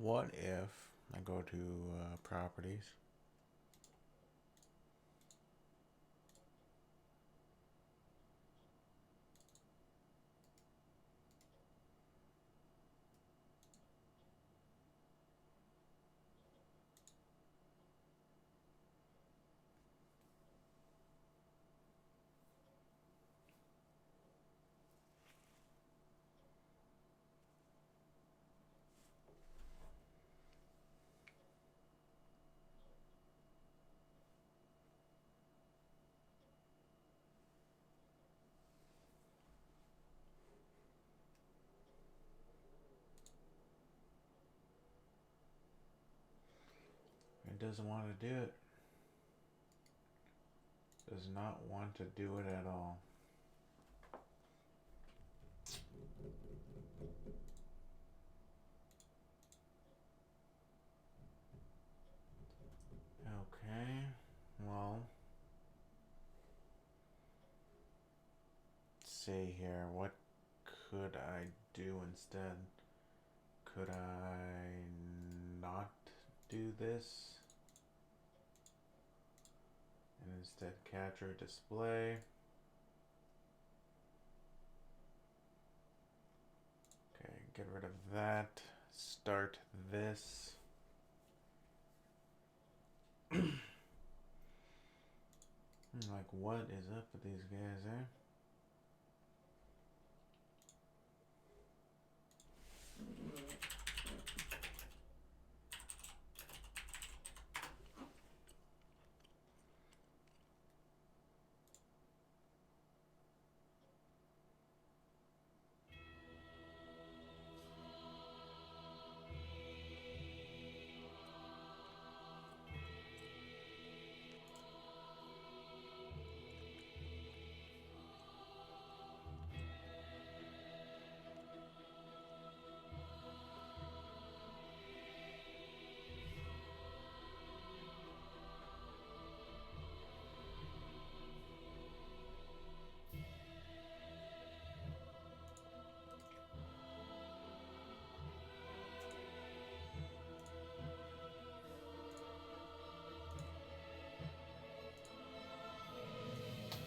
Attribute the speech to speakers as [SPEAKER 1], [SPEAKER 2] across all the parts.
[SPEAKER 1] what if I go to properties? It doesn't want to do it. Does not want to do it at all. Okay, well, let's see here. What could I do instead? Could I not do this? And instead capture display. Okay, get rid of that. Start this. Like, what is up with these guys, eh?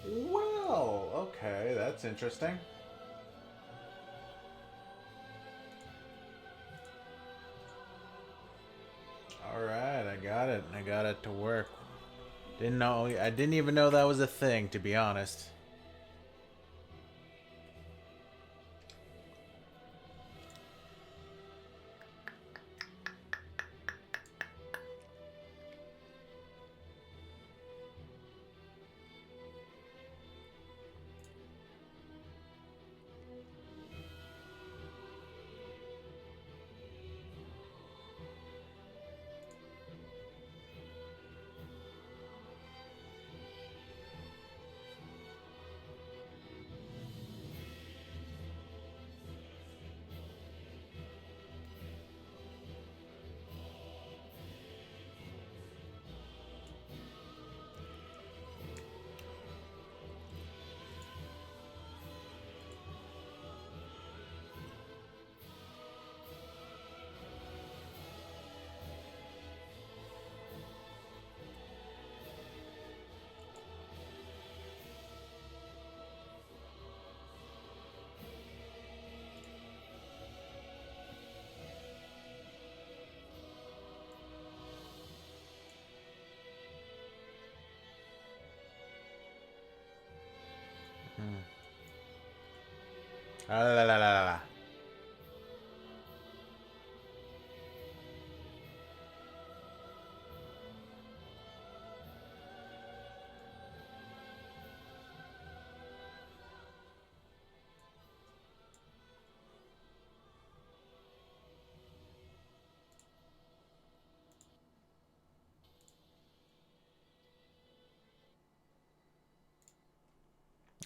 [SPEAKER 1] Well, okay, that's interesting. Alright, I got it. I got it to work. Didn't know. I didn't even know that was a thing, to be honest. La la la la la.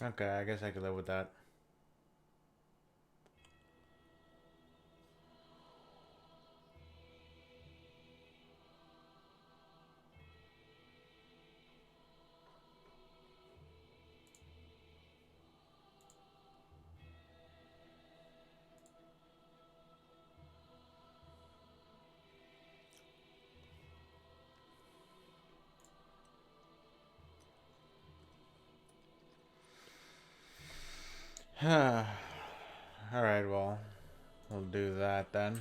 [SPEAKER 1] Okay, I guess I could live with that. Alright, well, we'll do that then.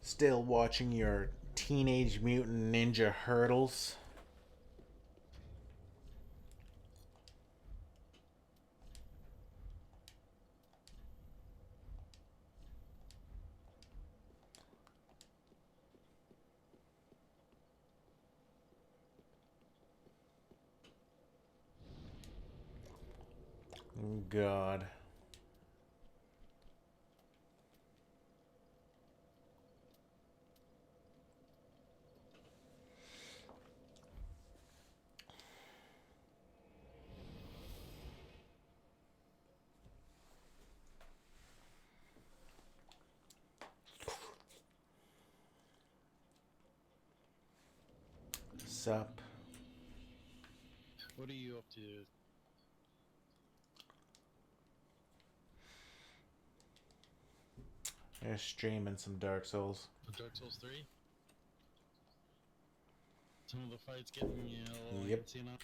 [SPEAKER 1] Still watching your Teenage Mutant Ninja Hurdles? God. Sup?
[SPEAKER 2] What are you up to?
[SPEAKER 1] You're streaming some Dark Souls.
[SPEAKER 2] Dark Souls 3? Some of the fights getting me a little
[SPEAKER 1] Yep.
[SPEAKER 2] antsy now.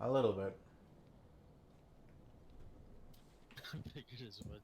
[SPEAKER 1] A little bit.
[SPEAKER 2] I figured as would.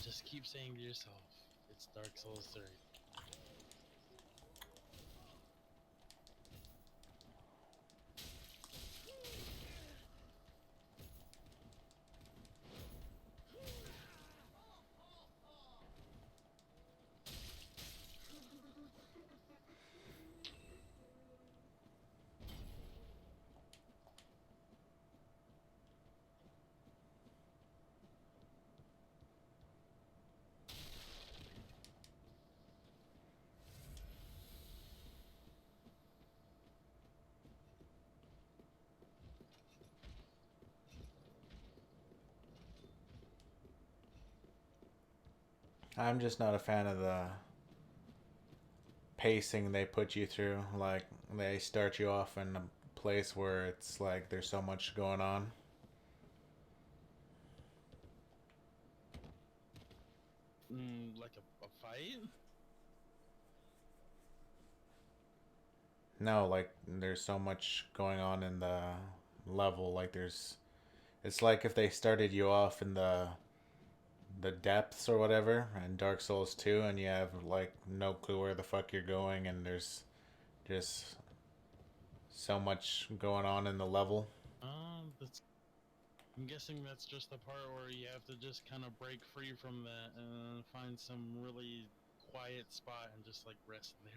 [SPEAKER 2] Just keep saying to yourself, it's Dark Souls 3.
[SPEAKER 1] I'm just not a fan of the pacing they put you through. Like, they start you off in a place where it's like there's so much going on.
[SPEAKER 2] like a fight?
[SPEAKER 1] No, like there's so much going on in the level. Like there's, it's like if they started you off in the depths or whatever, and Dark Souls 2, and you have like no clue where the fuck you're going, and there's just so much going on in the level.
[SPEAKER 2] That's. I'm guessing that's just the part where you have to just kind of break free from that and find some really quiet spot and just like rest in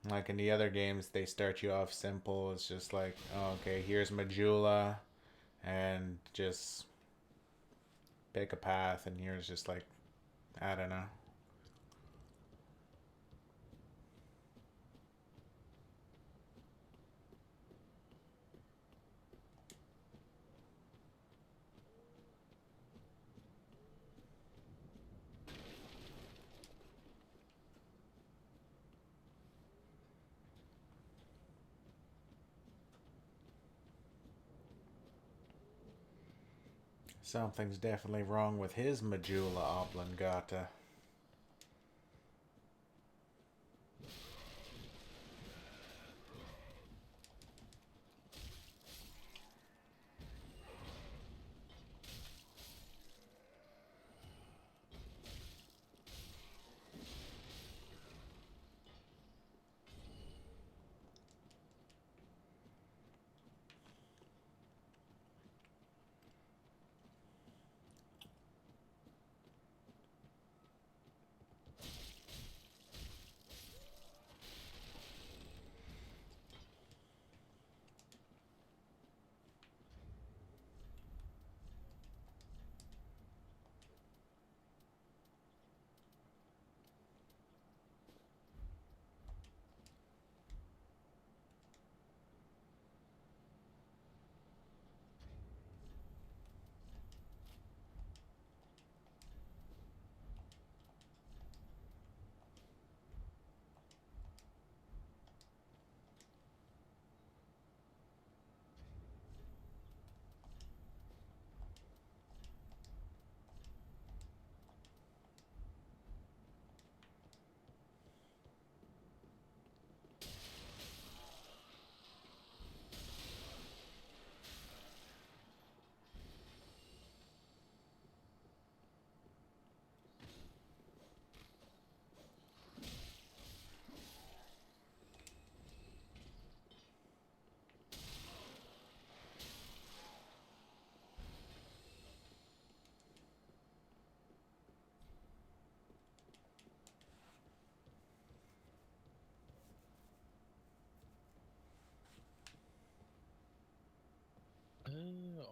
[SPEAKER 2] there.
[SPEAKER 1] Like in the other games, they start you off simple. It's just like, oh, okay, here's Majula, and just pick a path, and here's just like, I don't know. Something's definitely wrong with his Majula oblongata.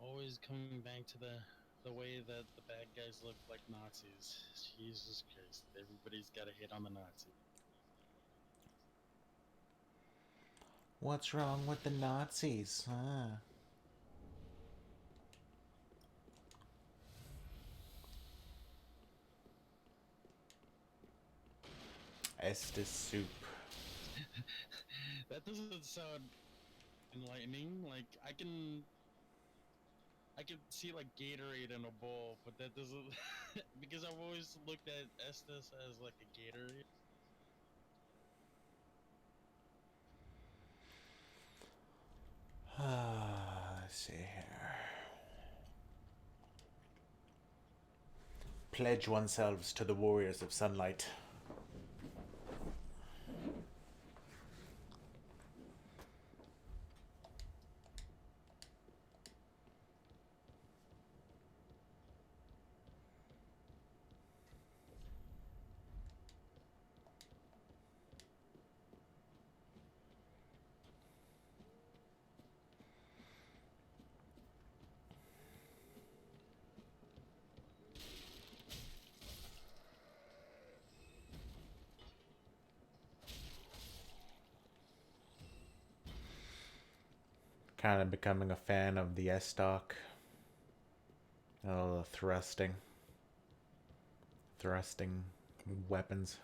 [SPEAKER 2] Always coming back to the way that the bad guys look like Nazis. Jesus Christ! Everybody's got a hit on the Nazis.
[SPEAKER 1] What's wrong with the Nazis? Huh? Estes soup.
[SPEAKER 2] That doesn't sound enlightening. Like I can see like Gatorade in a bowl, but that doesn't because I've always looked at Estes as like a Gatorade.
[SPEAKER 1] Let's see here. Pledge oneself to the warriors of sunlight. Kind of becoming a fan of the S stock. Oh, the thrusting weapons.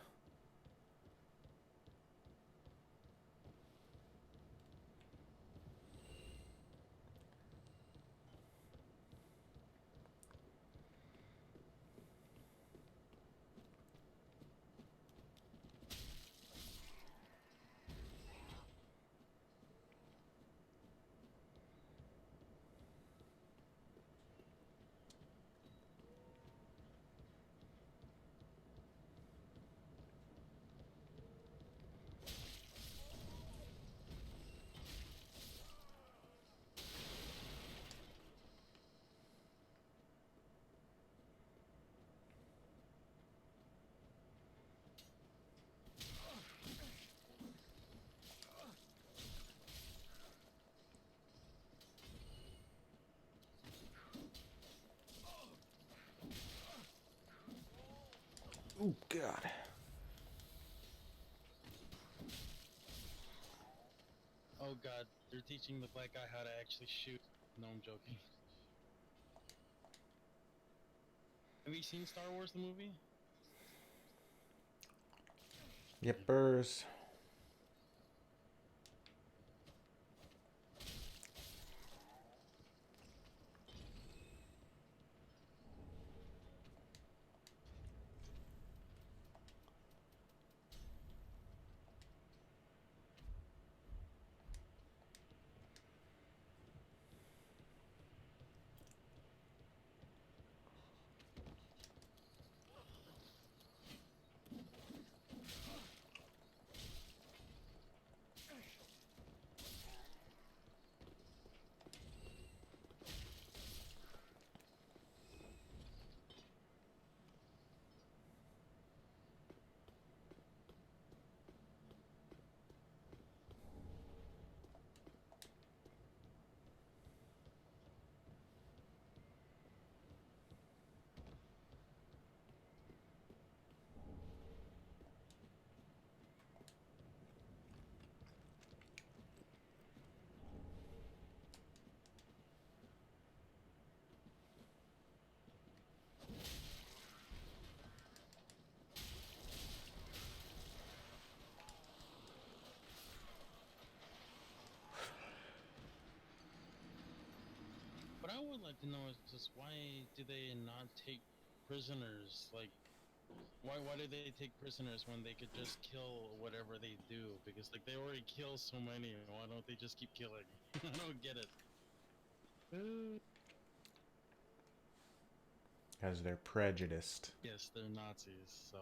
[SPEAKER 1] Oh God.
[SPEAKER 2] Oh god, they're teaching the black guy how to actually shoot. No, I'm joking. Have you seen Star Wars the movie?
[SPEAKER 1] Yippers.
[SPEAKER 2] What I would like to know is just why do they not take prisoners? Like, why do they take prisoners when they could just kill whatever they do? Because like they already kill so many. Why don't they just keep killing? I don't get it.
[SPEAKER 1] Because they're prejudiced.
[SPEAKER 2] Yes, they're Nazis. So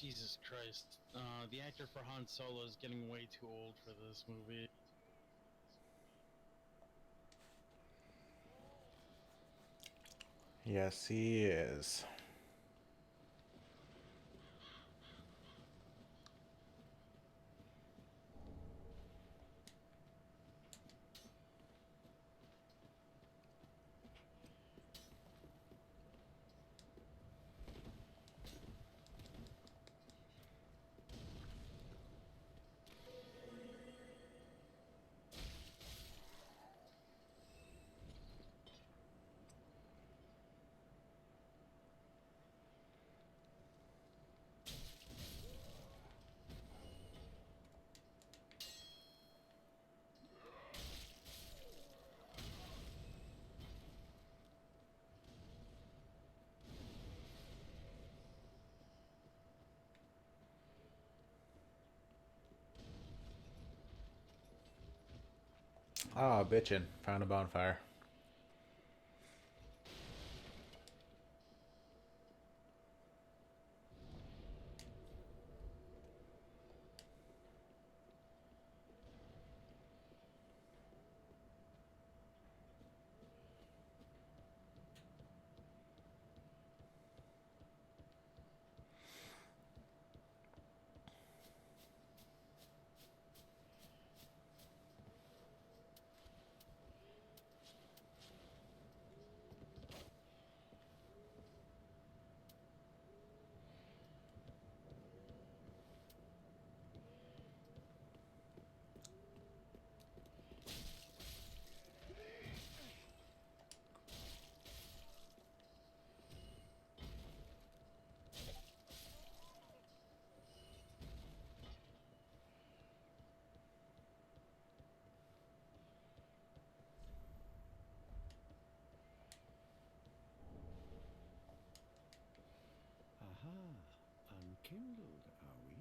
[SPEAKER 2] Jesus Christ. The actor for Han Solo is getting way too old for this movie.
[SPEAKER 1] Yes, he is. Ah, bitchin'. Found a bonfire.
[SPEAKER 3] Aha, unkindled, are we?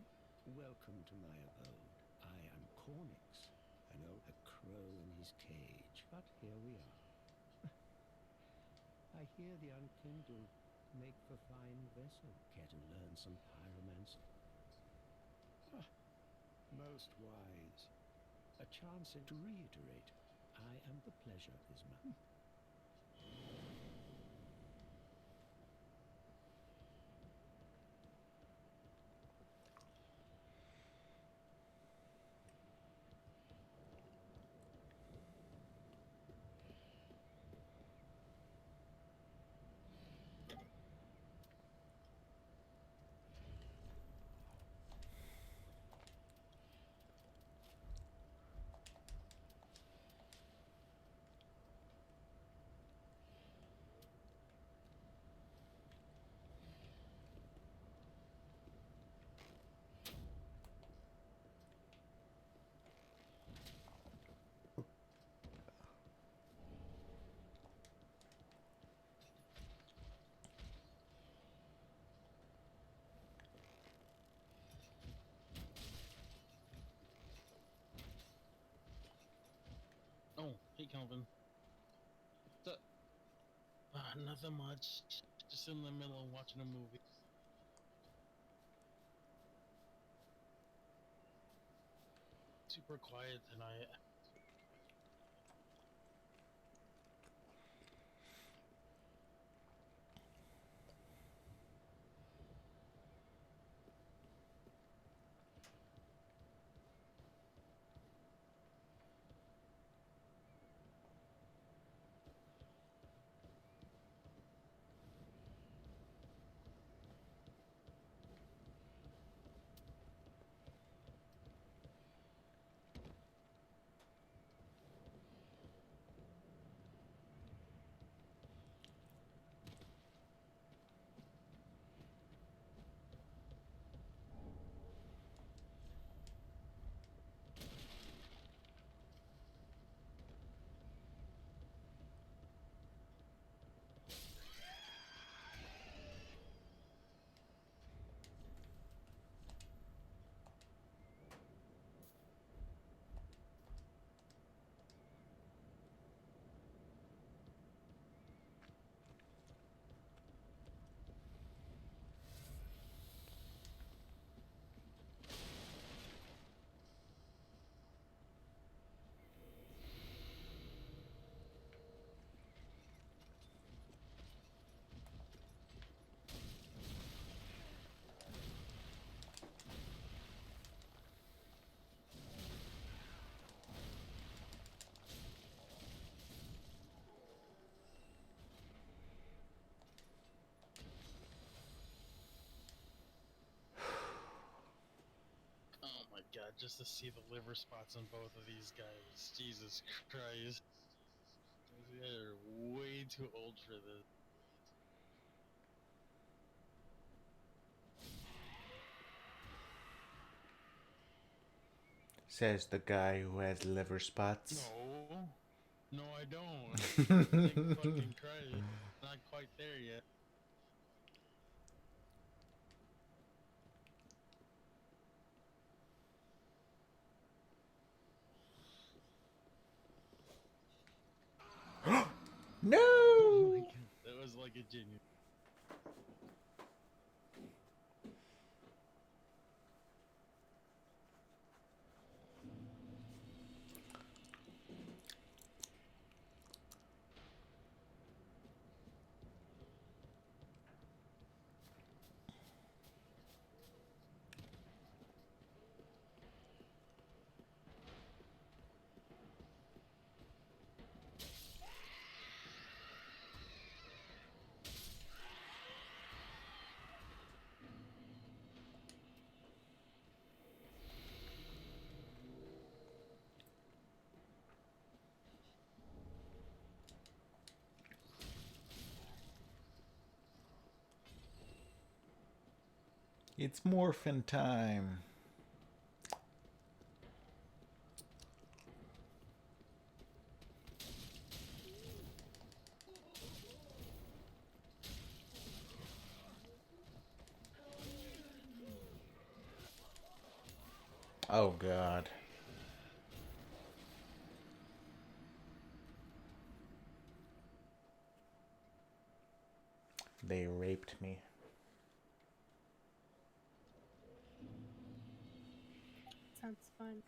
[SPEAKER 3] Welcome to my abode. I am Cornix, a crow in his cage, but here we are. I hear the unkindled make for fine vessel. Care to learn some pyromancy? Ah, most wise. A chance to reiterate. I am the pleasure, is mine.
[SPEAKER 2] Oh, hey Calvin. What's up? Nothing much. Just in the middle of watching a movie. Super quiet tonight. just to see the liver spots on both of these guys. Jesus Christ. These guys are way too old for this.
[SPEAKER 1] Says the guy who has liver spots.
[SPEAKER 2] No. No, I don't. Thank fucking Christ. Not quite there yet.
[SPEAKER 1] No!
[SPEAKER 2] Oh my god. That was like a genuine.
[SPEAKER 1] It's morphin' time. Oh god. They raped me.
[SPEAKER 4] Sounds fun.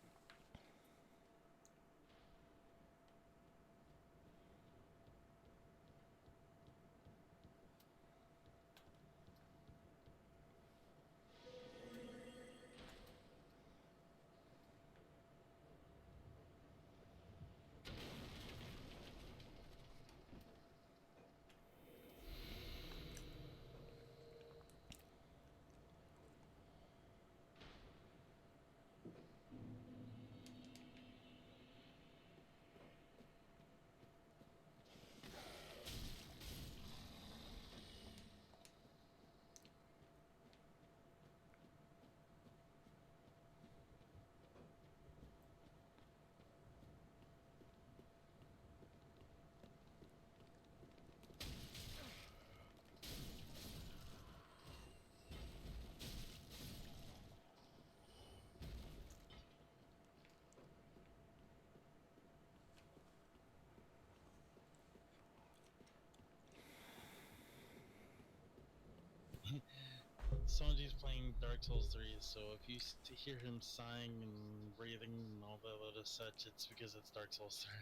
[SPEAKER 2] Sonji's playing Dark Souls 3, so if you hear him sighing and breathing and all that other such, it's because it's Dark Souls 3.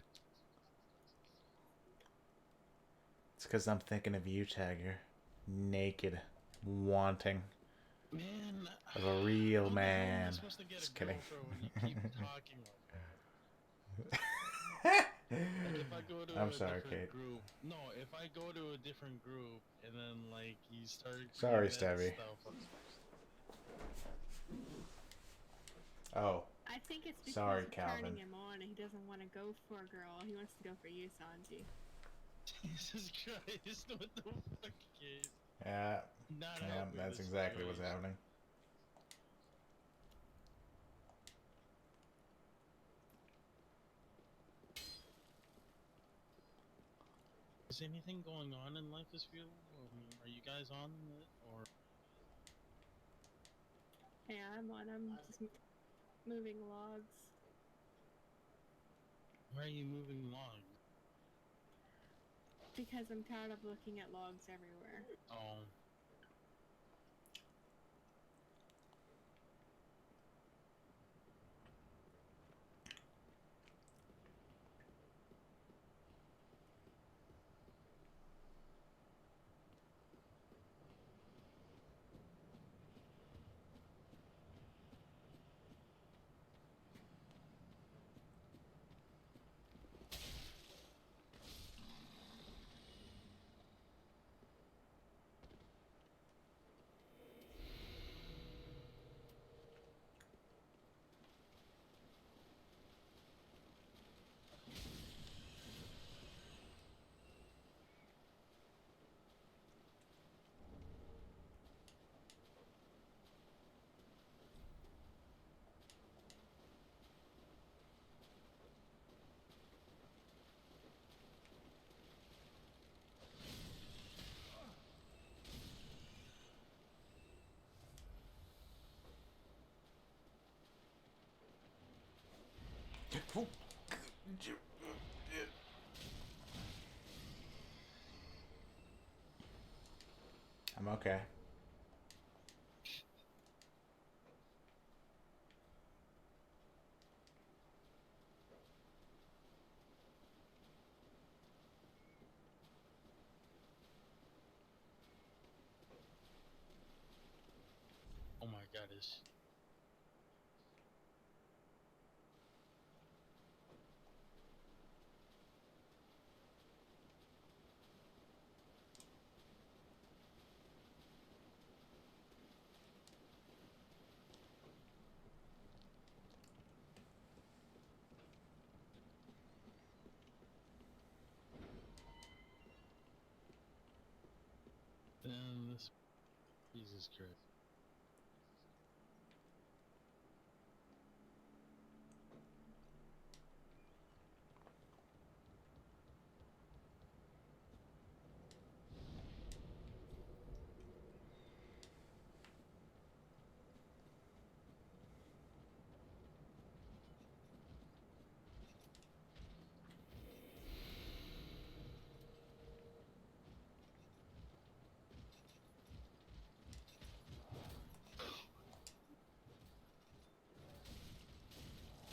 [SPEAKER 1] It's because I'm thinking of you, Tagger. Naked. Wanting.
[SPEAKER 2] Man,
[SPEAKER 1] Of a real
[SPEAKER 2] how the hell am I
[SPEAKER 1] man.
[SPEAKER 2] supposed to get
[SPEAKER 1] Just
[SPEAKER 2] a
[SPEAKER 1] kidding.
[SPEAKER 2] girlfriend when you keep talking like that? Like if I go to
[SPEAKER 1] I'm
[SPEAKER 2] a
[SPEAKER 1] sorry,
[SPEAKER 2] different
[SPEAKER 1] Kate.
[SPEAKER 2] group, no, if I go to a different group and then like you start
[SPEAKER 1] Sorry,
[SPEAKER 2] bringing that
[SPEAKER 1] Stabby.
[SPEAKER 2] stuff up.
[SPEAKER 1] Oh,
[SPEAKER 4] I think it's because
[SPEAKER 1] sorry,
[SPEAKER 4] you're
[SPEAKER 1] Calvin.
[SPEAKER 4] turning him on and he doesn't want to go for a girl. He wants to go for you, Sanji.
[SPEAKER 2] Jesus Christ, what the fuck, Kate?
[SPEAKER 1] Yeah,
[SPEAKER 2] Not
[SPEAKER 1] yeah,
[SPEAKER 2] helping
[SPEAKER 1] that's
[SPEAKER 2] the
[SPEAKER 1] exactly what's
[SPEAKER 2] situation.
[SPEAKER 1] happening.
[SPEAKER 2] Is anything going on in Life is Real? Are you guys on it, or?
[SPEAKER 4] Yeah, I'm on. I'm just moving logs.
[SPEAKER 2] Why are you moving along?
[SPEAKER 4] Because I'm tired of looking at logs everywhere.
[SPEAKER 2] Oh.
[SPEAKER 1] I'm okay.
[SPEAKER 2] Oh my god, is this Jesus Christ.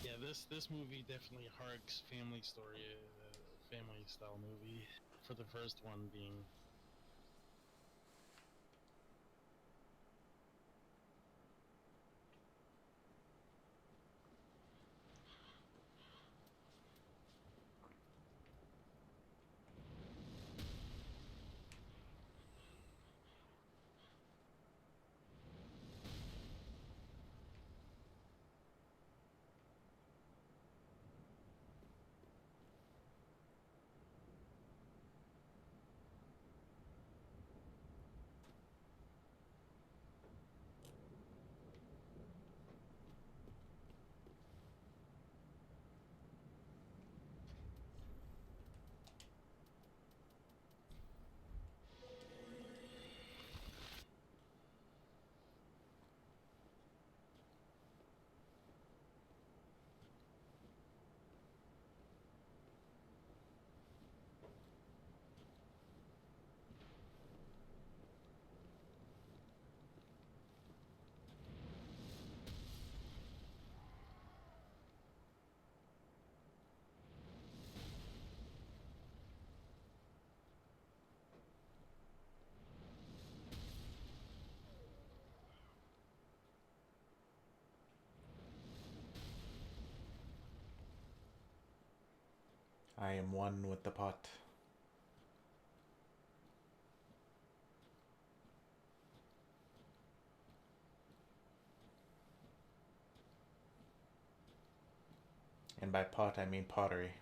[SPEAKER 2] Yeah, this movie definitely harks family story, family style movie. For the first one being.
[SPEAKER 1] I am one with the pot. And by pot, I mean pottery.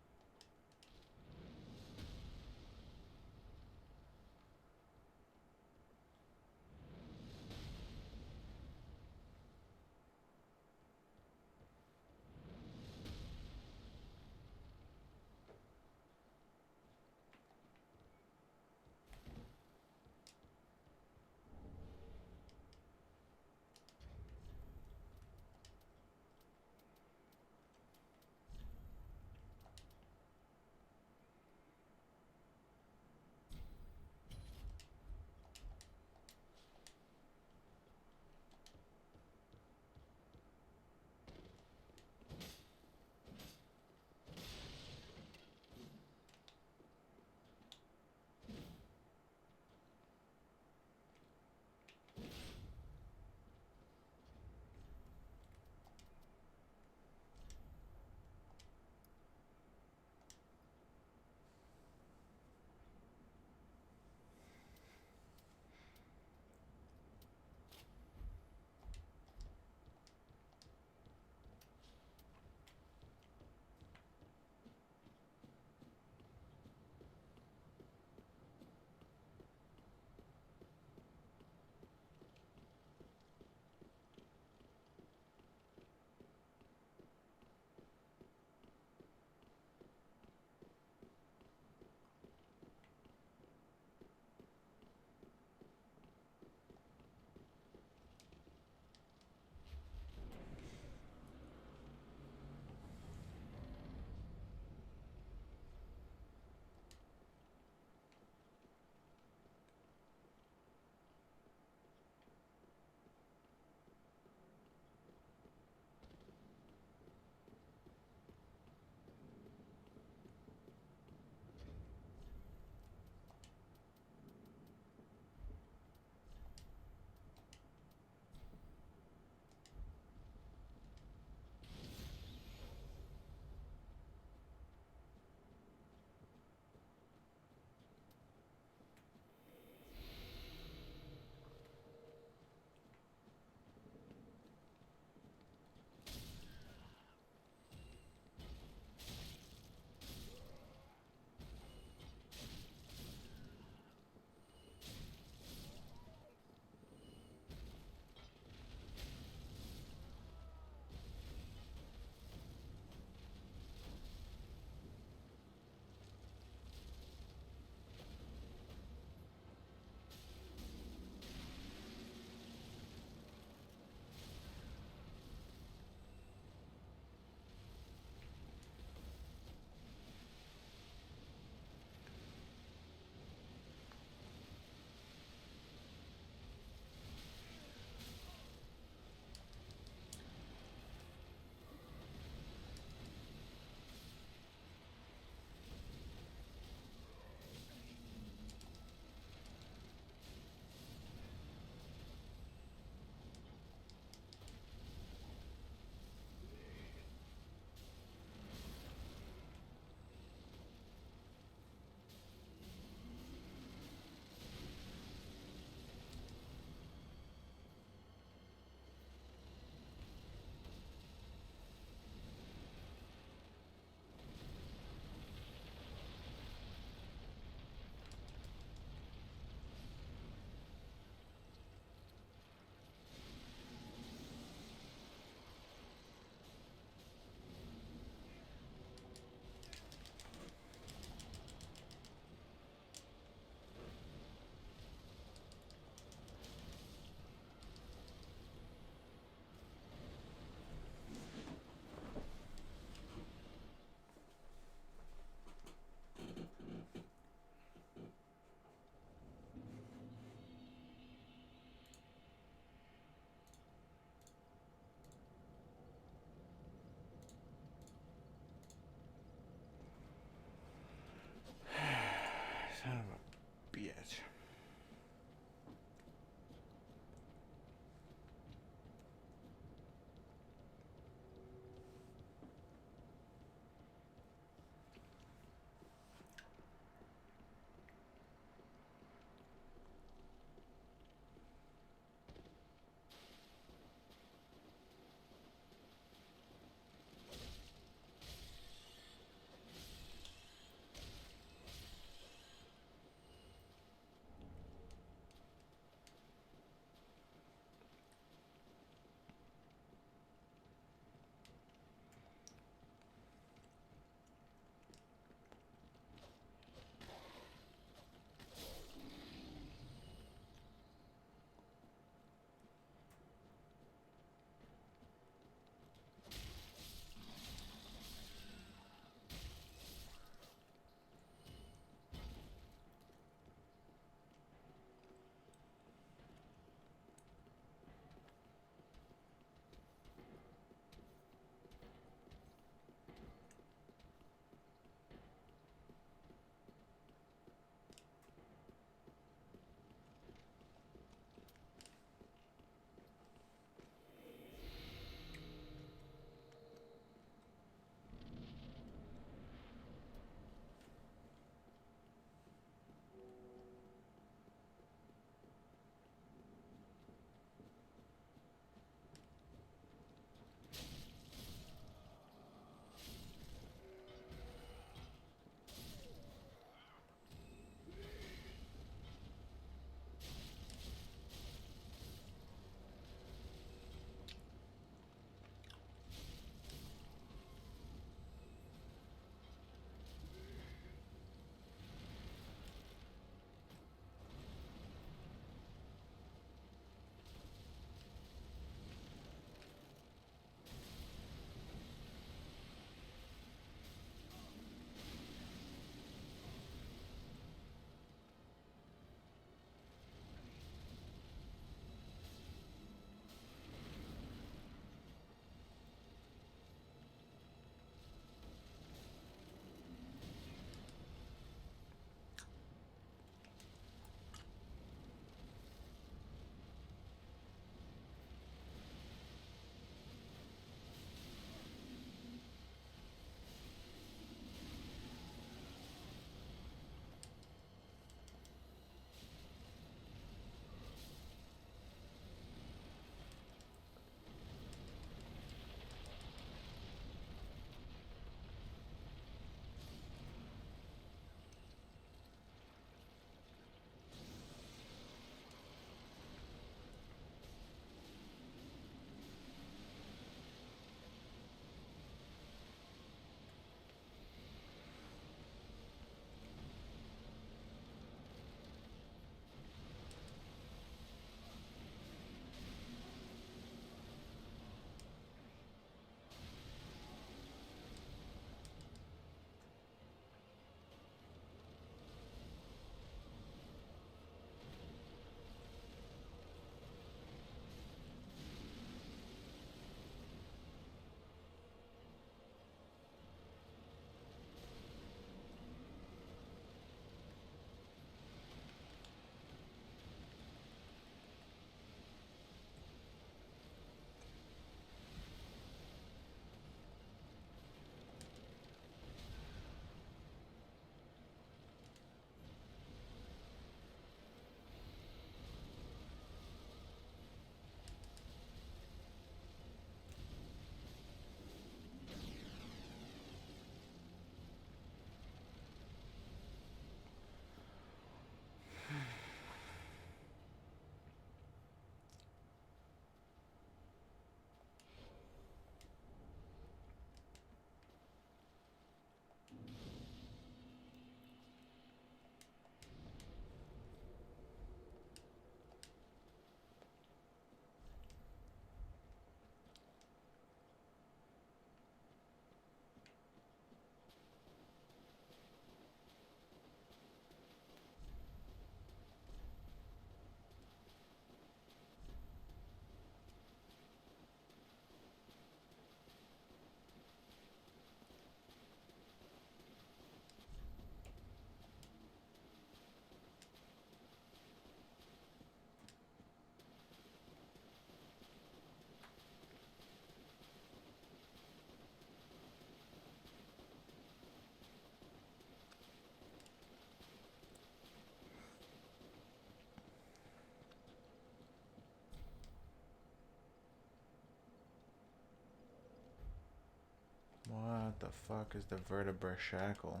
[SPEAKER 1] What the fuck is the vertebra shackle?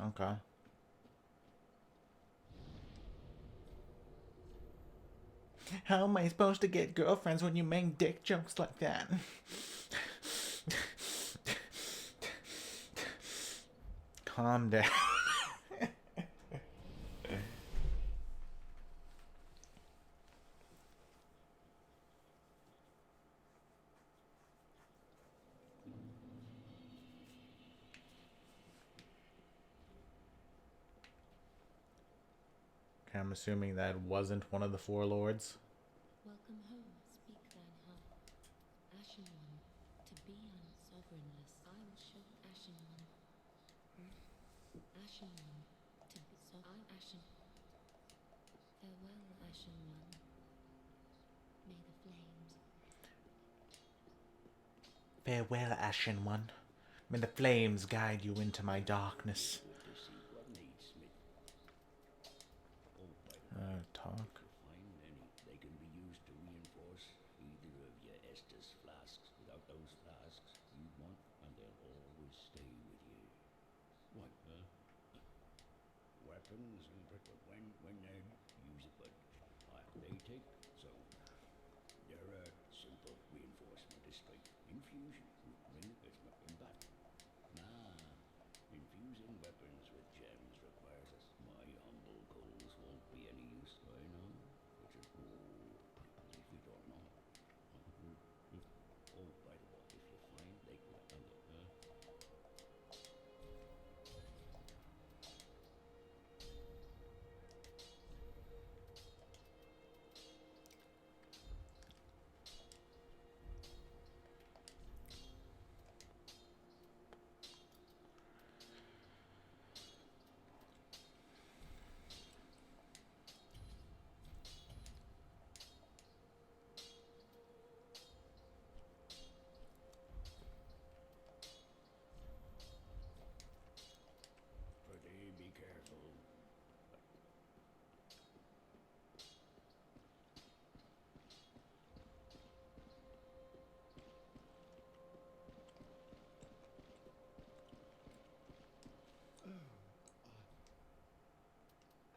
[SPEAKER 1] Okay. How am I supposed to get girlfriends when you make dick jokes like that? Calm down. Okay, I'm assuming that wasn't one of the four lords.
[SPEAKER 5] Welcome home, speak thine heart. Ashen one, to be unsovereignless, I will show Ashen one. Ashen one, to be so I Ashen. Farewell, Ashen one. May the flames.
[SPEAKER 1] Farewell, Ashen One. May the flames guide you into my darkness.
[SPEAKER 3] To see what needs me. Oh, by the
[SPEAKER 1] Talk.
[SPEAKER 3] find any, they can be used to reinforce either of your Estus flasks. Without those flasks, you want, and they'll always stay with you. What? Weapons, but when they use a bunch, they take so. They're a simple reinforcement despite infusion. It's not in battle. Nah, infusing weapons with gems requires us. My humble coals won't be any use, I know. Which is, if you don't know. Oh, by the way, if you find they pretty be careful.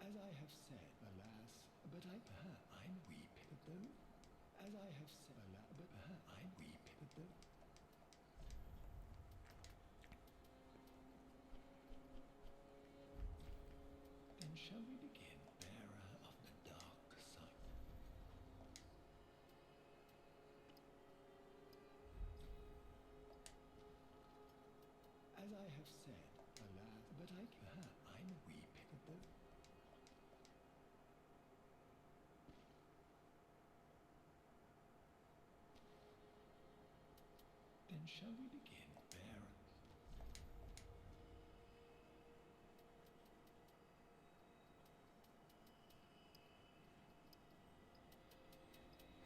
[SPEAKER 3] As I have said, alas, but I weep at them. As I have said, alas, but I weep at them. Then shall we begin, bearer of the dark side? As I have said, alas, but I weep at them. Then shall we begin, bearer?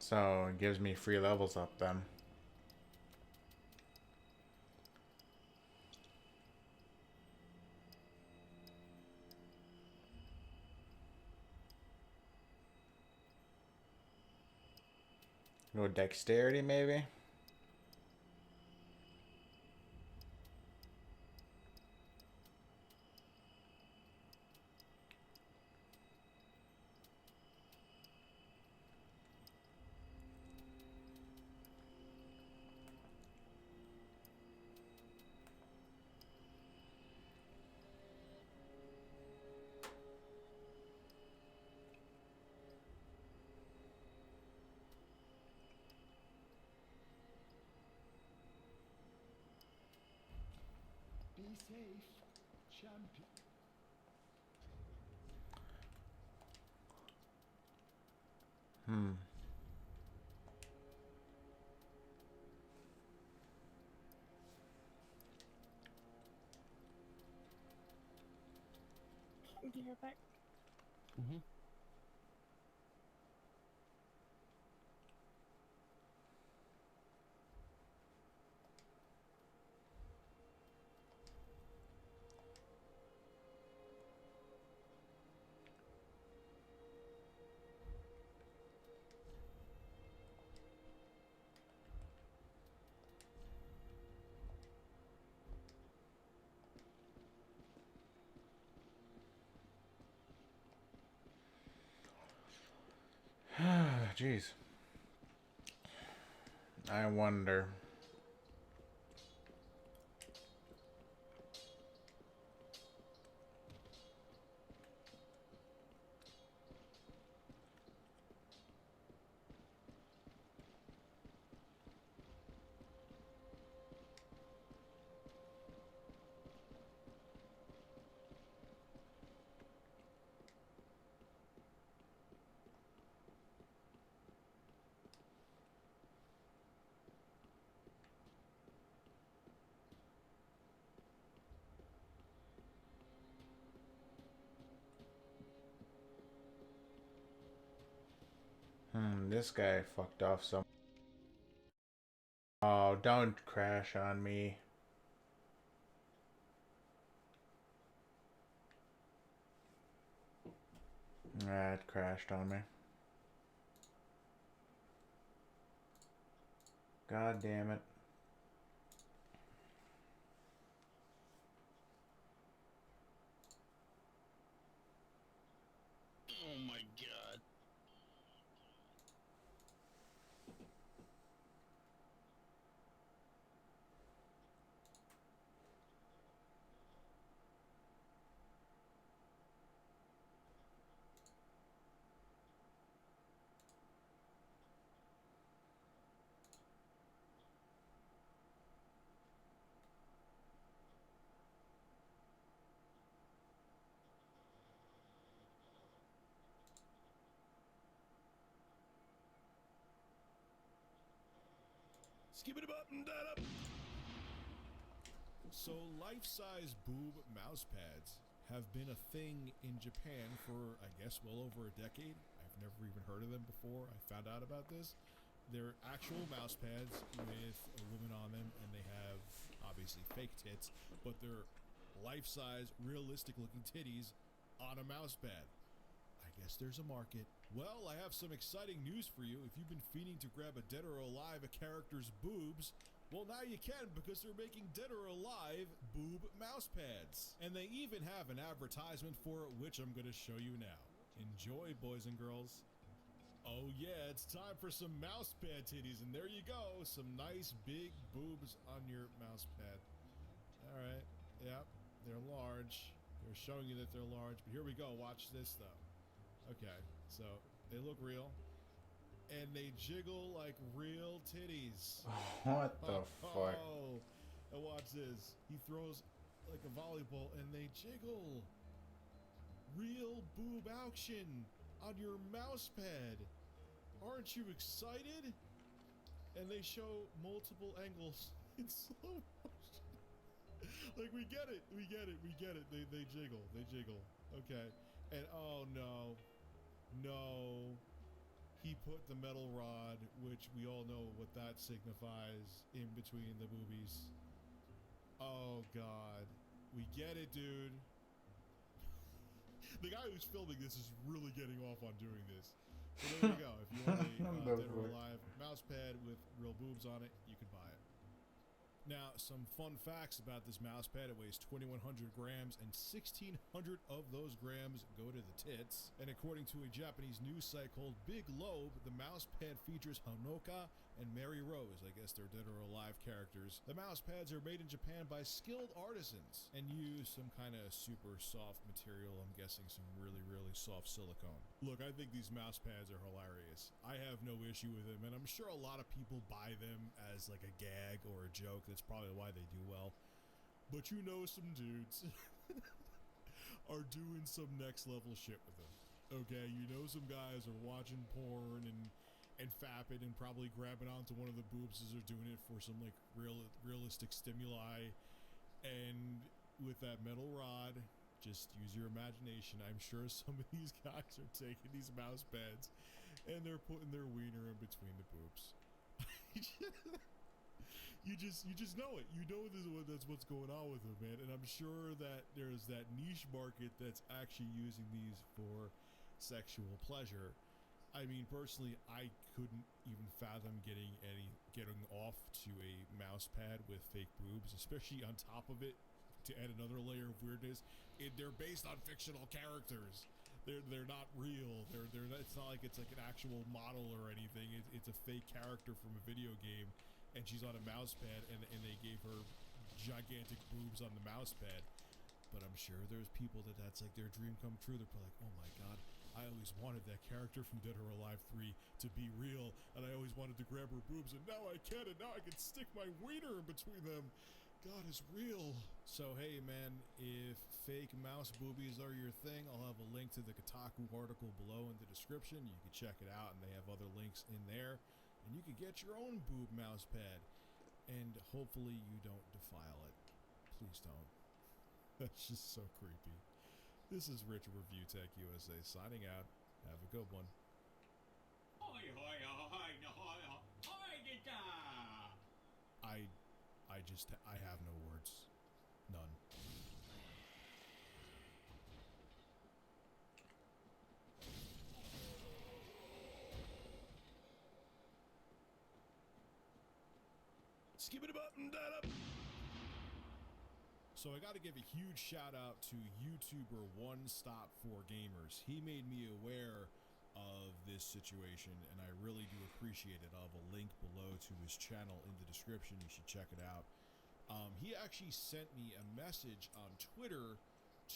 [SPEAKER 1] So it gives me free levels up then. Go dexterity maybe?
[SPEAKER 3] Be safe, champion.
[SPEAKER 4] Be right back.
[SPEAKER 2] Mm-hmm.
[SPEAKER 1] Jeez. I wonder. This guy fucked off some. Oh, don't crash on me. Ah, it crashed on me. God damn it.
[SPEAKER 2] Oh my god.
[SPEAKER 6] Skip it up and that up. So life-size boob mouse pads have been a thing in Japan for, I guess, well over a decade. I've never even heard of them before. I found out about this. They're actual mouse pads with a woman on them, and they have obviously fake tits, but they're life-size, realistic-looking titties on a mouse pad. I guess there's a market. Well, I have some exciting news for you. If you've been fiending to grab a dead or alive a character's boobs, well, now you can, because they're making dead or alive boob mouse pads. And they even have an advertisement for it, which I'm going to show you now. Enjoy, boys and girls. Oh yeah, it's time for some mouse pad titties, and there you go. Some nice big boobs on your mouse pad. All right, yep, they're large. They're showing you that they're large, but here we go. Watch this, though. Okay, so they look real, and they jiggle like real titties.
[SPEAKER 1] What the fuck?
[SPEAKER 6] Oh, and watch this. He throws like a volleyball, and they jiggle. Real boob action on your mouse pad. Aren't you excited? And they show multiple angles in slow motion. Like, we get it. They jiggle. Okay. And oh no. No. He put the metal rod, which we all know what that signifies, in between the boobies. Oh god. We get it, dude. The guy who's filming this is really getting off on doing this. So there you go. If you want a dead or alive mouse pad with real boobs on it, you can buy it. Now, some fun facts about this mouse pad. It weighs 2,100 grams, and 1,600 of those grams go to the tits. And according to a Japanese news site called Big Lobe, the mouse pad features Honoka and Mary Rose. I guess they're dead or alive characters. The mouse pads are made in Japan by skilled artisans and use some kind of super soft material. I'm guessing some really, really soft silicone. Look, I think these mouse pads are hilarious. I have no issue with them, and I'm sure a lot of people buy them as like a gag or a joke. That's probably why they do well. But you know, some dudes are doing some next level shit with them. Okay, you know, some guys are watching porn and fapping and probably grabbing onto one of the boobs as they're doing it for some like realistic stimuli. And with that metal rod, just use your imagination. I'm sure some of these guys are taking these mouse pads and they're putting their wiener in between the boobs. You just know it. You know that's what's going on with them, man. And I'm sure that there's that niche market that's actually using these for sexual pleasure. I mean, personally, I couldn't even fathom getting off to a mouse pad with fake boobs, especially on top of it to add another layer of weirdness. They're based on fictional characters. they're not real. It's not like it's like an actual model or anything. It's a fake character from a video game, and she's on a mouse pad, and they gave her gigantic boobs on the mouse pad. But I'm sure there's people that's like their dream come true. They're probably like, oh my god, I always wanted that character from Dead or Alive 3 to be real, and I always wanted to grab her boobs, and now I can, and now I can stick my wiener in between them. God is real. So hey man, if fake mouse boobies are your thing, I'll have a link to the Kotaku article below in the description. You can check it out, and they have other links in there, and you can get your own boob mouse pad, and hopefully you don't defile it. Please don't. That's just so creepy. This is Rich Review Tech USA signing out. Have a good one. I have no words. None. Skip it up and that up. So I got to give a huge shout out to YouTuber One Stop for Gamers. He made me aware of this situation, and I really do appreciate it. I'll have a link below to his channel in the description. You should check it out. He actually sent me a message on Twitter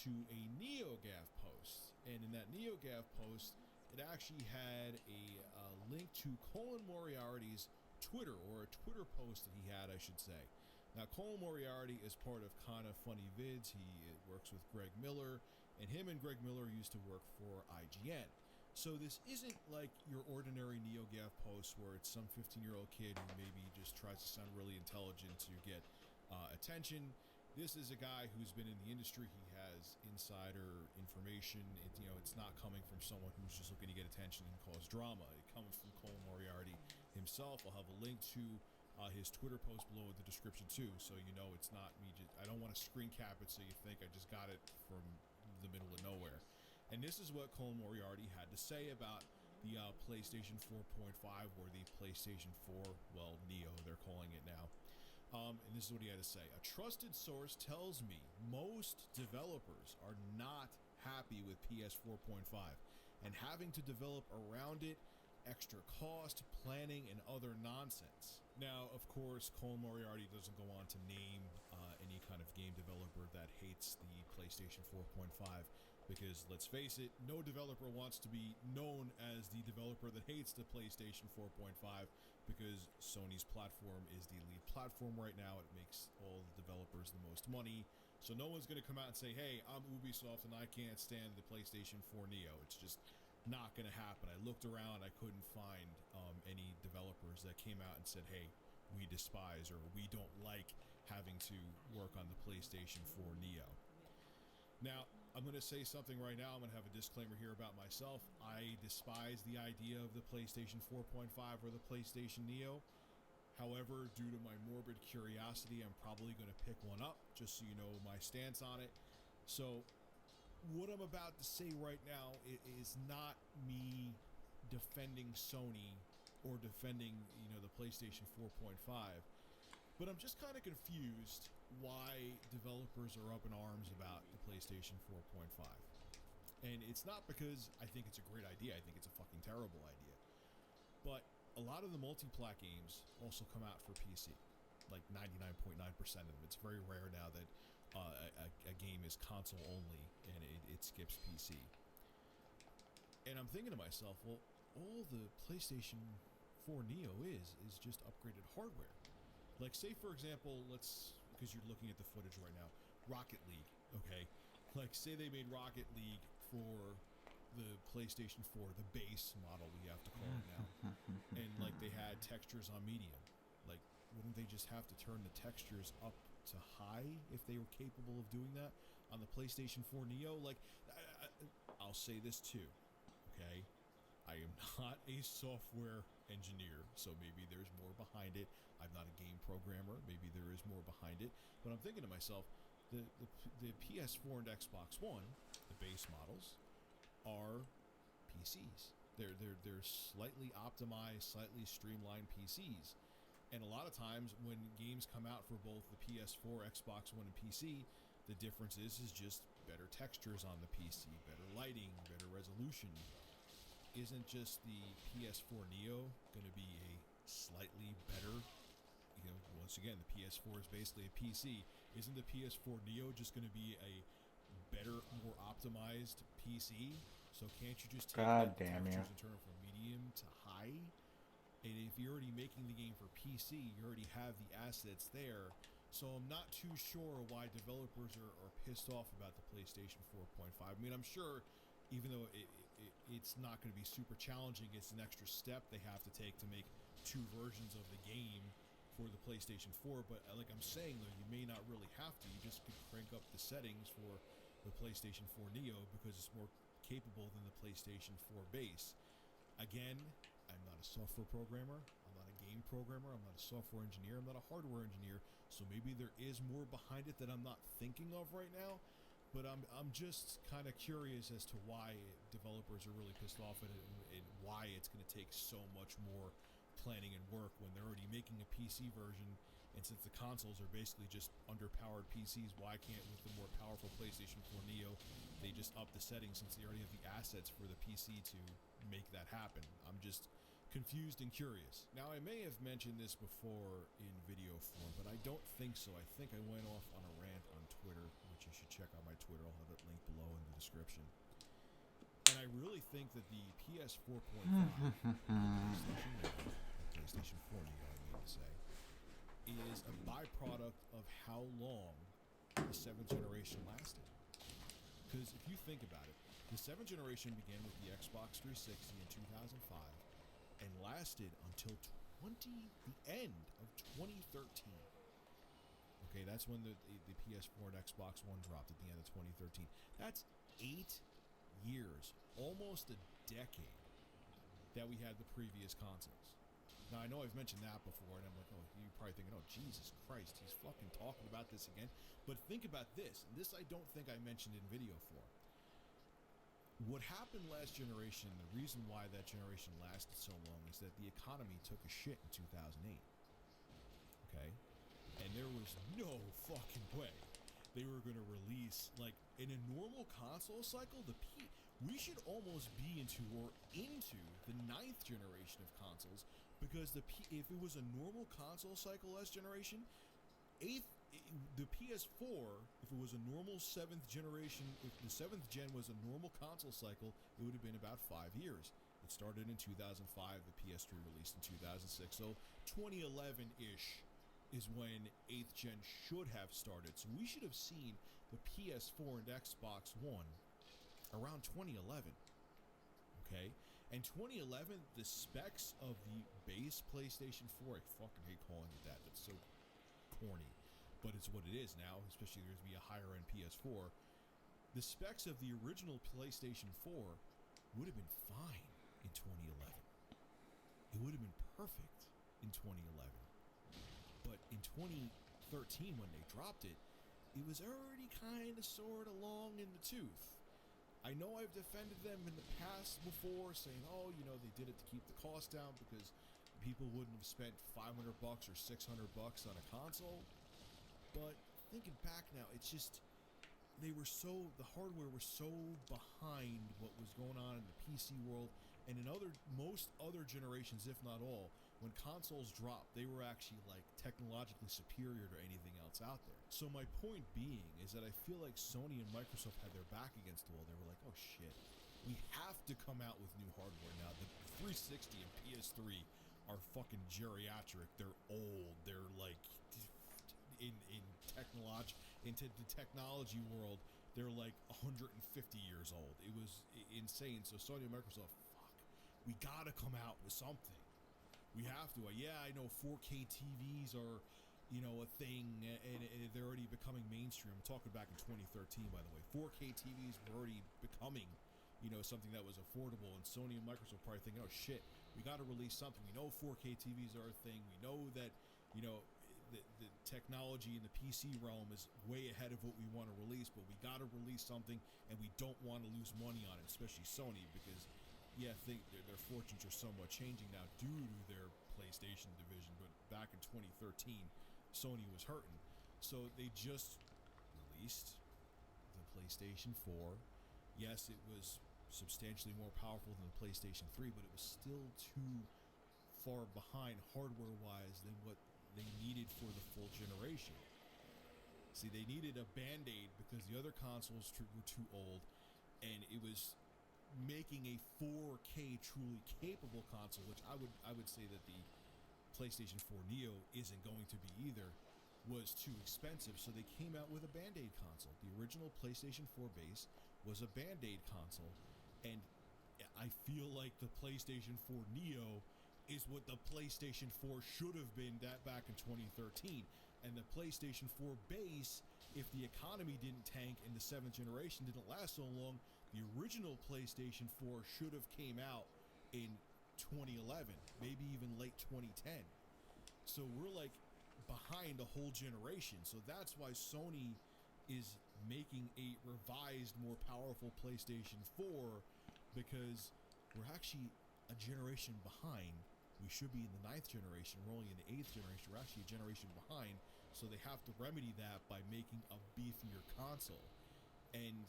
[SPEAKER 6] to a NeoGAF post, and in that NeoGAF post, it actually had a link to Colin Moriarty's Twitter, or a Twitter post that he had, I should say. Now, Colin Moriarty is part of Kinda Funny Vids. He works with Greg Miller, and him and Greg Miller used to work for IGN. So this isn't like your ordinary NeoGAF post where it's some 15-year-old kid who maybe just tries to sound really intelligent to get attention. This is a guy who's been in the industry. He has insider information. It's not coming from someone who's just looking to get attention and cause drama. It comes from Colin Moriarty himself. I'll have a link to his Twitter post below in the description too, so you know it's not me. I don't want to screen cap it so you think I just got it from the middle of nowhere. And this is what Colin Moriarty had to say about the PlayStation 4.5, or the PlayStation 4, well, Neo, they're calling it now. And this is what he had to say. A trusted source tells me most developers are not happy with PS 4.5 and having to develop around it, extra cost, planning, and other nonsense. Now, of course, Colin Moriarty doesn't go on to name any kind of game developer that hates the PlayStation 4.5, because let's face it, no developer wants to be known as the developer that hates the PlayStation 4.5, because Sony's platform is the lead platform right now. It makes all the developers the most money. So no one's going to come out and say, hey, I'm Ubisoft and I can't stand the PlayStation 4 Neo. It's just not going to happen. I looked around, I couldn't find any developers that came out and said, hey, we despise or we don't like having to work on the PlayStation 4 Neo. Now, I'm going to say something right now. I'm going to have a disclaimer here about myself. I despise the idea of the PlayStation 4.5 or the PlayStation Neo. However, due to my morbid curiosity, I'm probably going to pick one up, just so you know my stance on it. So what I'm about to say right now is not me defending Sony or defending, the PlayStation 4.5, but I'm just kind of confused why developers are up in arms about the PlayStation 4.5. And it's not because I think it's a great idea. I think it's a fucking terrible idea. But a lot of the multi-plat games also come out for PC, like 99.9% of them. It's very rare now that a game is console only and it skips PC. And I'm thinking to myself, well, all the PlayStation 4 Neo is just upgraded hardware. Like, say for example, because you're looking at the footage right now, Rocket League, okay? Like, say they made Rocket League for the PlayStation 4, the base model, we have to call it now, and like they had textures on medium. Like, wouldn't they just have to turn the textures up to high if they were capable of doing that on the PlayStation 4 Neo? Like, I'll say this too, okay? I am not a software engineer, so maybe there's more behind it. I'm not a game programmer. Maybe there is more behind it. But I'm thinking to myself, the PS4 and Xbox One, the base models, are PCs. They're slightly optimized, slightly streamlined PCs. And a lot of times when games come out for both the PS4, Xbox One, and PC, the difference is just better textures on the PC, better lighting, better resolution, isn't just the PS4 Neo going to be a slightly better, you know, once again, the PS4 is basically a PC. Isn't the PS4 Neo just going to be a better, more optimized PC? So can't you just take
[SPEAKER 1] God
[SPEAKER 6] the
[SPEAKER 1] damn you.
[SPEAKER 6] temperatures and turn it from medium to high? And if you're already making the game for PC, you already have the assets there. So I'm not too sure why developers are pissed off about the PlayStation 4.5. I mean, I'm sure, even though it's not going to be super challenging, it's an extra step they have to take to make two versions of the game for the PlayStation 4. But like I'm saying, though, you may not really have to. You just could crank up the settings for the PlayStation 4 Neo because it's more capable than the PlayStation 4 base. Again, I'm not a software programmer. I'm not a game programmer. I'm not a software engineer. I'm not a hardware engineer. So maybe there is more behind it that I'm not thinking of right now. But I'm just kind of curious as to why developers are really pissed off at it and why it's going to take so much more planning and work when they're already making a PC version. And since the consoles are basically just underpowered PCs, why can't, with the more powerful PlayStation 4 Neo, they just up the settings since they already have the assets for the PC to make that happen? I'm just confused and curious. Now, I may have mentioned this before in video form, but I don't think so. I think I went off on a rant on Twitter, which you should check out my Twitter. I'll have it linked below in the description. And I really think that the PS 4.5, PlayStation 4 Neo, I mean to say, is a byproduct of how long the 7th generation lasted. Because if you think about it, the 7th generation began with the Xbox 360 in 2005 and lasted until the end of 2013. Okay, that's when the PS4 and Xbox One dropped at the end of 2013. That's 8 years, almost a decade, that we had the previous consoles. Now, I know I've mentioned that before, and I'm like, oh, you're probably thinking, oh, Jesus Christ, he's fucking talking about this again. But think about this, and this I don't think I mentioned in video form. What happened last generation, the reason why that generation lasted so long is that the economy took a shit in 2008. Okay? And there was no fucking way they were going to release, like, in a normal console cycle, we should almost be into the 9th generation of consoles, because if it was a normal console cycle last generation, the PS4, if it was a normal 7th generation, if the 7th gen was a normal console cycle, it would have been about 5 years. It started in 2005, the PS3 released in 2006, so 2011-ish is when 8th gen should have started. So we should have seen the PS4 and Xbox One around 2011, okay? And 2011, the specs of the base PlayStation 4, I fucking hate calling it that. That's so corny. But it's what it is now, especially there's going to be a higher-end PS4. The specs of the original PlayStation 4 would have been fine in 2011. It would have been perfect in 2011. But in 2013, when they dropped it, it was already kind of sort of long in the tooth. I know I've defended them in the past before, saying, oh, you know, they did it to keep the cost down because people wouldn't have spent $500 or $600 on a console. But thinking back now, it's just, the hardware was so behind what was going on in the PC world, and in most other generations, if not all, when consoles dropped, they were actually like technologically superior to anything else out there. So my point being is that I feel like Sony and Microsoft had their back against the wall. They were like, oh shit, we have to come out with new hardware now. The 360 and PS3 are fucking geriatric. They're old. They're like into the technology world, they're like 150 years old. It was insane. So Sony and Microsoft, we gotta come out with something. We have to. Yeah, I know 4K TVs are, you know, a thing, and they're already becoming mainstream. I'm talking back in 2013, by the way. 4K TVs were already becoming, you know, something that was affordable, and Sony and Microsoft probably thinking, oh shit, we got to release something. We know 4K TVs are a thing. We know that, you know, the technology in the PC realm is way ahead of what we want to release, but we got to release something, and we don't want to lose money on it, especially Sony, because yeah, their fortunes are somewhat changing now due to their PlayStation division, but back in 2013, Sony was hurting. So they just released the PlayStation 4. Yes, it was substantially more powerful than the PlayStation 3, but it was still too far behind hardware-wise than what they needed for the full generation. See, they needed a Band-Aid because the other consoles were too old, and it was making a 4K truly capable console, which I would say that the PlayStation 4 Neo isn't going to be either, was too expensive. So they came out with a Band-Aid console. The original PlayStation 4 base was a Band-Aid console, and I feel like the PlayStation 4 Neo is what the PlayStation 4 should have been back in 2013. And the PlayStation 4 base, if the economy didn't tank and the 7th generation didn't last so long, the original PlayStation 4 should have came out in 2011, maybe even late 2010. So we're like behind a whole generation. So that's why Sony is making a revised, more powerful PlayStation 4, because we're actually a generation behind. We should be in the 9th generation. We're only in the 8th generation. We're actually a generation behind. So they have to remedy that by making a beefier console. And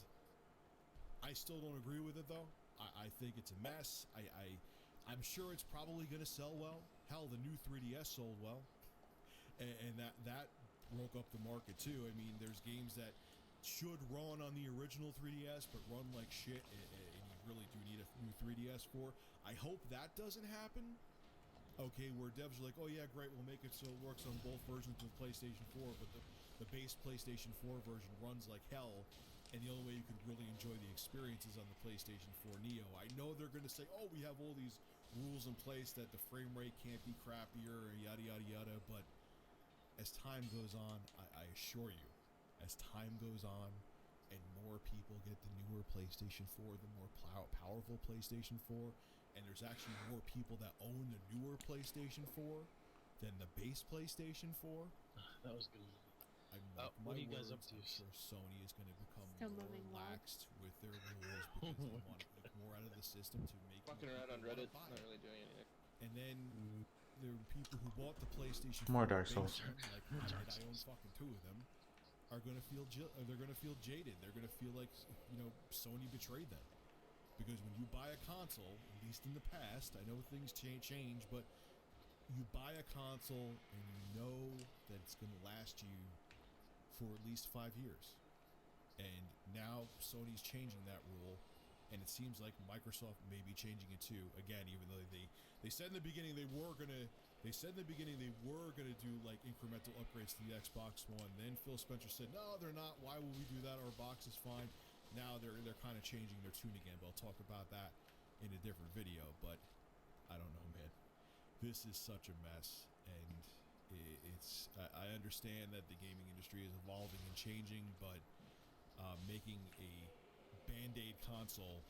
[SPEAKER 6] I still don't agree with it, though. I think it's a mess. I'm sure it's probably going to sell well. Hell, the new 3DS sold well. And that broke up the market, too. I mean, there's games that should run on the original 3DS, but run like shit, and you really do need a new 3DS for. I hope that doesn't happen. Okay, where devs are like, oh yeah, great, we'll make it so it works on both versions of PlayStation 4, but the base PlayStation 4 version runs like hell, and the only way you could really enjoy the experiences on the PlayStation 4 Neo. I know they're going to say, oh, we have all these rules in place that the frame rate can't be crappier, yada, yada, yada, but as time goes on, I assure you, as time goes on, and more people get the newer PlayStation 4, the more powerful PlayStation 4, and there's actually more people that own the newer PlayStation 4 than the base PlayStation 4.
[SPEAKER 2] That was good.
[SPEAKER 6] What
[SPEAKER 2] are you guys up to?
[SPEAKER 6] I'm sure Sony is going to become
[SPEAKER 4] Still
[SPEAKER 6] more
[SPEAKER 4] moving well.
[SPEAKER 6] laxed with their rules because they want to get more out of the system to make
[SPEAKER 7] Fucking
[SPEAKER 6] more
[SPEAKER 7] around on
[SPEAKER 6] people
[SPEAKER 7] Reddit,
[SPEAKER 6] wanna
[SPEAKER 7] not
[SPEAKER 6] buy it.
[SPEAKER 7] really doing anything.
[SPEAKER 6] And then there are people who bought the PlayStation 4
[SPEAKER 1] More Dark Souls.
[SPEAKER 6] base one, like I own fucking 2 of them, are going to feel they're going to feel jaded. They're going to feel like, you know, Sony betrayed them. Because when you buy a console, at least in the past, I know things change, but you buy a console and you know that it's going to last you for at least 5 years. And now Sony's changing that rule, and it seems like Microsoft may be changing it too. Again, even though they said in the beginning they were gonna do like incremental upgrades to the Xbox One. Then Phil Spencer said, no, they're not. Why would we do that? Our box is fine. Now they're kind of changing their tune again, but I'll talk about that in a different video. But I don't know, man. This is such a mess, and I understand that the gaming industry is evolving and changing, but making a Band-Aid console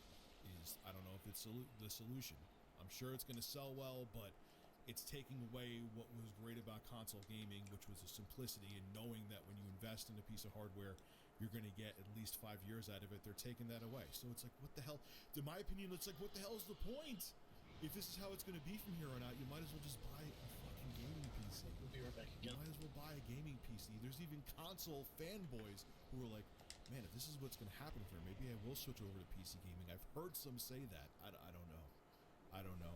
[SPEAKER 6] is, I don't know if it's the solution. I'm sure it's going to sell well, but it's taking away what was great about console gaming, which was the simplicity and knowing that when you invest in a piece of hardware, you're going to get at least 5 years out of it. They're taking that away. So it's like, what the hell? In my opinion, it's like, what the hell is the point? If this is how it's going to be from here on out, you might as well just buy a fucking gaming PC.
[SPEAKER 2] We'll be right back
[SPEAKER 6] You
[SPEAKER 2] again.
[SPEAKER 6] might as well buy a gaming PC. There's even console fanboys who are like, man, if this is what's going to happen for me, maybe I will switch over to PC gaming. I've heard some say that. I don't know. I don't know.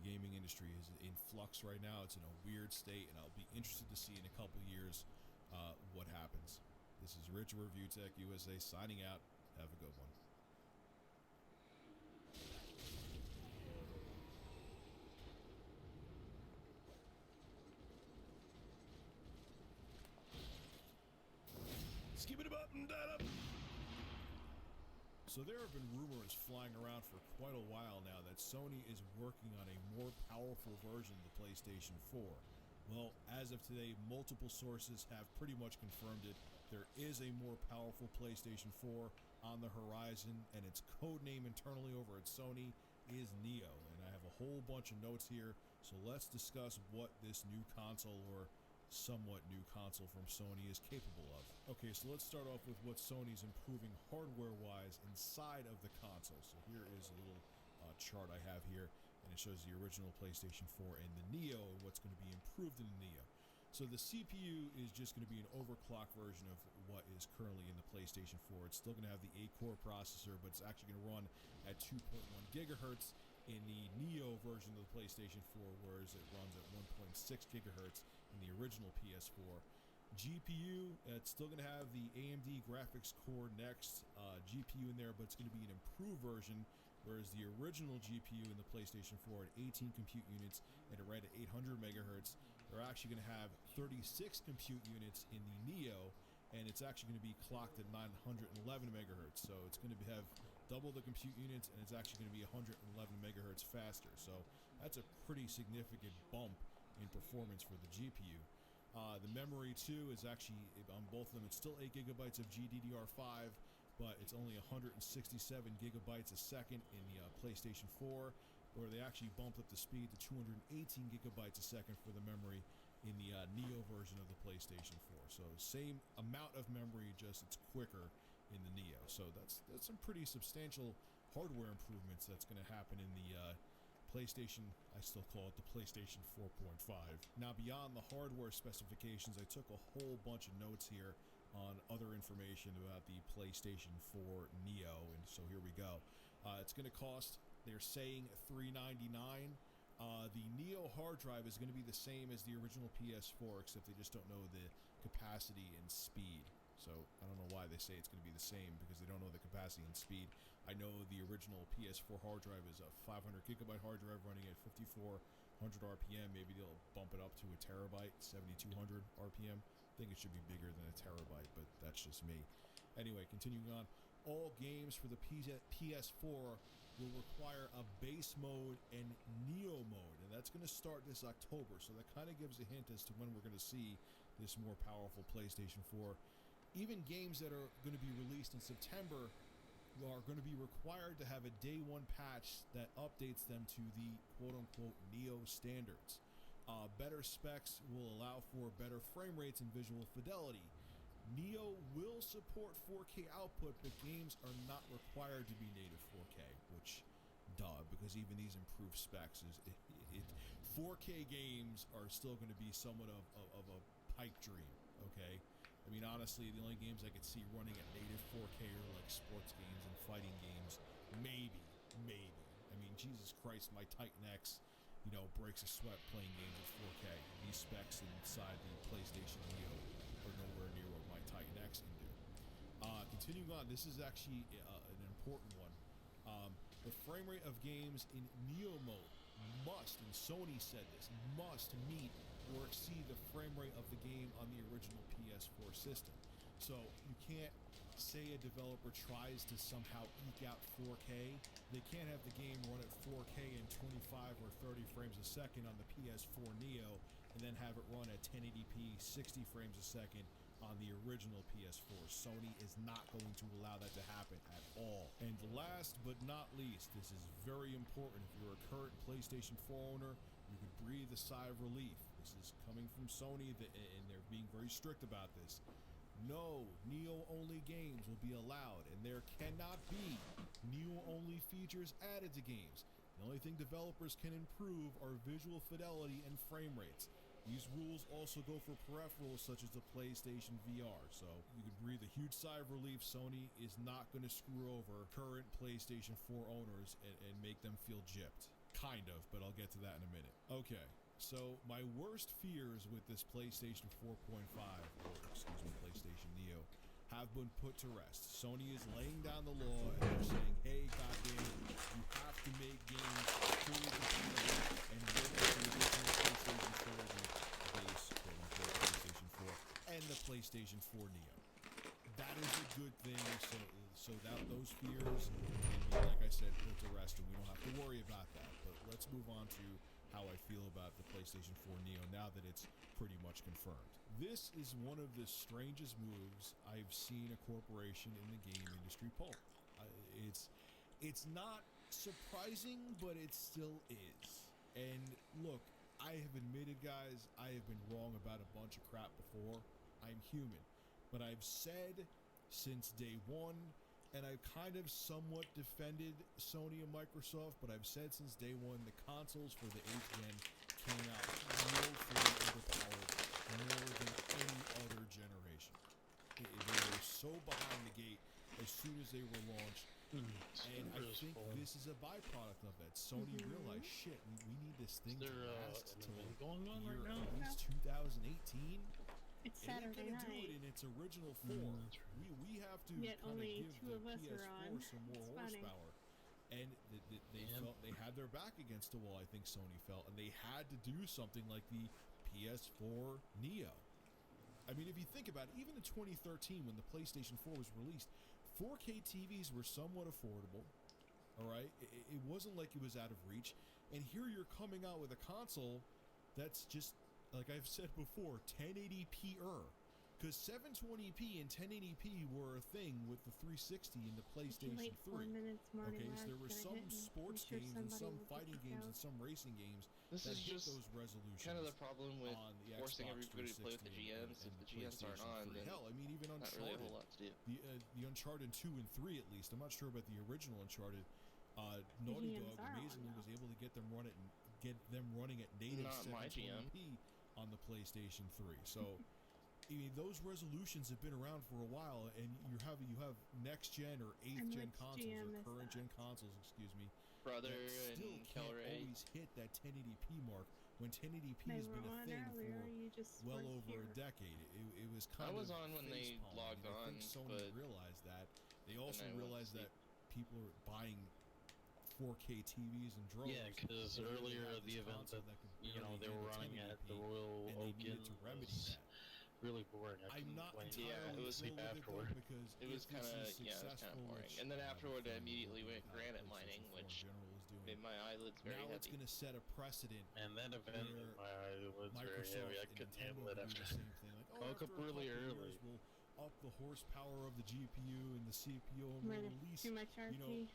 [SPEAKER 6] The gaming industry is in flux right now. It's in a weird state, and I'll be interested to see in a couple years what happens. This is Rich Review Tech USA signing out. Have a good one. Skip it up and that up. So there have been rumors flying around for quite a while now that Sony is working on a more powerful version of the PlayStation 4. Well, as of today, multiple sources have pretty much confirmed it. There is a more powerful PlayStation 4 on the horizon, and its code name internally over at Sony is Neo. And I have a whole bunch of notes here, so let's discuss what this new console or somewhat new console from Sony is capable of. Okay, so let's start off with what Sony's improving hardware-wise inside of the console. So here is a little chart I have here, and it shows the original PlayStation 4 and the Neo and what's going to be improved in the Neo. So the CPU is just going to be an overclocked version of what is currently in the PlayStation 4. It's still going to have the 8-core processor, but it's actually going to run at 2.1 gigahertz in the Neo version of the PlayStation 4, whereas it runs at 1.6 gigahertz in the original PS4. GPU, it's still going to have the AMD Graphics Core Next GPU in there, but it's going to be an improved version, whereas the original GPU in the PlayStation 4 had 18 compute units and it ran at 800 megahertz. They're actually going to have 36 compute units in the Neo, and it's actually going to be clocked at 911 megahertz. So it's going to have double the compute units, and it's actually going to be 111 megahertz faster. So that's a pretty significant bump in performance for the GPU. The memory too is actually on both of them. It's still 8 gigabytes of GDDR5, but it's only 167 gigabytes a second in the PlayStation 4, where they actually bumped up the speed to 218 gigabytes a second for the memory in the Neo version of the PlayStation 4. So same amount of memory, just it's quicker in the Neo. So that's some pretty substantial hardware improvements that's going to happen in the PlayStation. I still call it the PlayStation 4.5. Now, beyond the hardware specifications, I took a whole bunch of notes here on other information about the PlayStation 4 Neo, and so here we go. It's going to cost, they're saying, $399. The Neo hard drive is going to be the same as the original PS4, except they just don't know the capacity and speed. So I don't know why they say it's going to be the same, because they don't know the capacity and speed. I know the original PS4 hard drive is a 500 gigabyte hard drive running at 5400 RPM. Maybe they'll bump it up to a terabyte, 7200 RPM. I think it should be bigger than a terabyte, but that's just me. Anyway, continuing on. All games for the PS4 will require a base mode and Neo mode, and that's going to start this October. So that kind of gives a hint as to when we're going to see this more powerful PlayStation 4. Even games that are going to be released in September are going to be required to have a day one patch that updates them to the quote-unquote Neo standards. Better specs will allow for better frame rates and visual fidelity. Neo will support 4K output, but games are not required to be native 4K, which, duh, because even these improved specs, 4K games are still going to be somewhat of a pipe dream, okay? I mean, honestly, the only games I could see running at native 4K are like sports games and fighting games. Maybe. I mean, Jesus Christ, my Titan X, breaks a sweat playing games at 4K. These specs inside the PlayStation Neo are nowhere near what my Titan X can do. Continuing on, this is actually an important one. The frame rate of games in Neo mode must, and Sony said this, must meet or exceed the frame rate of the game on the original PS4 system. So you can't say a developer tries to somehow eke out 4K. They can't have the game run at 4K in 25 or 30 frames a second on the PS4 Neo and then have it run at 1080p 60 frames a second on the original PS4. Sony is not going to allow that to happen at all. And last but not least, this is very important. If you're a current PlayStation 4 owner, you could breathe a sigh of relief. This is coming from Sony, and they're being very strict about this. No Neo-only games will be allowed, and there cannot be Neo-only features added to games. The only thing developers can improve are visual fidelity and frame rates. These rules also go for peripherals such as the PlayStation VR, so you can breathe a huge sigh of relief. Sony is not going to screw over current PlayStation 4 owners and make them feel gypped. Kind of, but I'll get to that in a minute. Okay, so my worst fears with this PlayStation 4.5, or excuse me, PlayStation Neo, have been put to rest. Sony is laying down the law and they're saying, hey, goddamn it, you have to make games fully compatible and work with the original PlayStation 4 base, quote-unquote, PlayStation 4, and the PlayStation 4 Neo. That is a good thing, so that those fears can be, like I said, put to rest, and we don't have to worry about that. But let's move on to how I feel about the PlayStation 4 Neo now that it's pretty much confirmed. This is one of the strangest moves I've seen a corporation in the game industry pull. It's not surprising, but it still is. And look, I have admitted, guys, I have been wrong about a bunch of crap before. I'm human. But I've said since day one, and I've kind of somewhat defended Sony and Microsoft, but I've said since day one the consoles for the 8th gen came out woefully overpowered more than any other generation. They were so behind the gate as soon as they were launched. And I think this is a byproduct of that. Sony realized, shit, we need this thing to last till
[SPEAKER 2] going on
[SPEAKER 6] year
[SPEAKER 2] right now?
[SPEAKER 6] at least 2018.
[SPEAKER 4] It's
[SPEAKER 6] It ain't
[SPEAKER 4] Saturday
[SPEAKER 6] gonna do it
[SPEAKER 4] night.
[SPEAKER 6] in its original form.
[SPEAKER 2] That's right.
[SPEAKER 6] We have to
[SPEAKER 4] Yet
[SPEAKER 6] kind of
[SPEAKER 4] only
[SPEAKER 6] give
[SPEAKER 4] two
[SPEAKER 6] the
[SPEAKER 4] of us are
[SPEAKER 6] PS4
[SPEAKER 4] on.
[SPEAKER 6] some more
[SPEAKER 4] It's funny.
[SPEAKER 6] horsepower. And they felt they had their back against the wall, I think Sony felt, and they had to do something like the PS4 Neo. I mean, if you think about it, even in 2013 when the PlayStation 4 was released, 4K TVs were somewhat affordable, all right? It wasn't like it was out of reach. And here you're coming out with a console that's just, like I've said before, 1080p-er. Because 720p and 1080p were a thing with the 360 and the PlayStation
[SPEAKER 4] Wait
[SPEAKER 6] 3.
[SPEAKER 4] 4 minutes, Marty.
[SPEAKER 6] Okay, so there were some sports games and some fighting games and some racing games
[SPEAKER 7] This
[SPEAKER 6] that
[SPEAKER 7] is
[SPEAKER 6] hit
[SPEAKER 7] just
[SPEAKER 6] those resolutions.
[SPEAKER 7] kind of the problem with
[SPEAKER 6] on the
[SPEAKER 7] forcing
[SPEAKER 6] Xbox
[SPEAKER 7] everybody to play with the
[SPEAKER 6] 360
[SPEAKER 7] GMs.
[SPEAKER 6] and
[SPEAKER 7] If the
[SPEAKER 6] the
[SPEAKER 7] GMs aren't
[SPEAKER 6] PlayStation
[SPEAKER 7] on,
[SPEAKER 6] 3.
[SPEAKER 7] then
[SPEAKER 6] Hell, I mean, even
[SPEAKER 7] not
[SPEAKER 6] Uncharted,
[SPEAKER 7] really a whole lot to do.
[SPEAKER 6] the Uncharted 2 and 3 at least. I'm not sure about the original Uncharted. Naughty
[SPEAKER 4] GMs
[SPEAKER 6] Dog
[SPEAKER 4] are on
[SPEAKER 6] amazingly
[SPEAKER 4] now.
[SPEAKER 6] was able to get them running at native
[SPEAKER 7] Not my GM.
[SPEAKER 6] 720p on the PlayStation 3. So. I mean, those resolutions have been around for a while, and you have next gen or eighth gen
[SPEAKER 4] which
[SPEAKER 6] consoles
[SPEAKER 4] GM
[SPEAKER 6] or
[SPEAKER 4] is
[SPEAKER 6] current gen
[SPEAKER 4] that?
[SPEAKER 6] consoles, excuse me,
[SPEAKER 7] Brother
[SPEAKER 6] that still
[SPEAKER 7] and
[SPEAKER 6] can't
[SPEAKER 7] Kelray.
[SPEAKER 6] always hit that 1080p mark when 1080p
[SPEAKER 4] They
[SPEAKER 6] has
[SPEAKER 4] were
[SPEAKER 6] been a
[SPEAKER 4] on
[SPEAKER 6] thing
[SPEAKER 4] earlier.
[SPEAKER 6] for
[SPEAKER 4] You just
[SPEAKER 6] well
[SPEAKER 4] weren't
[SPEAKER 6] over a
[SPEAKER 4] here.
[SPEAKER 6] decade. It was
[SPEAKER 7] I
[SPEAKER 6] kind
[SPEAKER 7] was
[SPEAKER 6] of
[SPEAKER 7] on when they
[SPEAKER 6] face-palming,
[SPEAKER 7] logged
[SPEAKER 6] and I
[SPEAKER 7] on,
[SPEAKER 6] think Sony
[SPEAKER 7] but
[SPEAKER 6] realized that. They also
[SPEAKER 7] I went to
[SPEAKER 6] realized
[SPEAKER 7] sleep.
[SPEAKER 6] that people are buying 4K TVs and drones.
[SPEAKER 2] Yeah, because
[SPEAKER 6] and they
[SPEAKER 2] earlier
[SPEAKER 6] had
[SPEAKER 2] the
[SPEAKER 6] this
[SPEAKER 2] event
[SPEAKER 6] console
[SPEAKER 2] that
[SPEAKER 6] could
[SPEAKER 2] they
[SPEAKER 6] barely
[SPEAKER 2] were
[SPEAKER 6] handle
[SPEAKER 2] running at the
[SPEAKER 6] 1080p,
[SPEAKER 2] Royal
[SPEAKER 6] and they
[SPEAKER 2] Oaken
[SPEAKER 6] needed to remedy
[SPEAKER 2] was
[SPEAKER 6] that.
[SPEAKER 2] really boring. I
[SPEAKER 6] I'm
[SPEAKER 2] couldn't
[SPEAKER 6] not
[SPEAKER 2] play
[SPEAKER 6] entirely
[SPEAKER 7] Yeah, it was
[SPEAKER 6] thrilled with it though,
[SPEAKER 2] afterward.
[SPEAKER 6] because
[SPEAKER 7] it was
[SPEAKER 6] if
[SPEAKER 7] kind of
[SPEAKER 6] this is
[SPEAKER 7] it was kind of
[SPEAKER 6] successful,
[SPEAKER 7] boring.
[SPEAKER 6] which
[SPEAKER 7] And then
[SPEAKER 6] I have a
[SPEAKER 7] afterward, I
[SPEAKER 6] feeling
[SPEAKER 7] immediately
[SPEAKER 6] will be
[SPEAKER 7] went
[SPEAKER 6] how
[SPEAKER 7] granite
[SPEAKER 6] PlayStation
[SPEAKER 7] mining,
[SPEAKER 6] 4 in
[SPEAKER 7] which
[SPEAKER 6] general is doing.
[SPEAKER 7] made my eyelids very
[SPEAKER 6] Now it's
[SPEAKER 7] heavy.
[SPEAKER 6] going to set a precedent.
[SPEAKER 2] And that event,
[SPEAKER 6] Where
[SPEAKER 2] my eyelids very
[SPEAKER 6] Microsoft
[SPEAKER 2] heavy. I
[SPEAKER 6] and
[SPEAKER 2] couldn't
[SPEAKER 6] Nintendo
[SPEAKER 2] handle it
[SPEAKER 6] will do
[SPEAKER 2] after.
[SPEAKER 6] the same thing. Like, oh,
[SPEAKER 2] Woke
[SPEAKER 6] after
[SPEAKER 2] up
[SPEAKER 6] a couple
[SPEAKER 2] really
[SPEAKER 6] of
[SPEAKER 2] early.
[SPEAKER 6] years, we'll up the horsepower of the GPU and the CPU, and
[SPEAKER 4] Right,
[SPEAKER 6] we'll release,
[SPEAKER 4] too much RP.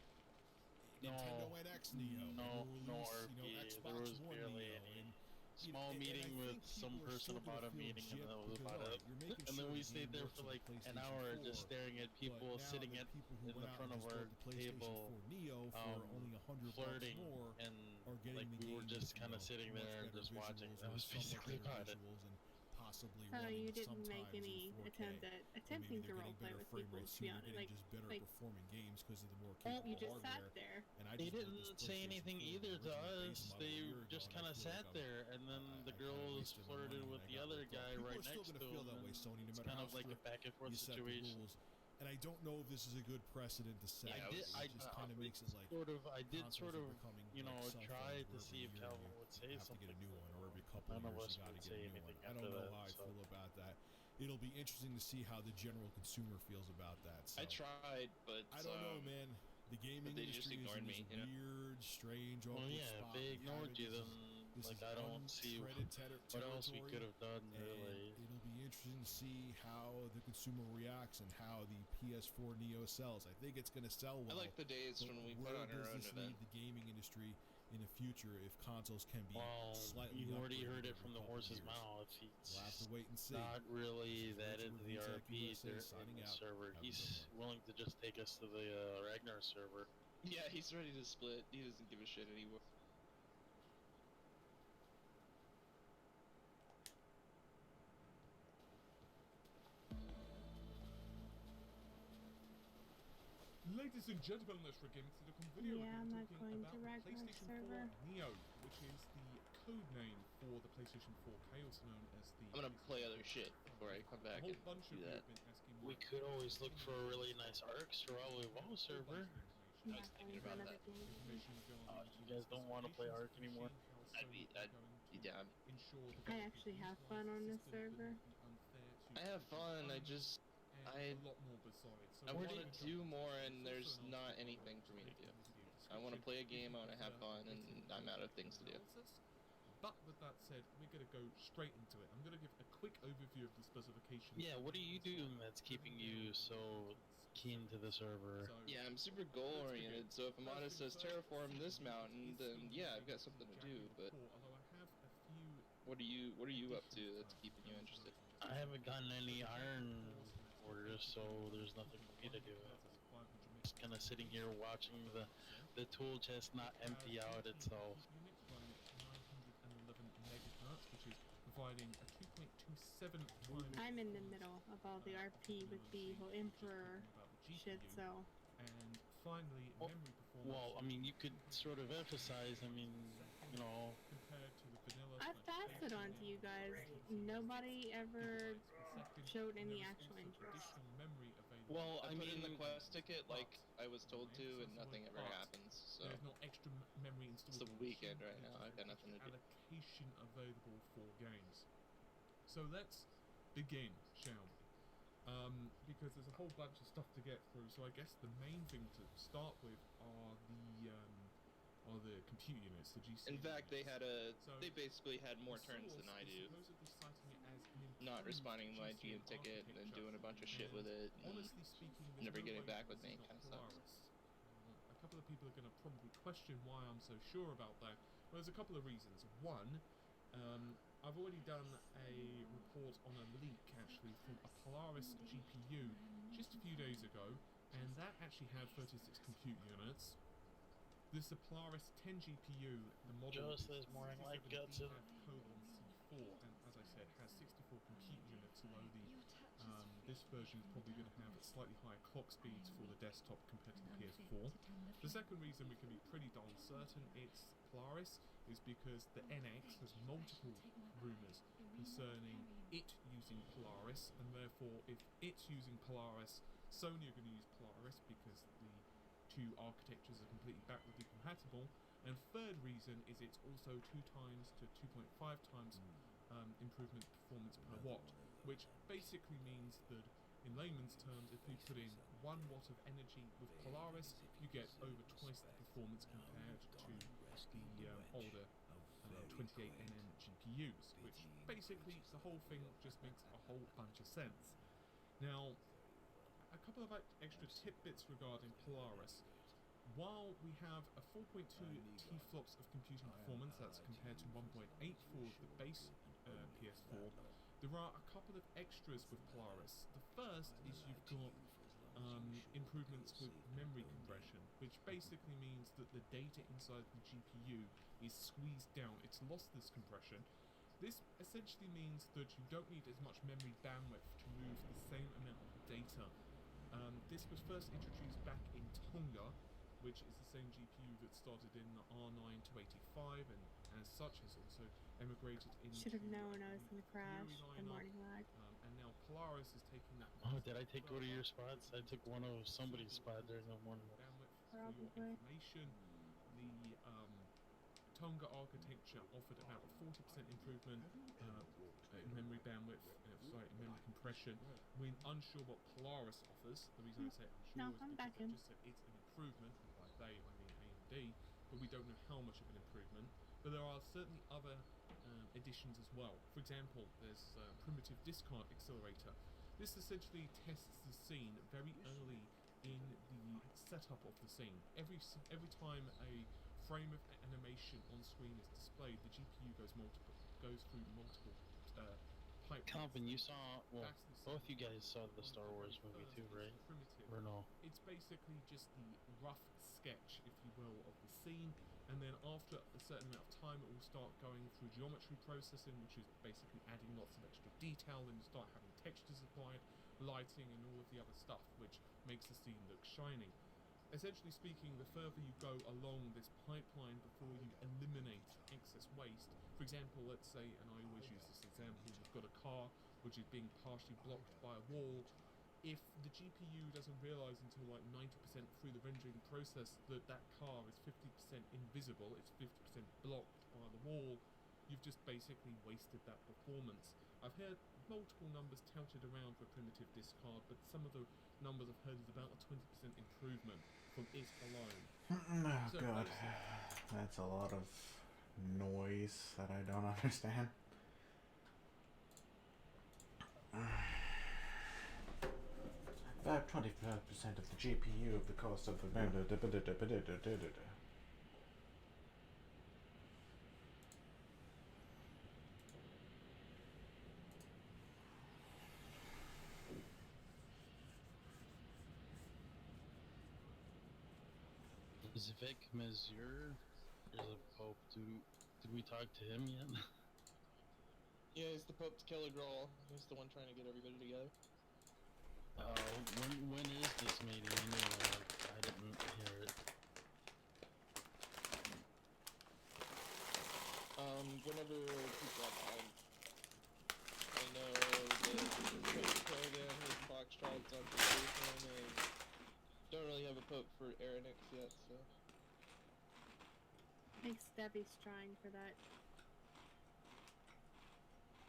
[SPEAKER 6] Nintendo NX Neo, and
[SPEAKER 2] no
[SPEAKER 6] we'll
[SPEAKER 2] RP.
[SPEAKER 6] release,
[SPEAKER 2] There
[SPEAKER 6] Xbox
[SPEAKER 2] was
[SPEAKER 6] One
[SPEAKER 2] barely
[SPEAKER 6] Neo,
[SPEAKER 2] any.
[SPEAKER 6] and
[SPEAKER 2] Small
[SPEAKER 6] and I
[SPEAKER 2] meeting
[SPEAKER 6] think
[SPEAKER 2] with some
[SPEAKER 6] people are
[SPEAKER 2] person
[SPEAKER 6] still gonna
[SPEAKER 2] about a
[SPEAKER 6] feel
[SPEAKER 2] meeting, and
[SPEAKER 6] gypped
[SPEAKER 2] that was
[SPEAKER 6] because,
[SPEAKER 2] about
[SPEAKER 6] all
[SPEAKER 2] it.
[SPEAKER 6] right, you're making
[SPEAKER 2] And
[SPEAKER 6] sure
[SPEAKER 2] then we
[SPEAKER 6] the
[SPEAKER 2] stayed
[SPEAKER 6] game
[SPEAKER 2] there
[SPEAKER 6] works
[SPEAKER 2] for
[SPEAKER 6] on the
[SPEAKER 2] like an
[SPEAKER 6] PlayStation
[SPEAKER 2] hour
[SPEAKER 6] 4,
[SPEAKER 2] just staring at people
[SPEAKER 6] but now
[SPEAKER 2] sitting
[SPEAKER 6] the
[SPEAKER 2] at
[SPEAKER 6] people who
[SPEAKER 2] in
[SPEAKER 6] went
[SPEAKER 2] the
[SPEAKER 6] out
[SPEAKER 2] front
[SPEAKER 6] and
[SPEAKER 2] of
[SPEAKER 6] just
[SPEAKER 2] our
[SPEAKER 6] bought the PlayStation
[SPEAKER 2] table,
[SPEAKER 6] 4 Neo for only $100
[SPEAKER 2] flirting,
[SPEAKER 6] more
[SPEAKER 2] and
[SPEAKER 6] are getting
[SPEAKER 2] like
[SPEAKER 6] the
[SPEAKER 2] we were
[SPEAKER 6] game
[SPEAKER 2] just
[SPEAKER 6] with,
[SPEAKER 2] kind of sitting
[SPEAKER 6] much
[SPEAKER 2] there and
[SPEAKER 6] better
[SPEAKER 2] just watching.
[SPEAKER 6] visuals
[SPEAKER 2] That
[SPEAKER 6] or
[SPEAKER 2] was
[SPEAKER 6] somewhat
[SPEAKER 2] basically
[SPEAKER 6] better
[SPEAKER 2] about it.
[SPEAKER 6] visuals and possibly
[SPEAKER 4] So
[SPEAKER 6] running
[SPEAKER 4] you didn't make
[SPEAKER 6] sometimes
[SPEAKER 4] any
[SPEAKER 6] in 4K.
[SPEAKER 4] attempt at
[SPEAKER 6] Or maybe
[SPEAKER 4] attempting to
[SPEAKER 6] they're getting
[SPEAKER 4] roleplay
[SPEAKER 6] better
[SPEAKER 4] with
[SPEAKER 6] frame
[SPEAKER 4] people.
[SPEAKER 6] rates
[SPEAKER 4] To
[SPEAKER 6] too.
[SPEAKER 4] be
[SPEAKER 6] You're
[SPEAKER 4] honest,
[SPEAKER 6] getting
[SPEAKER 4] like,
[SPEAKER 6] just better
[SPEAKER 4] like
[SPEAKER 6] performing games because of the more capable
[SPEAKER 4] you just
[SPEAKER 6] hardware.
[SPEAKER 4] sat there.
[SPEAKER 6] And I
[SPEAKER 2] They
[SPEAKER 6] just bought this
[SPEAKER 2] didn't say
[SPEAKER 6] PlayStation
[SPEAKER 2] anything
[SPEAKER 6] 4, the
[SPEAKER 2] either to
[SPEAKER 6] original base
[SPEAKER 2] us.
[SPEAKER 6] model, a
[SPEAKER 2] They
[SPEAKER 6] year ago,
[SPEAKER 2] just
[SPEAKER 6] and
[SPEAKER 2] kind
[SPEAKER 6] I
[SPEAKER 2] of
[SPEAKER 6] feel like
[SPEAKER 2] sat there, and then the
[SPEAKER 6] I kinda
[SPEAKER 2] girls
[SPEAKER 6] wasted my
[SPEAKER 2] flirted
[SPEAKER 6] money
[SPEAKER 2] with
[SPEAKER 6] and I
[SPEAKER 2] the
[SPEAKER 6] got
[SPEAKER 2] other
[SPEAKER 6] ripped off.
[SPEAKER 2] guy
[SPEAKER 6] People
[SPEAKER 2] right
[SPEAKER 6] are still
[SPEAKER 2] next
[SPEAKER 6] gonna
[SPEAKER 2] to
[SPEAKER 6] feel
[SPEAKER 2] him.
[SPEAKER 6] that way,
[SPEAKER 2] and
[SPEAKER 6] Sony, no
[SPEAKER 2] it's
[SPEAKER 6] matter
[SPEAKER 2] kind
[SPEAKER 6] how
[SPEAKER 2] of like a
[SPEAKER 6] strict
[SPEAKER 2] back and forth
[SPEAKER 6] you set the
[SPEAKER 2] situation.
[SPEAKER 6] rules. And I don't know if this is a good precedent to set.
[SPEAKER 7] Yeah,
[SPEAKER 6] it just kind of makes it like
[SPEAKER 2] I did
[SPEAKER 6] consoles
[SPEAKER 2] sort
[SPEAKER 6] are
[SPEAKER 2] of,
[SPEAKER 6] becoming
[SPEAKER 2] you know,
[SPEAKER 6] like cell
[SPEAKER 2] try
[SPEAKER 6] phones
[SPEAKER 2] to
[SPEAKER 6] where
[SPEAKER 2] see if
[SPEAKER 6] every year
[SPEAKER 2] Calvin
[SPEAKER 6] you
[SPEAKER 2] would say
[SPEAKER 6] have to
[SPEAKER 2] something.
[SPEAKER 6] get a new one, or every couple
[SPEAKER 2] None
[SPEAKER 6] of
[SPEAKER 2] of
[SPEAKER 6] years
[SPEAKER 2] us
[SPEAKER 6] you got to
[SPEAKER 2] would
[SPEAKER 6] get
[SPEAKER 2] say
[SPEAKER 6] a new one.
[SPEAKER 2] anything
[SPEAKER 6] I don't
[SPEAKER 2] after
[SPEAKER 6] know
[SPEAKER 2] that,
[SPEAKER 6] how I
[SPEAKER 2] so.
[SPEAKER 6] feel about that. It'll be interesting to see how the general consumer feels about that. So.
[SPEAKER 7] I tried, but
[SPEAKER 6] I don't know, man. The gaming
[SPEAKER 7] they just
[SPEAKER 6] industry is in
[SPEAKER 7] ignored
[SPEAKER 6] this
[SPEAKER 7] me, you know?
[SPEAKER 6] weird, strange,
[SPEAKER 2] Well,
[SPEAKER 6] awkward
[SPEAKER 2] yeah,
[SPEAKER 6] spot.
[SPEAKER 2] if they
[SPEAKER 6] We have
[SPEAKER 2] ignored
[SPEAKER 6] it.
[SPEAKER 2] you,
[SPEAKER 6] This
[SPEAKER 2] then
[SPEAKER 6] is
[SPEAKER 2] like I don't see
[SPEAKER 6] untreaded
[SPEAKER 2] what else we
[SPEAKER 6] territory.
[SPEAKER 2] could have done.
[SPEAKER 6] And
[SPEAKER 2] Really,
[SPEAKER 6] it'll be interesting to see how the consumer reacts and how the PS4 Neo sells. I think it's going to sell well.
[SPEAKER 7] I like the days
[SPEAKER 6] but
[SPEAKER 7] when we
[SPEAKER 6] where
[SPEAKER 7] put on our
[SPEAKER 6] does
[SPEAKER 7] own
[SPEAKER 6] this
[SPEAKER 7] event.
[SPEAKER 6] leave the gaming industry in the future if consoles can be
[SPEAKER 2] well,
[SPEAKER 6] slightly
[SPEAKER 2] you've already heard
[SPEAKER 6] upgraded
[SPEAKER 2] it
[SPEAKER 6] every
[SPEAKER 2] from the
[SPEAKER 6] couple
[SPEAKER 2] horse's
[SPEAKER 6] years?
[SPEAKER 2] mouth.
[SPEAKER 6] We'll have to
[SPEAKER 2] He's
[SPEAKER 6] wait and see.
[SPEAKER 2] not really
[SPEAKER 6] This is
[SPEAKER 2] that
[SPEAKER 6] Richard
[SPEAKER 2] into
[SPEAKER 6] with
[SPEAKER 2] the
[SPEAKER 6] VTech
[SPEAKER 2] RP
[SPEAKER 6] USA
[SPEAKER 2] in
[SPEAKER 6] signing
[SPEAKER 2] the
[SPEAKER 6] out.
[SPEAKER 2] server.
[SPEAKER 6] Have a
[SPEAKER 2] He's
[SPEAKER 6] good one.
[SPEAKER 2] willing to just take us to the Ragnar server.
[SPEAKER 7] Yeah, he's ready to split. He doesn't give a shit anymore.
[SPEAKER 8] Ladies and gentlemen, let's begin to the video.
[SPEAKER 4] Yeah, I'm not
[SPEAKER 8] talking
[SPEAKER 4] going
[SPEAKER 8] about
[SPEAKER 4] to
[SPEAKER 8] the
[SPEAKER 4] Ragnar
[SPEAKER 8] PlayStation
[SPEAKER 4] server.
[SPEAKER 8] 4 Neo, which is the code name for the PlayStation 4K, also known as the.
[SPEAKER 7] I'm gonna play other shit before I come
[SPEAKER 8] A
[SPEAKER 7] back
[SPEAKER 8] whole
[SPEAKER 7] and
[SPEAKER 8] bunch
[SPEAKER 7] do
[SPEAKER 8] of you
[SPEAKER 7] that.
[SPEAKER 8] have been asking
[SPEAKER 2] We
[SPEAKER 8] why-
[SPEAKER 2] could always look for a really nice Arcs or All Evolve server.
[SPEAKER 4] Yeah,
[SPEAKER 7] was thinking
[SPEAKER 4] going for
[SPEAKER 7] about
[SPEAKER 4] another
[SPEAKER 7] that.
[SPEAKER 4] game.
[SPEAKER 8] Information regarding
[SPEAKER 2] Oh,
[SPEAKER 8] the
[SPEAKER 2] you guys don't wanna play Ark
[SPEAKER 8] specifications
[SPEAKER 2] anymore?
[SPEAKER 8] of the machine, how
[SPEAKER 7] I'd
[SPEAKER 8] Sony
[SPEAKER 7] be
[SPEAKER 8] are going
[SPEAKER 7] be
[SPEAKER 8] to
[SPEAKER 7] down.
[SPEAKER 8] ensure the
[SPEAKER 4] I actually have fun on this server.
[SPEAKER 7] I have fun. I just
[SPEAKER 8] a lot more besides. So
[SPEAKER 7] I
[SPEAKER 8] we're
[SPEAKER 7] want to
[SPEAKER 8] gonna
[SPEAKER 7] do
[SPEAKER 8] jump
[SPEAKER 7] more,
[SPEAKER 8] into
[SPEAKER 7] and
[SPEAKER 8] this.
[SPEAKER 7] there's
[SPEAKER 8] Also an
[SPEAKER 7] not
[SPEAKER 8] article
[SPEAKER 7] anything
[SPEAKER 8] on
[SPEAKER 7] for me to do.
[SPEAKER 8] the video
[SPEAKER 7] I want to play a
[SPEAKER 8] description
[SPEAKER 7] game. I want to have
[SPEAKER 8] if you
[SPEAKER 7] fun, and
[SPEAKER 8] prefer
[SPEAKER 7] I'm out of things to do.
[SPEAKER 8] analysis. But with that said, we're going to go straight into it. I'm going to give a quick overview of the specifications.
[SPEAKER 2] Yeah, what are you doing that's keeping you so keen to the server?
[SPEAKER 8] So,
[SPEAKER 7] Yeah, I'm super goal oriented. So if Amada says terraform this mountain, then yeah, I've got something to do. But
[SPEAKER 8] although I have a few
[SPEAKER 7] what are you up to that's keeping you interested?
[SPEAKER 2] I haven't gotten any iron orders, so there's nothing for me to do. I'm just kind of sitting here watching the tool chest not empty out itself.
[SPEAKER 8] Unit running at 911 megahertz, which is providing a 2.5 2.27 times.
[SPEAKER 4] I'm in the middle of all the RP with the whole Emperor shit, so.
[SPEAKER 8] And finally,
[SPEAKER 2] Oh,
[SPEAKER 8] memory performance.
[SPEAKER 2] Well, I mean, you could sort of emphasize. I mean, you know,
[SPEAKER 8] compared to the vanilla.
[SPEAKER 4] I've passed it on to you guys. Nobody ever showed any actual interest.
[SPEAKER 8] Memory available.
[SPEAKER 2] well,
[SPEAKER 7] I
[SPEAKER 2] I
[SPEAKER 7] put in the
[SPEAKER 2] mean,
[SPEAKER 7] quest ticket like I was told to, and nothing ever happens. So
[SPEAKER 8] There's no extra memory installed.
[SPEAKER 7] it's the
[SPEAKER 8] on
[SPEAKER 7] weekend
[SPEAKER 8] machine,
[SPEAKER 7] right
[SPEAKER 8] but
[SPEAKER 7] now.
[SPEAKER 8] there's
[SPEAKER 7] I've got
[SPEAKER 8] an
[SPEAKER 7] nothing to do.
[SPEAKER 8] Allocation available for games. So let's begin, shall we? Because there's a whole bunch of stuff to get through. So I guess the main thing to start with are the compute units, the GC.
[SPEAKER 7] In fact, they
[SPEAKER 8] units.
[SPEAKER 7] had a.
[SPEAKER 8] So
[SPEAKER 7] They basically had more
[SPEAKER 8] the
[SPEAKER 7] turns than
[SPEAKER 8] source
[SPEAKER 7] I
[SPEAKER 8] is
[SPEAKER 7] do.
[SPEAKER 8] supposedly citing it as an
[SPEAKER 7] Not
[SPEAKER 8] improved
[SPEAKER 7] responding to my GM
[SPEAKER 8] GCN
[SPEAKER 7] ticket and then
[SPEAKER 8] architecture.
[SPEAKER 7] doing a bunch of shit with
[SPEAKER 8] And
[SPEAKER 7] it. And
[SPEAKER 8] honestly speaking, there's
[SPEAKER 7] never
[SPEAKER 8] no
[SPEAKER 7] getting
[SPEAKER 8] way
[SPEAKER 7] back
[SPEAKER 8] that
[SPEAKER 7] with
[SPEAKER 8] this
[SPEAKER 7] me,
[SPEAKER 8] is not
[SPEAKER 7] kinda sucks.
[SPEAKER 8] Polaris. A couple of people are going to probably question why I'm so sure about that. Well, there's a couple of reasons. One, I've already done a report on a leak actually from a Polaris GPU just a few days ago, and that actually had 36 compute units. This is a Polaris 10 GPU, the model
[SPEAKER 2] just this morning, like guts in.
[SPEAKER 8] C4, and as I said, has 64 compute units, although this version is probably going to have slightly higher clock speeds for the desktop compared to the PS4. The second reason we can be pretty darn certain it's Polaris is because the NX has multiple rumours concerning it using Polaris, and therefore if it's using Polaris, Sony are going to use Polaris because the two architectures are completely backwardly compatible. And third reason is it's also 2 times to 2.5 times improvement performance per watt, which basically means that in layman's terms, if you put in 1 watt of energy with Polaris, you get over twice the performance compared to the older 28nm GPUs, which basically the whole thing just makes a whole bunch of sense. Now, a couple of extra tidbits regarding Polaris. While we have a 4.2 T-flops of computing performance, that's compared to 1.84 of the base PS4, there are a couple of extras with Polaris. The first is you've got improvements with memory compression, which basically means that the data inside the GPU is squeezed down. It's lost this compression. This essentially means that you don't need as much memory bandwidth to move the same amount of data. This was first introduced back in Tonga, which is the same GPU that started in the R9 285 and as such has also emigrated into
[SPEAKER 4] Should have known I was gonna crash the
[SPEAKER 8] lineup,
[SPEAKER 4] morning lag.
[SPEAKER 8] and now Polaris is taking that.
[SPEAKER 2] Oh, did I take one of your spots? I took one of somebody's spot during the morning.
[SPEAKER 8] Bandwidth for your
[SPEAKER 4] Probably.
[SPEAKER 8] information. The Tonga architecture offered about a 40% improvement in memory bandwidth, memory compression. We're unsure what Polaris offers. The reason I say unsure
[SPEAKER 4] No,
[SPEAKER 8] is
[SPEAKER 4] I'm
[SPEAKER 8] because
[SPEAKER 4] back
[SPEAKER 8] they
[SPEAKER 4] in.
[SPEAKER 8] just said it's an improvement, and by they I mean AMD, but we don't know how much of an improvement. But there are certainly other additions as well. For example, there's primitive discard accelerator. This essentially tests the scene very early in the setup of the scene. Every time a frame of animation on screen is displayed, the GPU goes through multiple pipelines.
[SPEAKER 2] Compin, you saw, well, both you guys saw the Star Wars movie too, right?
[SPEAKER 8] Primitive.
[SPEAKER 2] Or no?
[SPEAKER 8] It's basically just the rough sketch, if you will, of the scene, and then after a certain amount of time it will start going through geometry processing, which is basically adding lots of extra detail, and you start having textures applied, lighting and all of the other stuff, which makes the scene look shiny. Essentially speaking, the further you go along this pipeline before you eliminate excess waste, for example, let's say, and I always use this example, you've got a car which is being partially blocked by a wall. If the GPU doesn't realize until like 90% through the rendering process that that car is 50% invisible, it's 50% blocked by the wall, you've just basically wasted that performance. I've heard multiple numbers touted around for primitive discard, but some of the numbers I've heard is about a 20% improvement from it alone.
[SPEAKER 1] Oh
[SPEAKER 8] So
[SPEAKER 1] god,
[SPEAKER 8] basically-
[SPEAKER 1] that's a lot of noise that I don't understand. About 25% of the GPU of the cost of the
[SPEAKER 2] Zvik Mazur is a pope. Did we talk to him yet?
[SPEAKER 7] Yeah, he's the Pope's killer girl. He's the one trying to get everybody together.
[SPEAKER 2] When is this meeting anyway? I didn't hear it.
[SPEAKER 7] Whenever people have time. I know that Pope Kogan has Foxtrots on vacation and don't really have a Pope for Aronix yet, so.
[SPEAKER 4] I think Steffi's trying for that.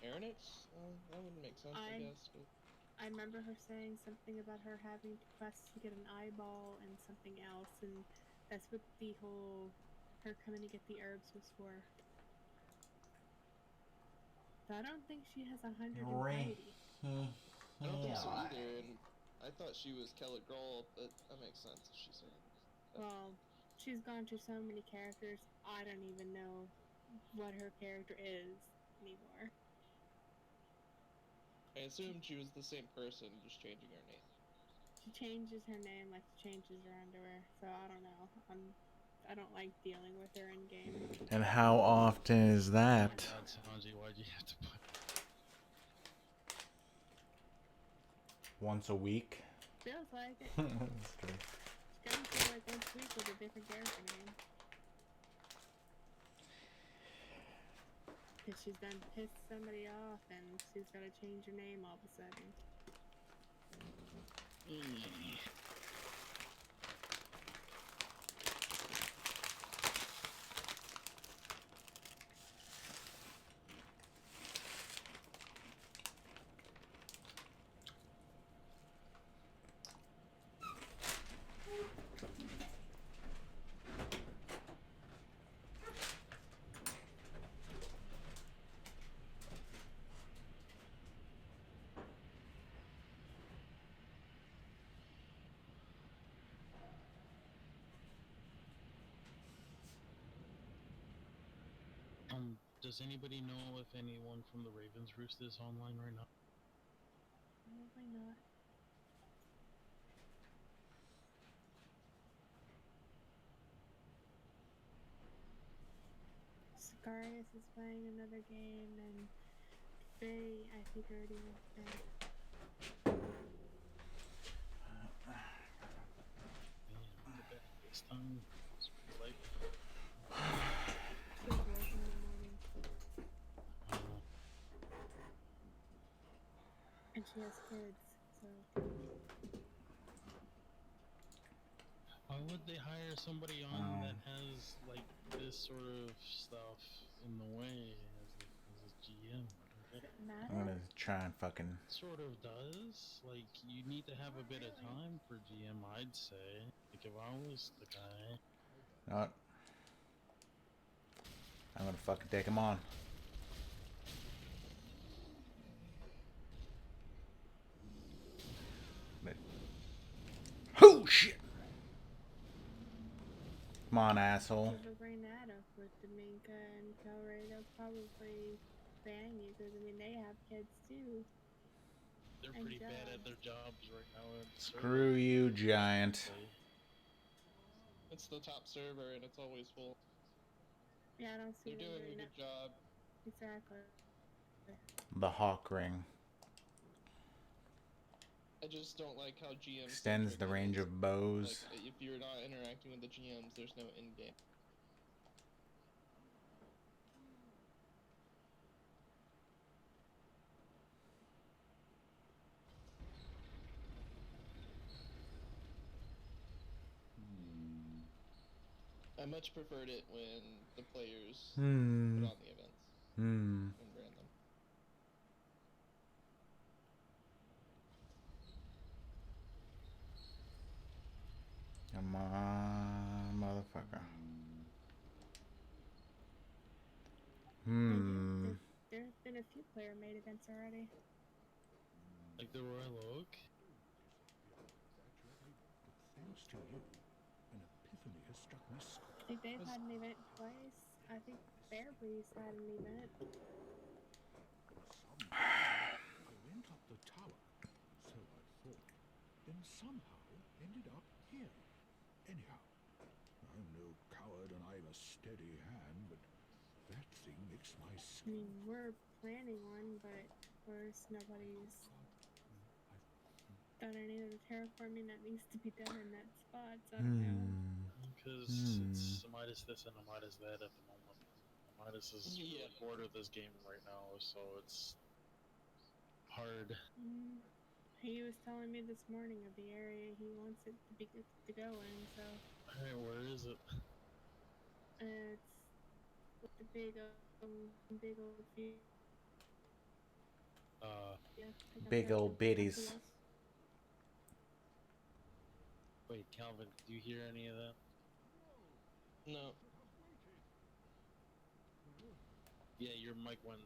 [SPEAKER 7] Aronix? That wouldn't make sense, I guess. But...
[SPEAKER 4] I remember her saying something about her having to quest to get an eyeball and something else, and that's what the whole her coming to get the herbs was for. So I don't think she has 100 in piety.
[SPEAKER 7] I don't think so either, and I thought she was Keller Grohl, but that makes sense if she's saying that.
[SPEAKER 4] Well, she's gone through so many characters, I don't even know what her character is anymore.
[SPEAKER 7] I assumed she was the same person, just changing her name.
[SPEAKER 4] She changes her name like she changes her underwear, so I don't know. I don't like dealing with her in game.
[SPEAKER 1] And how often is that?
[SPEAKER 2] Oh my God, Sanji, why'd you have to put...
[SPEAKER 1] Once a week?
[SPEAKER 4] Feels like it.
[SPEAKER 1] That's true.
[SPEAKER 4] It's gonna feel like once a week with a different character name. Because she's done pissed somebody off and she's gotta change her name all of a sudden.
[SPEAKER 2] Does anybody know if anyone from the Ravens Roost is online right now?
[SPEAKER 4] Probably not. Sicarius is playing another game, and Faye, I think, already went to bed.
[SPEAKER 2] Damn, look at that. This time, it's pretty late.
[SPEAKER 4] She was working in the morning. And she has kids, so.
[SPEAKER 2] Why would they hire somebody on that has, like, this sort of stuff in the way as a GM?
[SPEAKER 4] Does it matter?
[SPEAKER 1] I'm gonna try and fucking...
[SPEAKER 2] Sort of does. Like, you need to have a bit of time for GM, I'd say. Like, if I was the guy...
[SPEAKER 1] Not. I'm gonna fucking take him on. Oh shit! Come on, asshole.
[SPEAKER 4] If I bring that up with Dominka and Kelray, they'll probably ban you because, I mean, they have kids too.
[SPEAKER 2] They're pretty bad at their jobs right now.
[SPEAKER 1] Screw you, Giant.
[SPEAKER 7] It's the top server and it's always full.
[SPEAKER 4] Yeah, I don't see
[SPEAKER 7] They're doing a good job.
[SPEAKER 4] Exactly.
[SPEAKER 1] The Hawk Ring.
[SPEAKER 7] I just don't like how GMs
[SPEAKER 1] extends the range of bows.
[SPEAKER 7] Like, if you're not interacting with the GMs, there's no end game. I much preferred it when the players put on the events and ran them.
[SPEAKER 1] Come on, motherfucker.
[SPEAKER 4] There's been a few player-made events already.
[SPEAKER 2] Like the Royal Oak?
[SPEAKER 3] Thanks to you, an epiphany has struck me.
[SPEAKER 4] I think they've had an event twice. I think Fairbreeze had an event.
[SPEAKER 3] I went up the tower, so I thought, then somehow ended up here. Anyhow, I'm no coward and I've a steady hand, but That thing makes my
[SPEAKER 4] I
[SPEAKER 3] skin.
[SPEAKER 4] mean, we're planning one, but of course nobody's done any of the terraforming that needs to be done in that spot. So I don't know.
[SPEAKER 2] Because it's a Midas this and a Midas that at the moment. Midas is
[SPEAKER 7] Yeah.
[SPEAKER 2] really bored of this game right now, so it's hard.
[SPEAKER 4] Mm. He was telling me this morning of the area he wants it to be good to go in. So
[SPEAKER 2] Alright, where is it?
[SPEAKER 4] it's with the big old view. Yeah, I got
[SPEAKER 1] Big
[SPEAKER 4] that
[SPEAKER 1] old
[SPEAKER 4] jumping out
[SPEAKER 1] biddies.
[SPEAKER 4] to us.
[SPEAKER 2] Wait, Calvin, did you hear any of that?
[SPEAKER 7] No.
[SPEAKER 2] Yeah, your mic went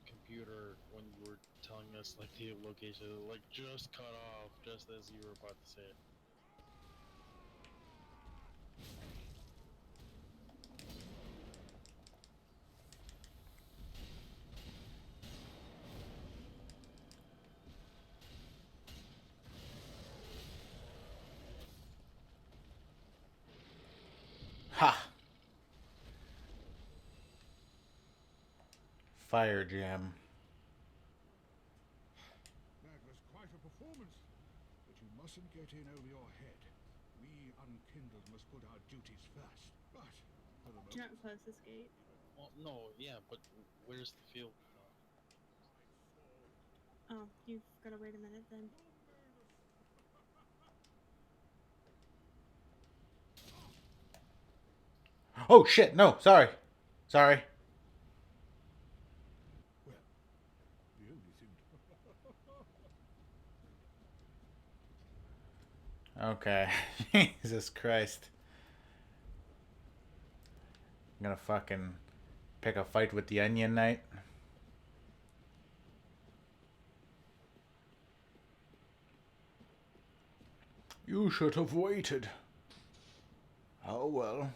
[SPEAKER 2] computer when you were telling us like the location, like just cut off just as you were about to say it.
[SPEAKER 1] Ha! Fire jam.
[SPEAKER 3] That was quite a performance. But you mustn't get in over your head. We unkindled must put our duties first. But for the
[SPEAKER 4] Do
[SPEAKER 3] moment,
[SPEAKER 4] not close this gate.
[SPEAKER 2] Well, no, yeah, but where's the field though?
[SPEAKER 4] Oh, you've got to wait a minute then.
[SPEAKER 1] Oh shit! No, sorry, sorry.
[SPEAKER 3] well, the only thing.
[SPEAKER 1] Okay, Jesus Christ. I'm gonna fucking pick a fight with the Onion Knight. You should have waited. Oh well.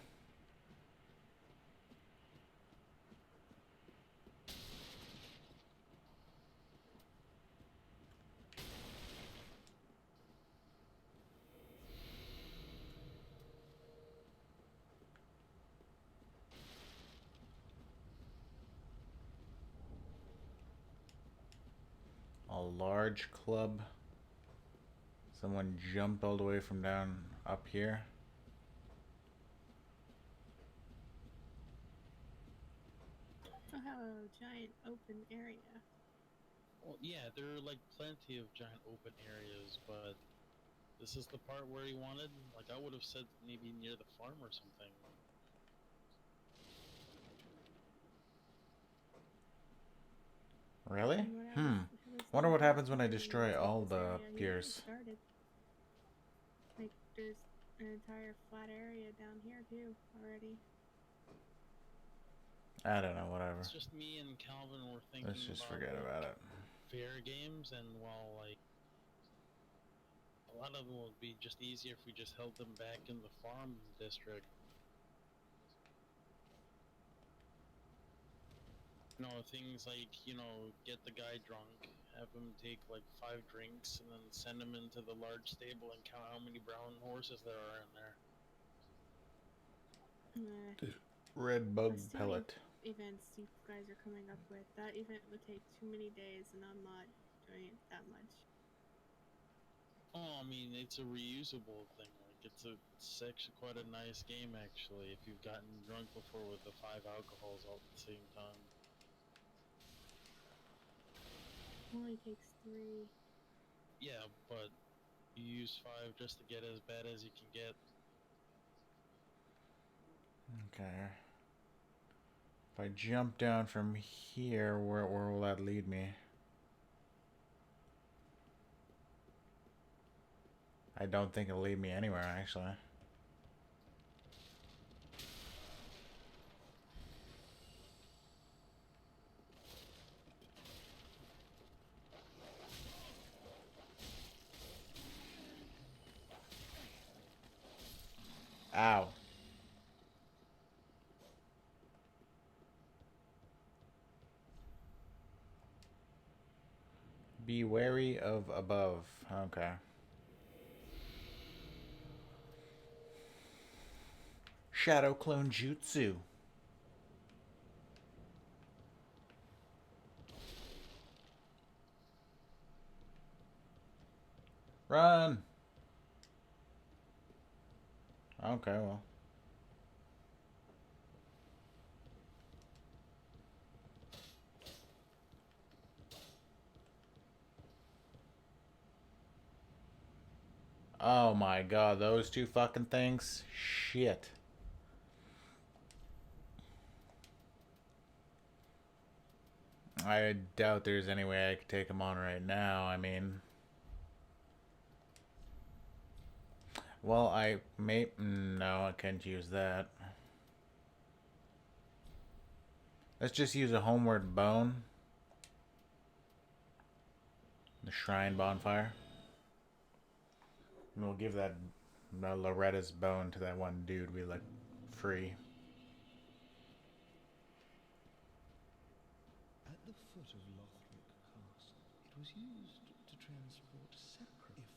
[SPEAKER 1] A large club. Someone jumped all the way from down up here.
[SPEAKER 4] I have a giant open area.
[SPEAKER 2] Well, yeah, there are like plenty of giant open areas, but this is the part where he wanted. Like, I would have said maybe near the farm or something.
[SPEAKER 1] Really?
[SPEAKER 4] And
[SPEAKER 1] Wonder what
[SPEAKER 4] thinking
[SPEAKER 1] happens when I
[SPEAKER 4] Kevin
[SPEAKER 1] destroy
[SPEAKER 4] would take
[SPEAKER 1] all
[SPEAKER 4] this
[SPEAKER 1] the
[SPEAKER 4] area. He already
[SPEAKER 1] piers.
[SPEAKER 4] started. Like, there's an entire flat area down here too already.
[SPEAKER 1] I don't know, whatever.
[SPEAKER 2] It's just me and Calvin were thinking
[SPEAKER 1] Let's just
[SPEAKER 2] about
[SPEAKER 1] forget
[SPEAKER 2] like,
[SPEAKER 1] about it.
[SPEAKER 2] fair games, and while like a lot of them would be just easier if we just held them back in the farm district. You know, things like, you know, get the guy drunk, have him take like 5 drinks, and then send him into the large stable and count how many brown horses there are in there.
[SPEAKER 1] Red bug
[SPEAKER 4] There's too
[SPEAKER 1] pellet.
[SPEAKER 4] many events you guys are coming up with. That event would take too many days, and I'm not doing it that much.
[SPEAKER 2] Oh, I mean, it's a reusable thing. Like, it's actually quite a nice game, actually, if you've gotten drunk before with the 5 alcohols all at the same time.
[SPEAKER 4] Only takes 3.
[SPEAKER 2] Yeah, but you use 5 just to get as bad as you can get.
[SPEAKER 1] Okay. If I jump down from here, where will that lead me? I don't think it'll lead me anywhere, actually. Ow. Be wary of above. Okay. Shadow clone jutsu. Run! Okay, well. Oh my god, those two fucking things? Shit. I doubt there's any way I could take them on right now. I mean... Well, I may... No, I can't use that. Let's just use a homeward bone. The shrine bonfire. And we'll give that Loretta's bone to that one dude we let free.
[SPEAKER 3] At the foot of Lothric Castle, it was used to transport sacrifice.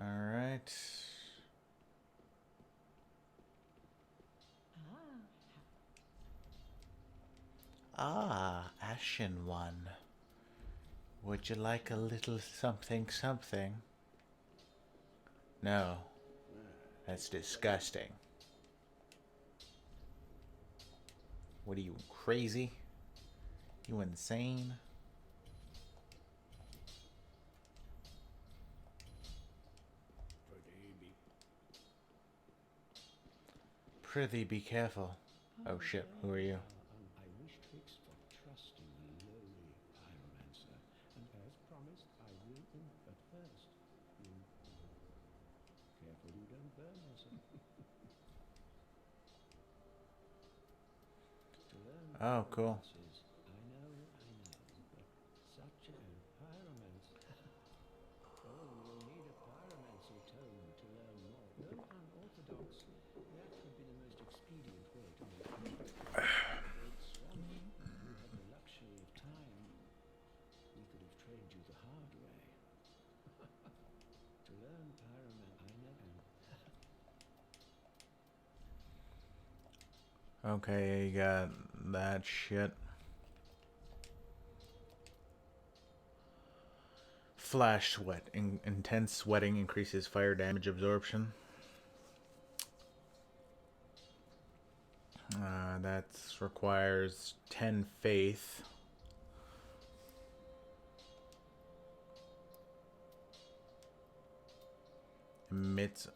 [SPEAKER 1] Alright. Ah, Ashen One. Would you like a little something something? No. That's disgusting. What are you, crazy? You insane? Prithee, be careful. Oh shit, who are you?
[SPEAKER 3] I wish to extract trust in the lowly pyromancer, and as promised, I will. But first, you careful you don't burn yourself. To learn
[SPEAKER 1] Oh, cool.
[SPEAKER 3] pyromancies, I know, but such a pyromancer. Oh, you'll need a pyromancy tome to learn more. Though unorthodox, that would be the most expedient way to make progress. Great Swami, you have the luxury of time. We could have trained you the hard way. To learn pyromancy, I know.
[SPEAKER 1] Okay, you got that shit. Flash sweat. Intense sweating increases fire damage absorption. That requires 10 faith. Emits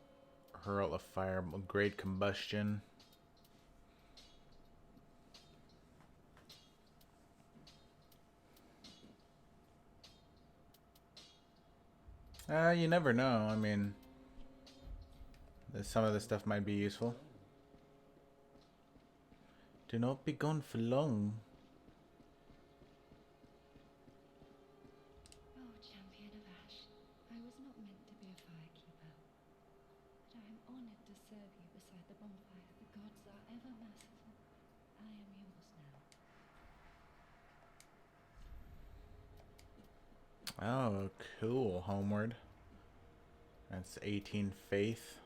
[SPEAKER 1] hurl of fire, great combustion. You never know. I mean, some of this stuff might be useful. Do not be gone for long.
[SPEAKER 5] Oh, champion of Ash, I was not meant to be a firekeeper, but I am honored to serve you beside the bonfire. The gods are ever merciful. I am yours now.
[SPEAKER 1] Oh, cool. Homeward. That's 18 faith.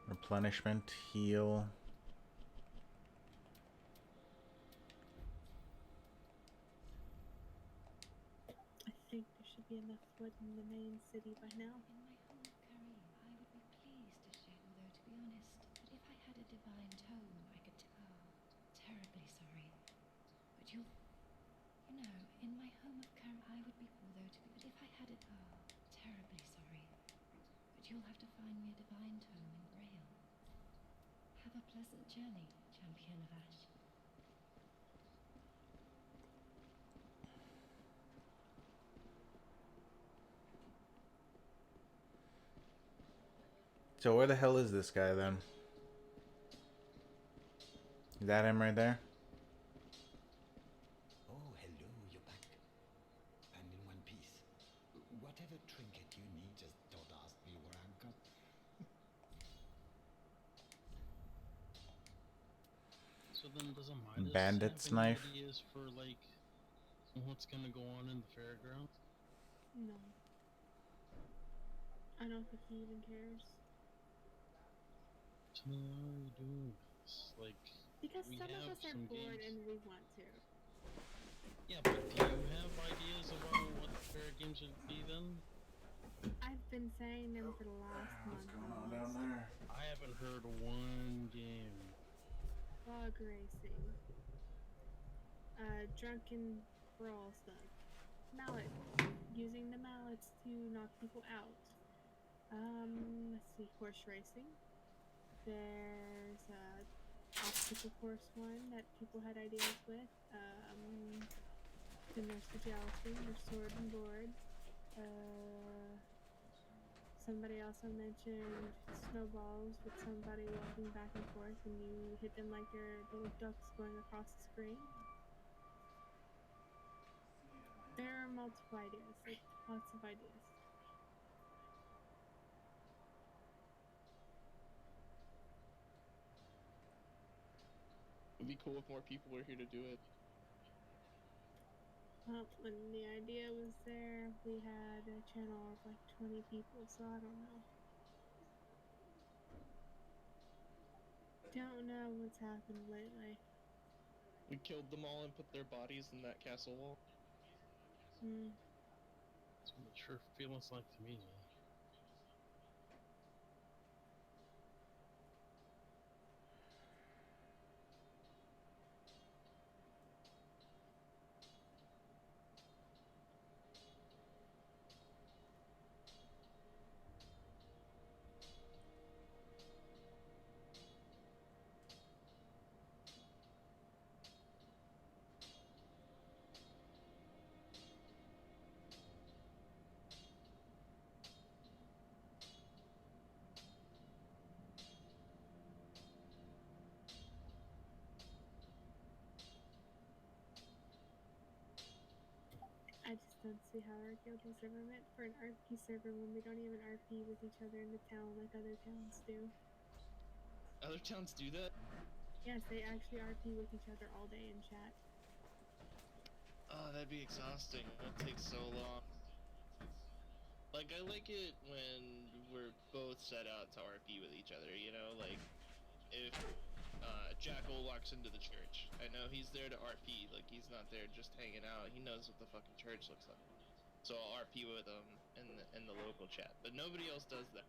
[SPEAKER 1] Replenishment, heal.
[SPEAKER 4] I think there should be enough wood in the main city by now.
[SPEAKER 5] In my home of Karim, I would be pleased to share, although to be honest, but if I had a divine tome, I could terribly sorry. But you know, in my home of Karim, I would be, although to be, but if I had it, terribly sorry. But you'll have to find me a divine tome in Braille. Have a pleasant journey, champion of Ash.
[SPEAKER 1] So where the hell is this guy then? Is that him right there?
[SPEAKER 3] Oh, hello, you're back. And in one piece. Whatever trinket you need, just don't ask me where I've got.
[SPEAKER 2] So then, does a Midas
[SPEAKER 1] Bandit's
[SPEAKER 2] have any
[SPEAKER 1] knife.
[SPEAKER 2] ideas for like what's gonna go on in the fairgrounds?
[SPEAKER 4] No. I don't think he even cares.
[SPEAKER 2] So why are we doing this? Like,
[SPEAKER 4] Because
[SPEAKER 2] We
[SPEAKER 4] some of
[SPEAKER 2] have
[SPEAKER 4] us are
[SPEAKER 2] some
[SPEAKER 4] bored
[SPEAKER 2] games.
[SPEAKER 4] and we want to.
[SPEAKER 2] Yeah, but do you have ideas about what the fair game should be then?
[SPEAKER 4] I've been saying them for the last
[SPEAKER 1] What's
[SPEAKER 4] month
[SPEAKER 1] going on down
[SPEAKER 4] almost.
[SPEAKER 1] there?
[SPEAKER 2] I haven't heard one game.
[SPEAKER 4] Log racing. Drunken brawl stuff. Mallet. Using the mallets to knock people out. Let's see, horse racing. There's a obstacle course one that people had ideas with. Then there's the jousting, there's sword and board. Somebody also mentioned snowballs with somebody walking back and forth and you hit them like they're little ducks going across the screen. There are multiple ideas, like lots of ideas.
[SPEAKER 7] It'd be cool if more people were here to do it.
[SPEAKER 4] Well, when the idea was there, we had a channel of like 20 people, so I don't know. Don't know what's happened lately.
[SPEAKER 7] We killed them all and put their bodies in that castle wall.
[SPEAKER 2] That's what it sure feels like to me.
[SPEAKER 4] I just don't see how our guild was ever meant for an RP server when we don't even RP with each other in the town like other towns do.
[SPEAKER 7] Other towns do that?
[SPEAKER 4] Yes, they actually RP with each other all day in chat.
[SPEAKER 7] Oh, that'd be exhausting. That takes so long. Like, I like it when we're both set out to RP with each other, you know? Like, if Jackal walks into the church, I know he's there to RP. Like, he's not there just hanging out. He knows what the fucking church looks like. So I'll RP with him in the local chat. But nobody else does that.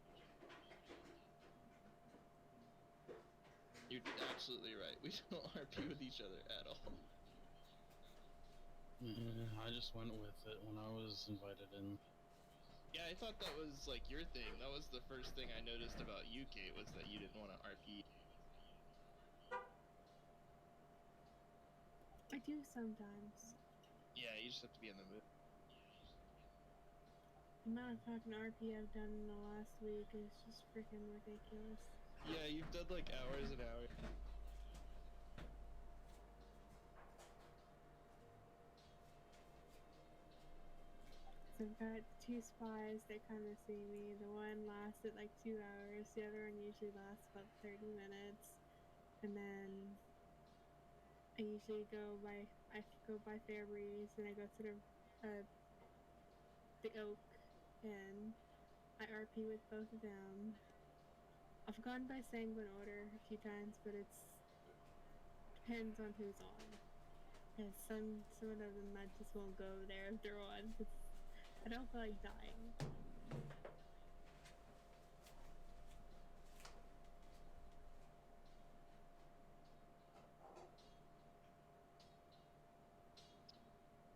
[SPEAKER 7] You're absolutely right. We don't RP with each other at all.
[SPEAKER 2] I just went with it when I was invited in.
[SPEAKER 7] Yeah, I thought that was like your thing. That was the first thing I noticed about you, Kate, was that you didn't want to RP.
[SPEAKER 4] I do sometimes.
[SPEAKER 7] Yeah, you just have to be in the mood.
[SPEAKER 4] The amount of fucking RP I've done in the last week is just freaking ridiculous.
[SPEAKER 7] Yeah, you've done like hours and hours.
[SPEAKER 4] So I've got two spies that kind of see me. The one lasted like 2 hours. The other one usually lasts about 30 minutes. And then I usually go by Fairbreeze and I go to the Oak and I RP with both of them. I've gone by Sanguine Order a few times, but it's depends on who's on. Because some of them I just won't go there if they're on. Cause I don't feel like dying.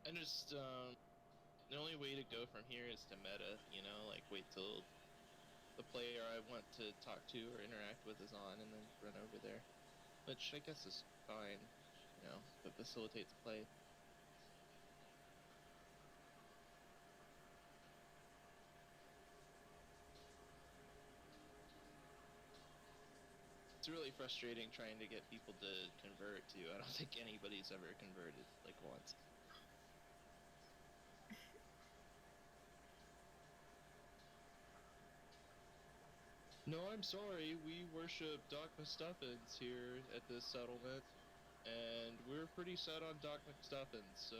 [SPEAKER 7] And just the only way to go from here is to meta, you know, like wait till the player I want to talk to or interact with is on and then run over there. Which I guess is fine, you know, but facilitates play. It's really frustrating trying to get people to convert too. I don't think anybody's ever converted like once. No, I'm sorry. We worship Doc McStuffins here at this settlement, and we're pretty set on Doc McStuffins, so...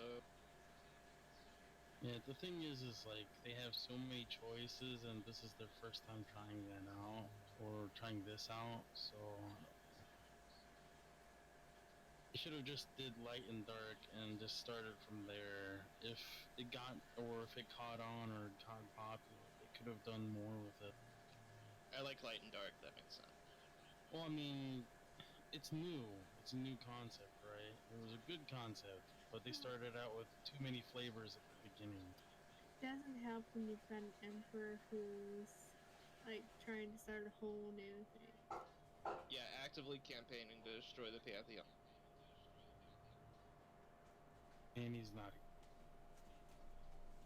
[SPEAKER 2] Yeah, the thing is like, they have so many choices, and this is their first time trying that out, or trying this out, so... You should have just did light and dark and just started from there. If it got, or if it caught on or got popular, they could have done more with it.
[SPEAKER 7] I like light and dark. That makes sense.
[SPEAKER 2] Well, I mean, it's new. It's a new concept, right? It was a good concept, but they started out with too many flavors at the beginning.
[SPEAKER 4] Doesn't help when you've got an emperor who's like trying to start a whole new thing.
[SPEAKER 7] Yeah, actively campaigning to destroy the Pantheon.
[SPEAKER 2] And he's not.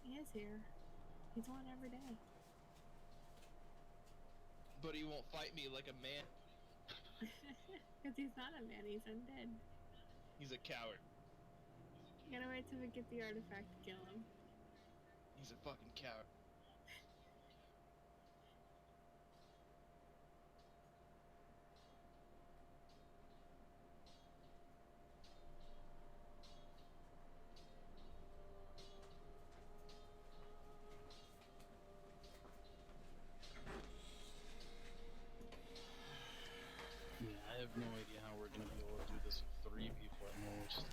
[SPEAKER 4] He is here. He's on every day.
[SPEAKER 7] But he won't fight me like a man.
[SPEAKER 4] Because he's not a man, he's undead.
[SPEAKER 7] He's a coward.
[SPEAKER 4] You gotta wait till we get the artifact to kill him.
[SPEAKER 7] He's a fucking coward.
[SPEAKER 2] Yeah, I have no idea how we're gonna be able to do this with 3 people at most.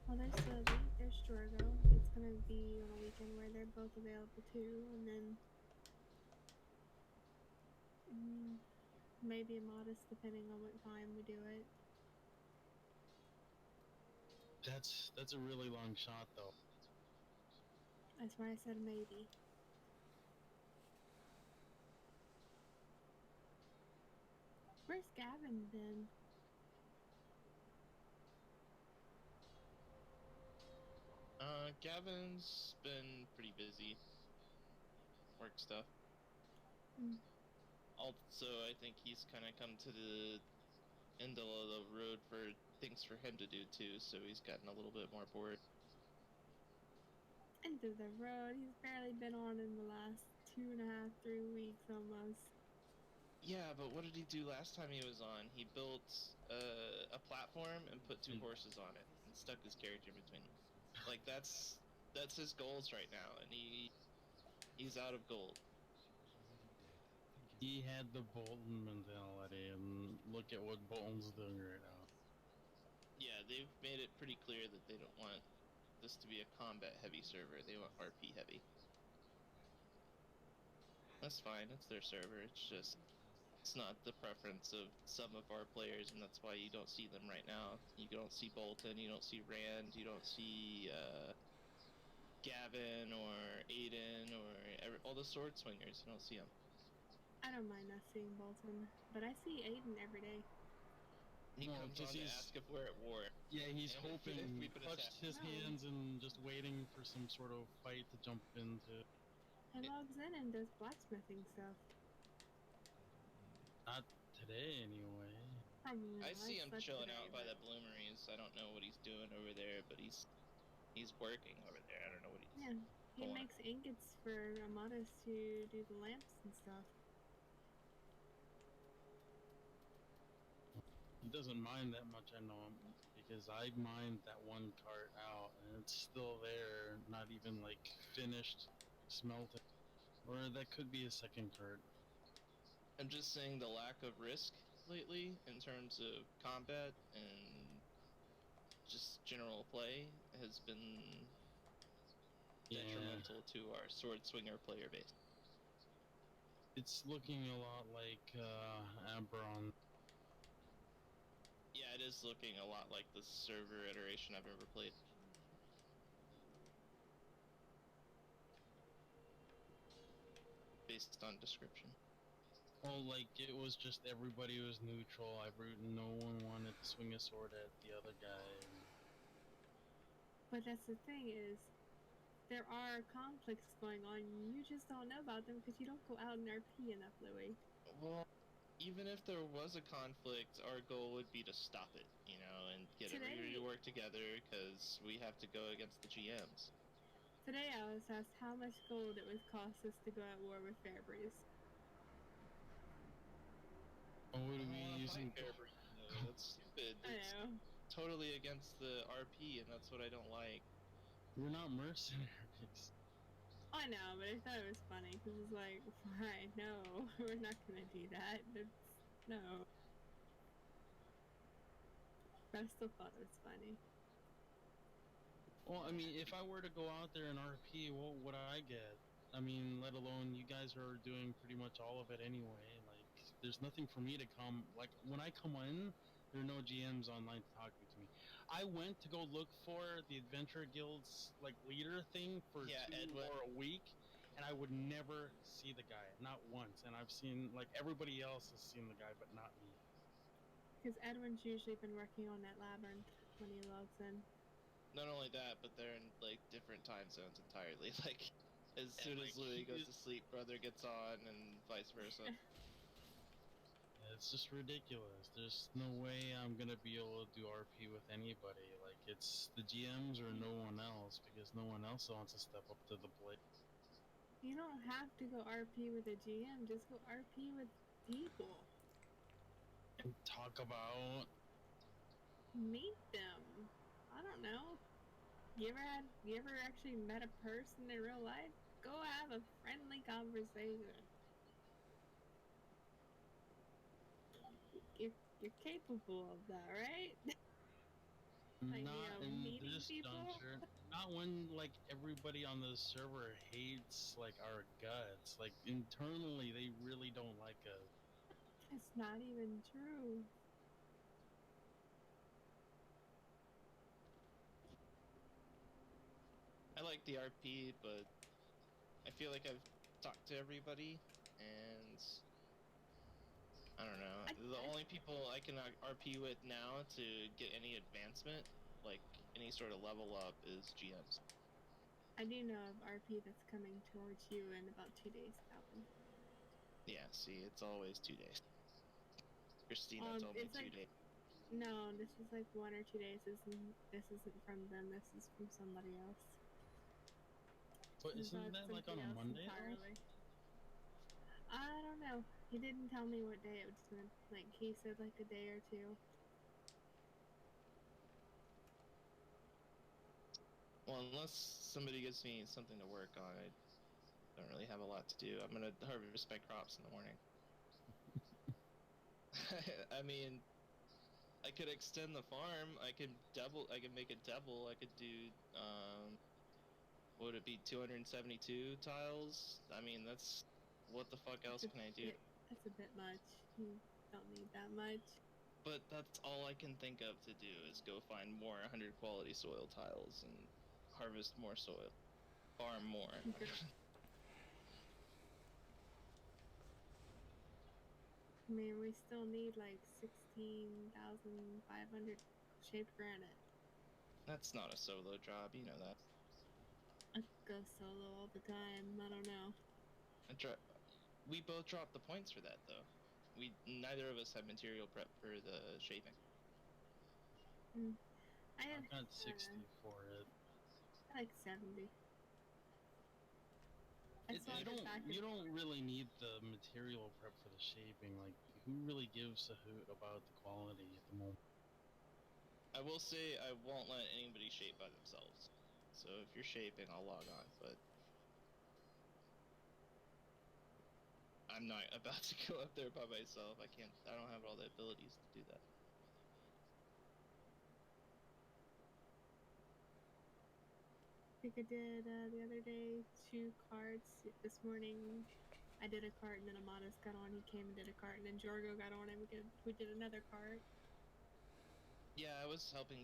[SPEAKER 4] Well, there's Sylvie, there's Jorgo. It's gonna be on a weekend where they're both available too, and then maybe a modest depending on what time we do it.
[SPEAKER 2] That's a really long shot, though.
[SPEAKER 4] That's why I said maybe. Where's Gavin then?
[SPEAKER 7] Gavin's been pretty busy. Work stuff. Also, I think he's kind of come to the end of the road for things for him to do too, so he's gotten a little bit more bored.
[SPEAKER 4] End of the road. He's barely been on in the last 2.5, 3 weeks almost.
[SPEAKER 7] Yeah, but what did he do last time he was on? He built a platform and put 2 horses on it and stuck his character between them. Like that's his goals right now, and he's out of gold.
[SPEAKER 2] He had the Bolton mentality, and look at what Bolton's doing right now.
[SPEAKER 7] Yeah, they've made it pretty clear that they don't want this to be a combat heavy server. They want RP heavy. That's fine. It's their server. It's not the preference of some of our players, and that's why you don't see them right now. You don't see Bolton, you don't see Rand, you don't see Gavin or Aiden or all the sword swingers. You don't see them.
[SPEAKER 4] I don't mind not seeing Bolton, but I see Aiden every day.
[SPEAKER 7] He comes on to ask if we're at war.
[SPEAKER 2] Yeah, he's
[SPEAKER 7] and
[SPEAKER 2] hoping,
[SPEAKER 7] if we put
[SPEAKER 2] clutched his hands and just waiting for some sort of fight to jump into.
[SPEAKER 4] He logs in and does blacksmithing stuff.
[SPEAKER 2] Not today, anyway.
[SPEAKER 7] I see him chilling out by the bloomeries. I don't know what he's doing over there, but he's working over there. I don't know what he's.
[SPEAKER 4] Yeah, he makes ingots for Amadas to do the lamps and stuff.
[SPEAKER 2] He doesn't mind that much, I know, because I mined that one cart out, and it's still there, not even like finished smelting. Or that could be a second cart.
[SPEAKER 7] I'm just saying the lack of risk lately in terms of combat and just general play has been detrimental to our sword swinger player base.
[SPEAKER 2] It's looking a lot like Abron.
[SPEAKER 7] Yeah, it is looking a lot like the server iteration I've ever played. Based on description.
[SPEAKER 2] Oh, like it was just everybody was neutral. No one wanted to swing a sword at the other guy.
[SPEAKER 4] But that's the thing is, there are conflicts going on. You just don't know about them because you don't go out and RP enough, Louis.
[SPEAKER 7] Well, even if there was a conflict, our goal would be to stop it, you know, and get everybody to work together because we have to go against the GMs.
[SPEAKER 4] Today I was asked how much gold it would cost us to go at war with Fairbreeze.
[SPEAKER 2] Oh, what are we using?
[SPEAKER 7] No, that's stupid. It's totally against the RP, and that's what I don't like.
[SPEAKER 2] We're not mercenaries.
[SPEAKER 4] I know, but I thought it was funny because it's like, why? No, we're not gonna do that. That's no. But I still thought it was funny.
[SPEAKER 2] Well, I mean, if I were to go out there and RP, what would I get? I mean, let alone you guys are doing pretty much all of it anyway. Like, there's nothing for me to come. Like, when I come in, there are no GMs online talking to me. I went to go look for the Adventure Guild's like leader thing for
[SPEAKER 9] Yeah,
[SPEAKER 2] 2
[SPEAKER 9] Edwin.
[SPEAKER 2] or a week, and I would never see the guy, not once. And I've seen like everybody else has seen the guy, but not me.
[SPEAKER 4] Because Edwin's usually been working on that labyrinth when he logs in.
[SPEAKER 9] Not only that, but they're in like different time zones entirely. Like, as soon
[SPEAKER 2] like,
[SPEAKER 9] as Louis
[SPEAKER 2] he
[SPEAKER 9] goes
[SPEAKER 2] is-
[SPEAKER 9] to sleep, brother gets on, and vice versa.
[SPEAKER 2] It's just ridiculous. There's no way I'm gonna be able to do RP with anybody. Like, it's the GMs or no one else, because no one else wants to step up to the plate
[SPEAKER 4] You don't have to go RP with a GM. Just go RP with people.
[SPEAKER 2] and talk about.
[SPEAKER 4] Meet them. I don't know. You ever actually met a person in real life? Go have a friendly conversation. You're capable of that, right? Like,
[SPEAKER 2] Not in
[SPEAKER 4] meeting
[SPEAKER 2] this
[SPEAKER 4] people.
[SPEAKER 2] juncture. Not when like everybody on the server hates like our guts. Like internally, they really don't like us.
[SPEAKER 4] It's not even true.
[SPEAKER 9] I like the RP, but I feel like I've talked to everybody, and I don't know. The only people I can RP with now to get any advancement, like any sort of level up, is GMs.
[SPEAKER 4] I do know of RP that's coming towards you in about 2 days, Alan.
[SPEAKER 9] Yeah, see, it's always 2 days. Christina told me
[SPEAKER 4] It's
[SPEAKER 9] 2
[SPEAKER 4] like,
[SPEAKER 9] days.
[SPEAKER 4] no, this is like 1 or 2 days. This isn't from them. This is from somebody else.
[SPEAKER 2] But isn't that like on a Monday?
[SPEAKER 4] Entirely. I don't know. He didn't tell me what day it was going. Like, he said like a day or two.
[SPEAKER 9] Well, unless somebody gives me something to work on, I don't really have a lot to do. I'm gonna harvest my crops in the morning. I mean, I could extend the farm. I could make it double. I could do, what would it be, 272 tiles? I mean, what the fuck else can I do?
[SPEAKER 4] That's a bit much. You don't need that much.
[SPEAKER 9] But that's all I can think of to do is go find more 100 quality soil tiles and harvest more soil. Farm more.
[SPEAKER 4] I mean, we still need like 16,500 shaped granite.
[SPEAKER 9] That's not a solo job, you know that.
[SPEAKER 4] I go solo all the time. I don't know.
[SPEAKER 9] We both dropped the points for that, though. Neither of us have material prep for the shaping.
[SPEAKER 2] I got 60 for it.
[SPEAKER 4] I like 70.
[SPEAKER 2] You don't really need the material prep for the shaping. Like, who really gives a hoot about the quality at the moment?
[SPEAKER 9] I will say I won't let anybody shape by themselves. So if you're shaping, I'll log on, but I'm not about to go up there by myself. I don't have all the abilities to do that.
[SPEAKER 4] I think I did the other day 2 cards. This morning I did a cart and then Amadas got on. He came and did a cart and then Jorgo got on and we did another cart.
[SPEAKER 9] Yeah, I was helping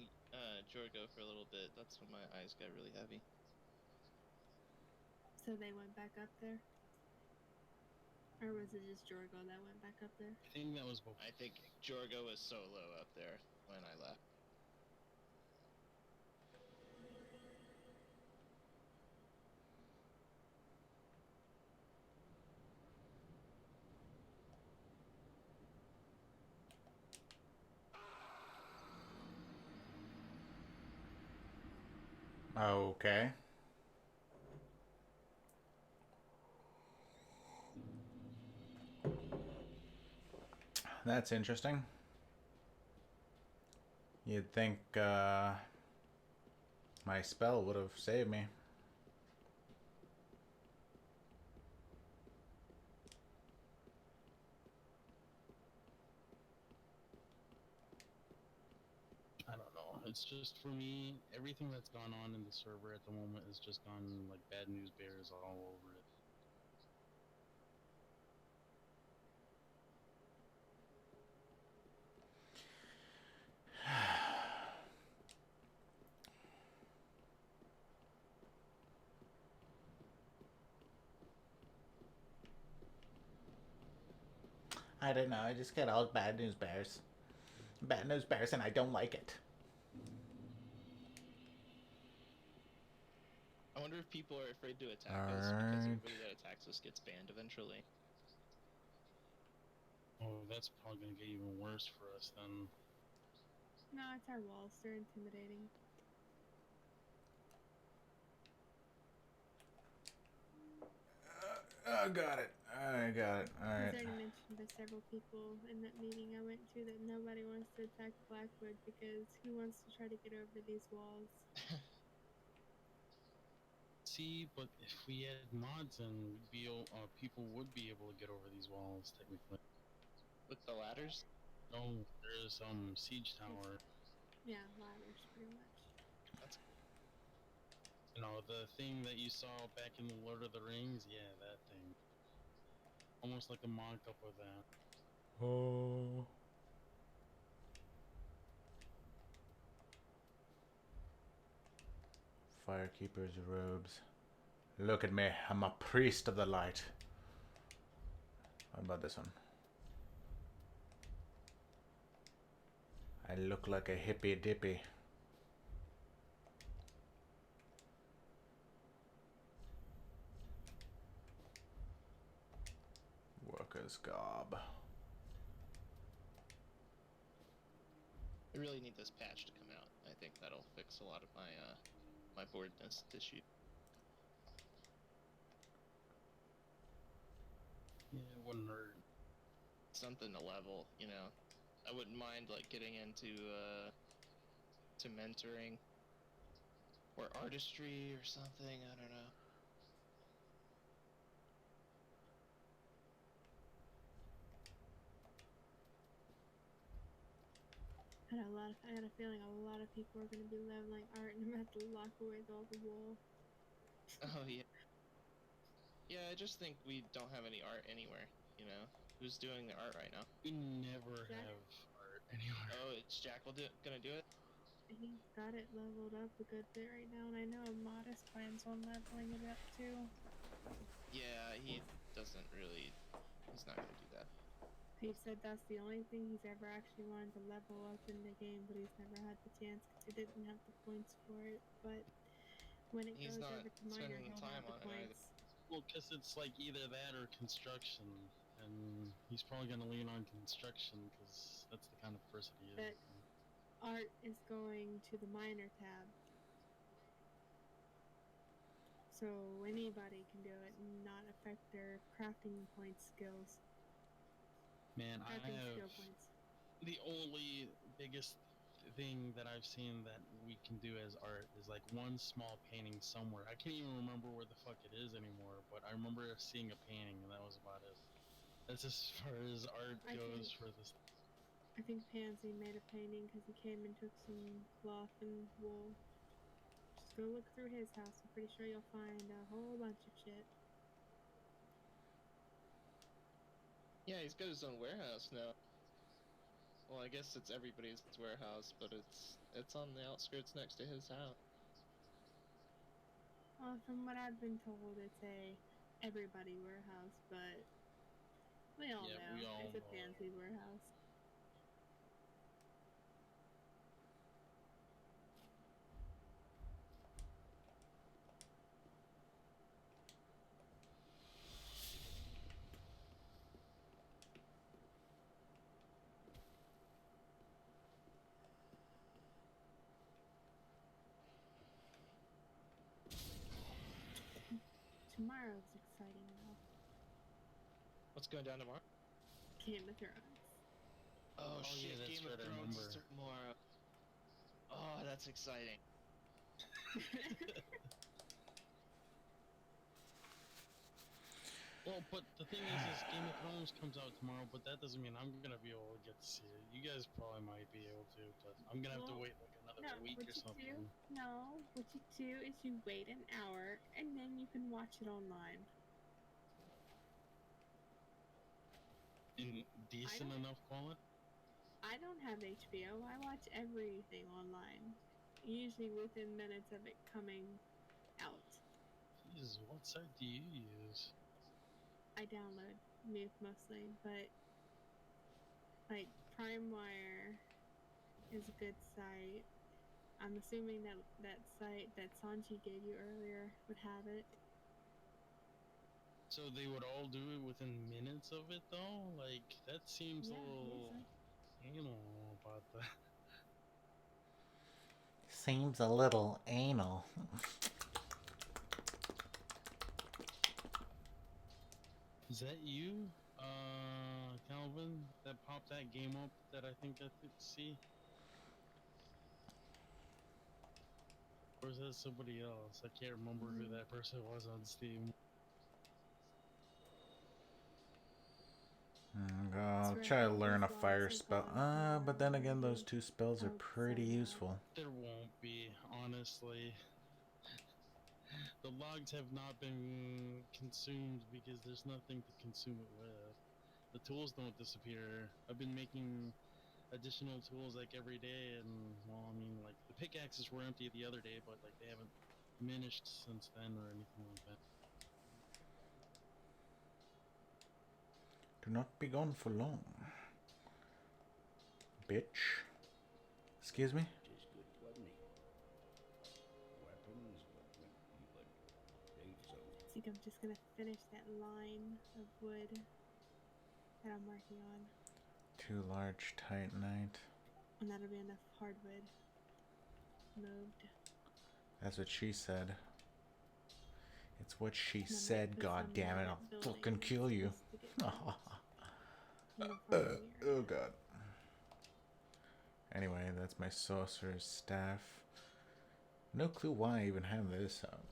[SPEAKER 9] Jorgo for a little bit. That's when my eyes got really heavy.
[SPEAKER 4] So they went back up there? Or was it just Jorgo that went back up there?
[SPEAKER 2] I think that was both.
[SPEAKER 9] I think Jorgo was solo up there when I left.
[SPEAKER 1] Okay. That's interesting. You'd think my spell would have saved me.
[SPEAKER 2] it's just for me, everything that's gone on in the server at the moment has just gone like bad news bears all over it.
[SPEAKER 1] I don't know. I just get all bad news bears. Bad news bears, and I don't like it.
[SPEAKER 9] I wonder if people are afraid to attack us because everybody that attacks us gets banned eventually.
[SPEAKER 2] Oh, that's probably gonna get even worse for us then.
[SPEAKER 4] No, it's our walls. They're intimidating.
[SPEAKER 1] I got it. I got it. All
[SPEAKER 4] I
[SPEAKER 1] right.
[SPEAKER 4] was already mentioned by several people in that meeting I went to that nobody wants to attack Blackwood because who wants to try to get over these walls?
[SPEAKER 2] See, but if we had mods and people would be able to get over these walls technically.
[SPEAKER 9] With the ladders?
[SPEAKER 2] No, there's siege tower.
[SPEAKER 4] Yeah, ladders, pretty much.
[SPEAKER 9] That's
[SPEAKER 2] You know, the thing that you saw back in the Lord of the Rings? Yeah, that thing. Almost like a mock-up of that.
[SPEAKER 1] Oh. Firekeeper's robes. Look at me. I'm a priest of the light. How about this one? I look like a hippy dippy. Workers' garb.
[SPEAKER 9] I really need this patch to come out. I think that'll fix a lot of my my boredness issue.
[SPEAKER 2] Yeah, it wouldn't hurt.
[SPEAKER 9] Something to level, you know. I wouldn't mind like getting into to mentoring or artistry or something. I don't know.
[SPEAKER 4] I had a feeling a lot of people are going to be leveling art and I'm going to have to lock away all the wool.
[SPEAKER 9] Oh yeah. Yeah, I just think we don't have any art anywhere, you know? Who's doing the art right now?
[SPEAKER 2] We never
[SPEAKER 4] Jack?
[SPEAKER 2] have art anywhere.
[SPEAKER 9] Oh, it's Jackal gonna do it?
[SPEAKER 4] He's got it leveled up a good bit right now, and I know Modest plans on leveling it up too.
[SPEAKER 9] Yeah, he doesn't really... He's not gonna do that.
[SPEAKER 4] He said that's the only thing he's ever actually wanted to level up in the game, but he's never had the chance because he didn't have the points for it. But when it
[SPEAKER 9] He's
[SPEAKER 4] goes
[SPEAKER 9] not
[SPEAKER 4] over to minor,
[SPEAKER 9] spending
[SPEAKER 4] he'll
[SPEAKER 9] time
[SPEAKER 4] have the
[SPEAKER 9] on it either.
[SPEAKER 4] points.
[SPEAKER 2] Well, because it's like either that or construction, and he's probably gonna lean on construction because that's the kind of person he is.
[SPEAKER 4] But art is going to the minor tab, so anybody can do it and not affect their crafting points skills.
[SPEAKER 2] Man, I
[SPEAKER 4] Crafting
[SPEAKER 2] have
[SPEAKER 4] skill points.
[SPEAKER 2] the only biggest thing that I've seen that we can do as art is like one small painting somewhere. I can't even remember where the fuck it is anymore, but I remember seeing a painting and that was about it. That's as far as art goes for this.
[SPEAKER 4] I think Pansy made a painting because he came and took some cloth and wool. Just go look through his house. I'm pretty sure you'll find a whole bunch of shit.
[SPEAKER 9] Yeah, he's got his own warehouse now. Well, I guess it's everybody's warehouse, but it's on the outskirts next to his house.
[SPEAKER 4] Well, from what I've been told, it's a everybody warehouse, but we all know it's a Pansy warehouse. Tomorrow's exciting though.
[SPEAKER 9] What's going down tomorrow?
[SPEAKER 4] Game of Thrones.
[SPEAKER 9] Oh shit,
[SPEAKER 2] yeah,
[SPEAKER 9] Game of Thrones is tomorrow. Oh, that's exciting.
[SPEAKER 2] Well, but the thing is Game of Thrones comes out tomorrow, but that doesn't mean I'm gonna be able to get to see it. You guys probably might be able to, but I'm gonna have to wait like another week or something.
[SPEAKER 4] What you do is you wait an hour and then you can watch it online.
[SPEAKER 2] In decent enough quality?
[SPEAKER 4] I don't have HBO. I watch everything online, usually within minutes of it coming out.
[SPEAKER 2] Jesus, what site do you use?
[SPEAKER 4] I download mostly, but like PrimeWire is a good site. I'm assuming that site that Sanji gave you earlier would have it.
[SPEAKER 2] So they would all do it within minutes of it, though? Like, that seems a little anal about that.
[SPEAKER 1] Seems a little anal.
[SPEAKER 2] Is that you, Calvin, that popped that game up that I think I could see? Or is that somebody else? I can't remember who that person was on Steam.
[SPEAKER 1] I'll try to learn a fire spell. But then again, those two spells are pretty useful.
[SPEAKER 2] There won't be, honestly. The logs have not been consumed because there's nothing to consume it with. The tools don't disappear. I've been making additional tools like every day, and well, I mean, like the pickaxes were empty the other day, but like they haven't diminished since then or anything like that.
[SPEAKER 1] Do not be gone for long, bitch. Excuse me?
[SPEAKER 3] Just good, wasn't he? Weapons, but so.
[SPEAKER 4] I think I'm just gonna finish that line of wood that I'm working on.
[SPEAKER 1] 2 large titanite.
[SPEAKER 4] And that'll be enough hardwood moved.
[SPEAKER 1] That's what she said. It's what she said, god damn it, I'll fucking kill you. Oh god. Anyway, that's my sorcerer's staff. No clue why I even have this up.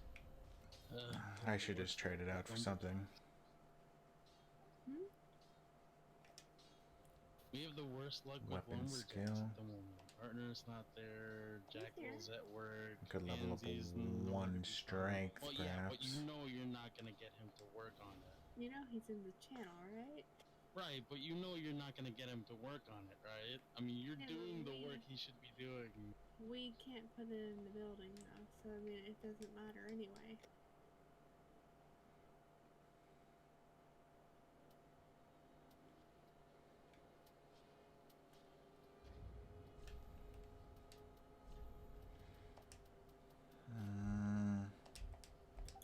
[SPEAKER 1] I should just trade it out for something.
[SPEAKER 2] We have the worst luck with
[SPEAKER 1] Weapon
[SPEAKER 2] lumberjacks
[SPEAKER 1] skill.
[SPEAKER 2] at the moment. Partner's not there. Jackal's at work.
[SPEAKER 1] I could level up
[SPEAKER 2] Anzi's
[SPEAKER 1] 1 strength,
[SPEAKER 2] well,
[SPEAKER 1] perhaps.
[SPEAKER 2] yeah, but you know you're not gonna get him to work on it.
[SPEAKER 4] You know he's in the channel, right?
[SPEAKER 2] Right, but you know you're not gonna get him to work on it, right? I mean, you're doing the work he should be doing.
[SPEAKER 4] We can't put it in the building though, so I mean it doesn't matter anyway.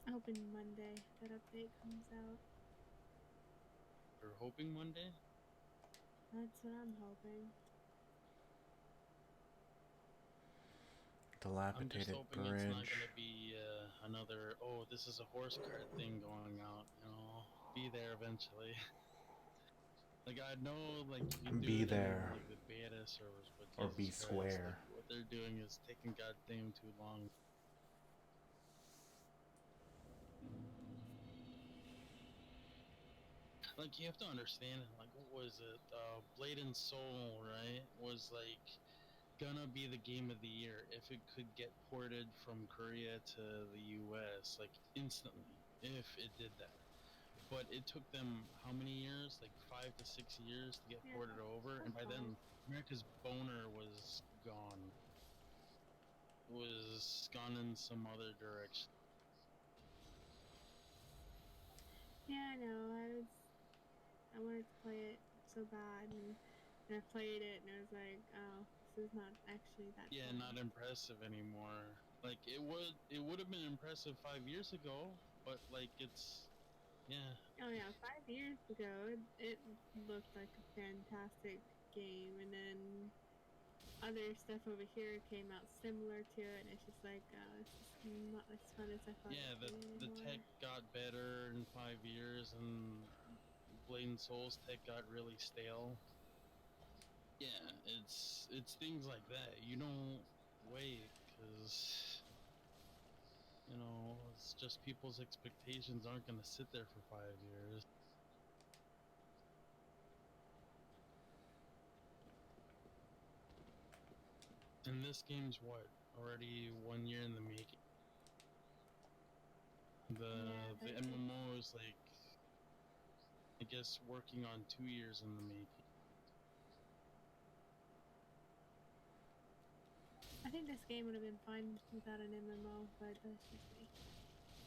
[SPEAKER 4] Hoping Monday that update comes out.
[SPEAKER 2] You're hoping Monday?
[SPEAKER 4] That's what I'm hoping.
[SPEAKER 1] Dilapidated
[SPEAKER 2] I'm just hoping
[SPEAKER 1] bridge.
[SPEAKER 2] it's not gonna be another, oh, this is a horse cart thing going out, you know? Be there eventually. Like, I know, like, you can do
[SPEAKER 1] Be
[SPEAKER 2] it
[SPEAKER 1] there.
[SPEAKER 2] in, like, the beta servers, but
[SPEAKER 1] Or be
[SPEAKER 2] Jesus Christ,
[SPEAKER 1] square.
[SPEAKER 2] like, what they're doing is taking goddamn too long. Like, you have to understand, like, what was it? Blade and Soul, right? Was, like, gonna be the game of the year if it could get ported from Korea to the US, like, instantly, if it did that. But it took them how many years? Like 5 to 6 years to get ported over, and by then, America's boner was gone. Was gone in some other direction.
[SPEAKER 4] Yeah, I know. I wanted to play it so bad, and I played it, and I was like, oh, this is not actually that.
[SPEAKER 2] Yeah,
[SPEAKER 4] fun.
[SPEAKER 2] not impressive anymore. Like it would have been impressive 5 years ago, but like it's, yeah.
[SPEAKER 4] Oh yeah, 5 years ago, it looked like a fantastic game, and then other stuff over here came out similar to it, and it's just like, it's just not as fun as I thought.
[SPEAKER 2] Yeah, the tech got better in 5 years, and Blade and Soul's tech got really stale. Yeah, it's things like that. You don't wait, because, you know, it's just people's expectations aren't gonna sit there for 5 years. And this game's what? Already 1 year in the making? The MMO is like, I guess, working on 2 years in the making.
[SPEAKER 4] I think this game would have been fine without an MMO, but that's just me.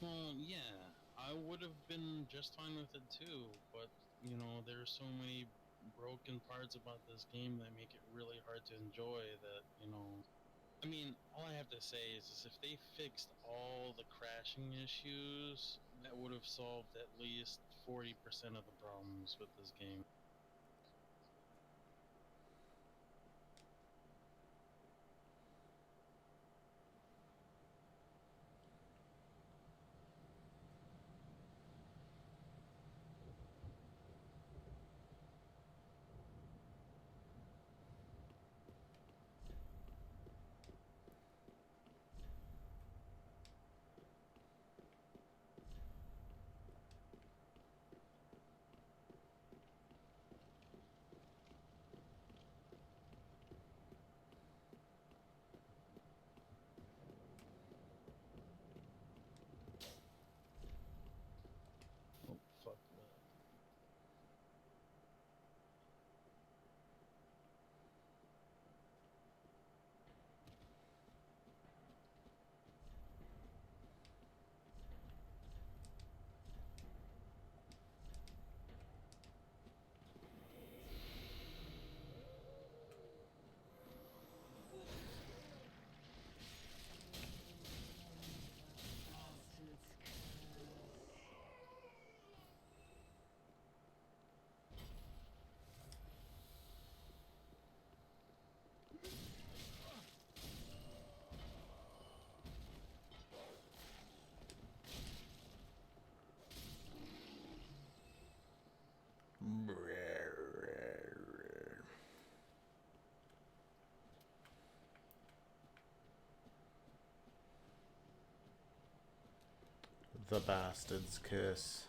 [SPEAKER 2] Well, yeah, I would have been just fine with it too, but you know, there's so many broken parts about this game that make it really hard to enjoy that, you know. I mean, all I have to say is if they fixed all the crashing issues, that would have solved at least 40% of the problems with this game. Oh, fuck that.
[SPEAKER 1] The Bastard's Kiss.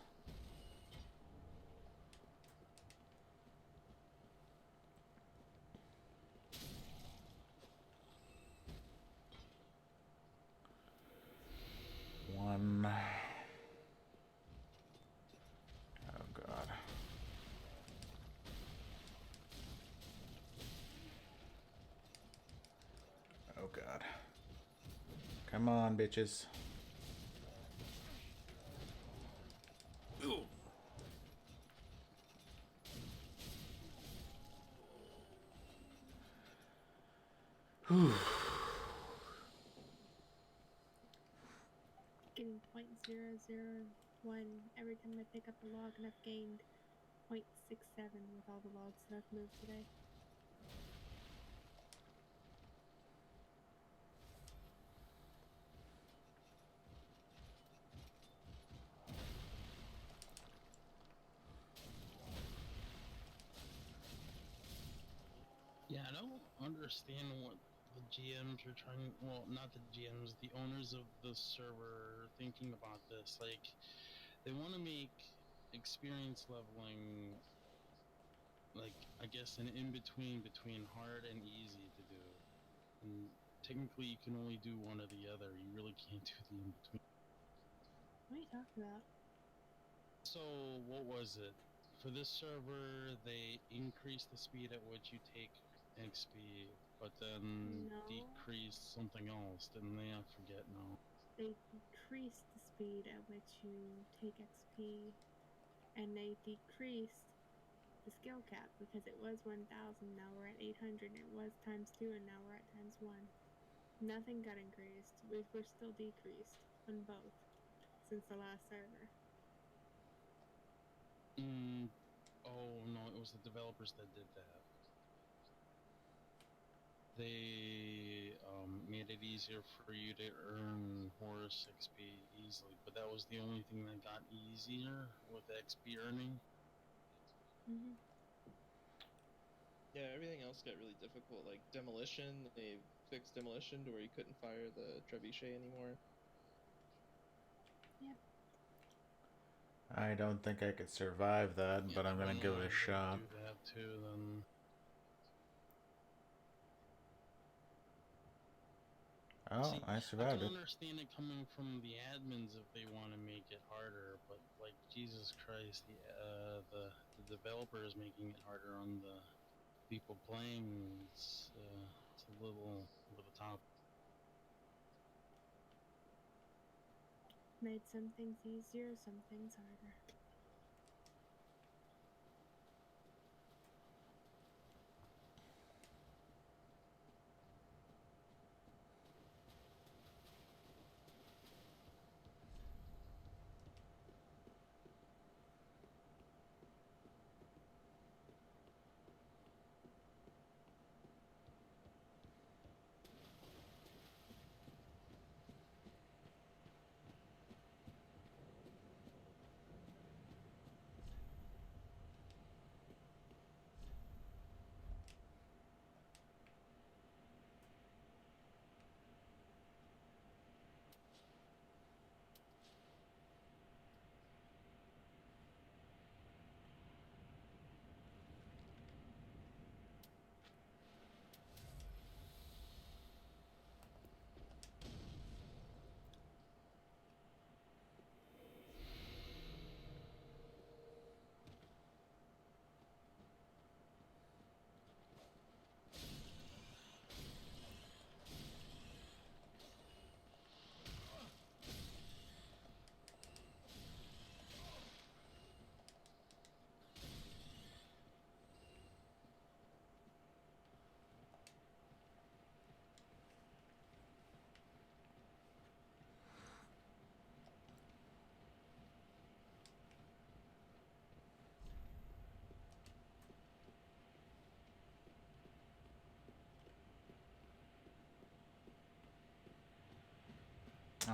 [SPEAKER 1] One. Oh god. Oh god. Come on, bitches. Ooh. Whew.
[SPEAKER 4] Getting 0.001 every time I pick up a log, and I've gained 0.67 with all the logs that I've moved today.
[SPEAKER 2] Yeah, I don't understand what the GMs are trying. Well, not the GMs, the owners of the server are thinking about this. Like, they want to make experience leveling, like, I guess, an in between hard and easy to do. And technically, you can only do one or the other. You really can't do the in between.
[SPEAKER 4] What are you talking about?
[SPEAKER 2] So, what was it? For this server, they increase the speed at which you take XP, but then
[SPEAKER 4] No.
[SPEAKER 2] decrease something else, didn't they? I forget now.
[SPEAKER 4] They decreased the speed at which you take XP, and they decreased the skill cap because it was 1,000, now we're at 800, and it was ×2, and now we're at ×1. Nothing got increased. We're still decreased on both since the last server.
[SPEAKER 2] Oh no, it was the developers that did that. They made it easier for you to earn horse XP easily, but that was the only thing that got easier with XP earning.
[SPEAKER 4] Mm-hmm.
[SPEAKER 7] Yeah, everything else got really difficult. Like demolition, they fixed demolition to where you couldn't fire the trebuchet anymore.
[SPEAKER 4] Yep.
[SPEAKER 1] I don't think I could survive that,
[SPEAKER 2] Yeah,
[SPEAKER 1] but I'm gonna
[SPEAKER 2] I
[SPEAKER 1] give
[SPEAKER 2] don't
[SPEAKER 1] it
[SPEAKER 2] know,
[SPEAKER 1] a
[SPEAKER 2] if they
[SPEAKER 1] shot.
[SPEAKER 2] do that too, then
[SPEAKER 1] Oh,
[SPEAKER 2] see,
[SPEAKER 1] I
[SPEAKER 2] I
[SPEAKER 1] survived
[SPEAKER 2] can
[SPEAKER 1] it.
[SPEAKER 2] understand it coming from the admins if they want to make it harder, but like Jesus Christ, the developers making it harder on the people playing, it's a little over the top.
[SPEAKER 4] Made some things easier, some things harder.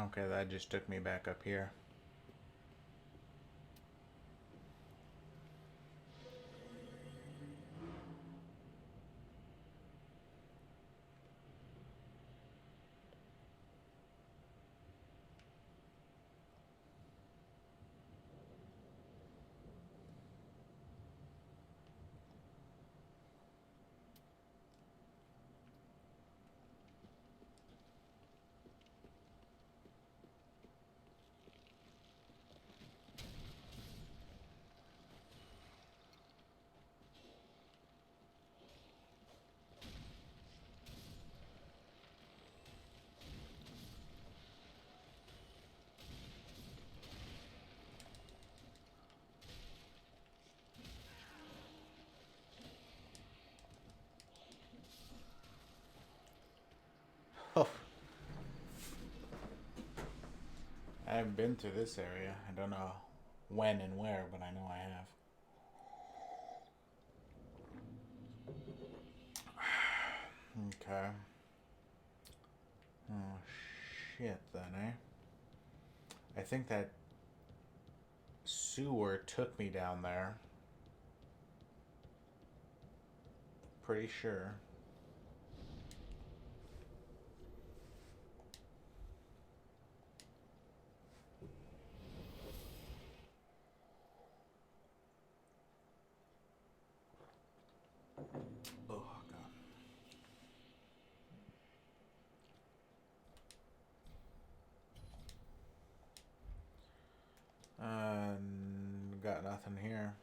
[SPEAKER 1] Okay, that just took me back up here. Oh, I haven't been to this area. I don't know when and where, but I know I have. Okay. Oh, shit, then, eh? I think that sewer took me down there. Pretty sure. Oh, God. Got nothing here.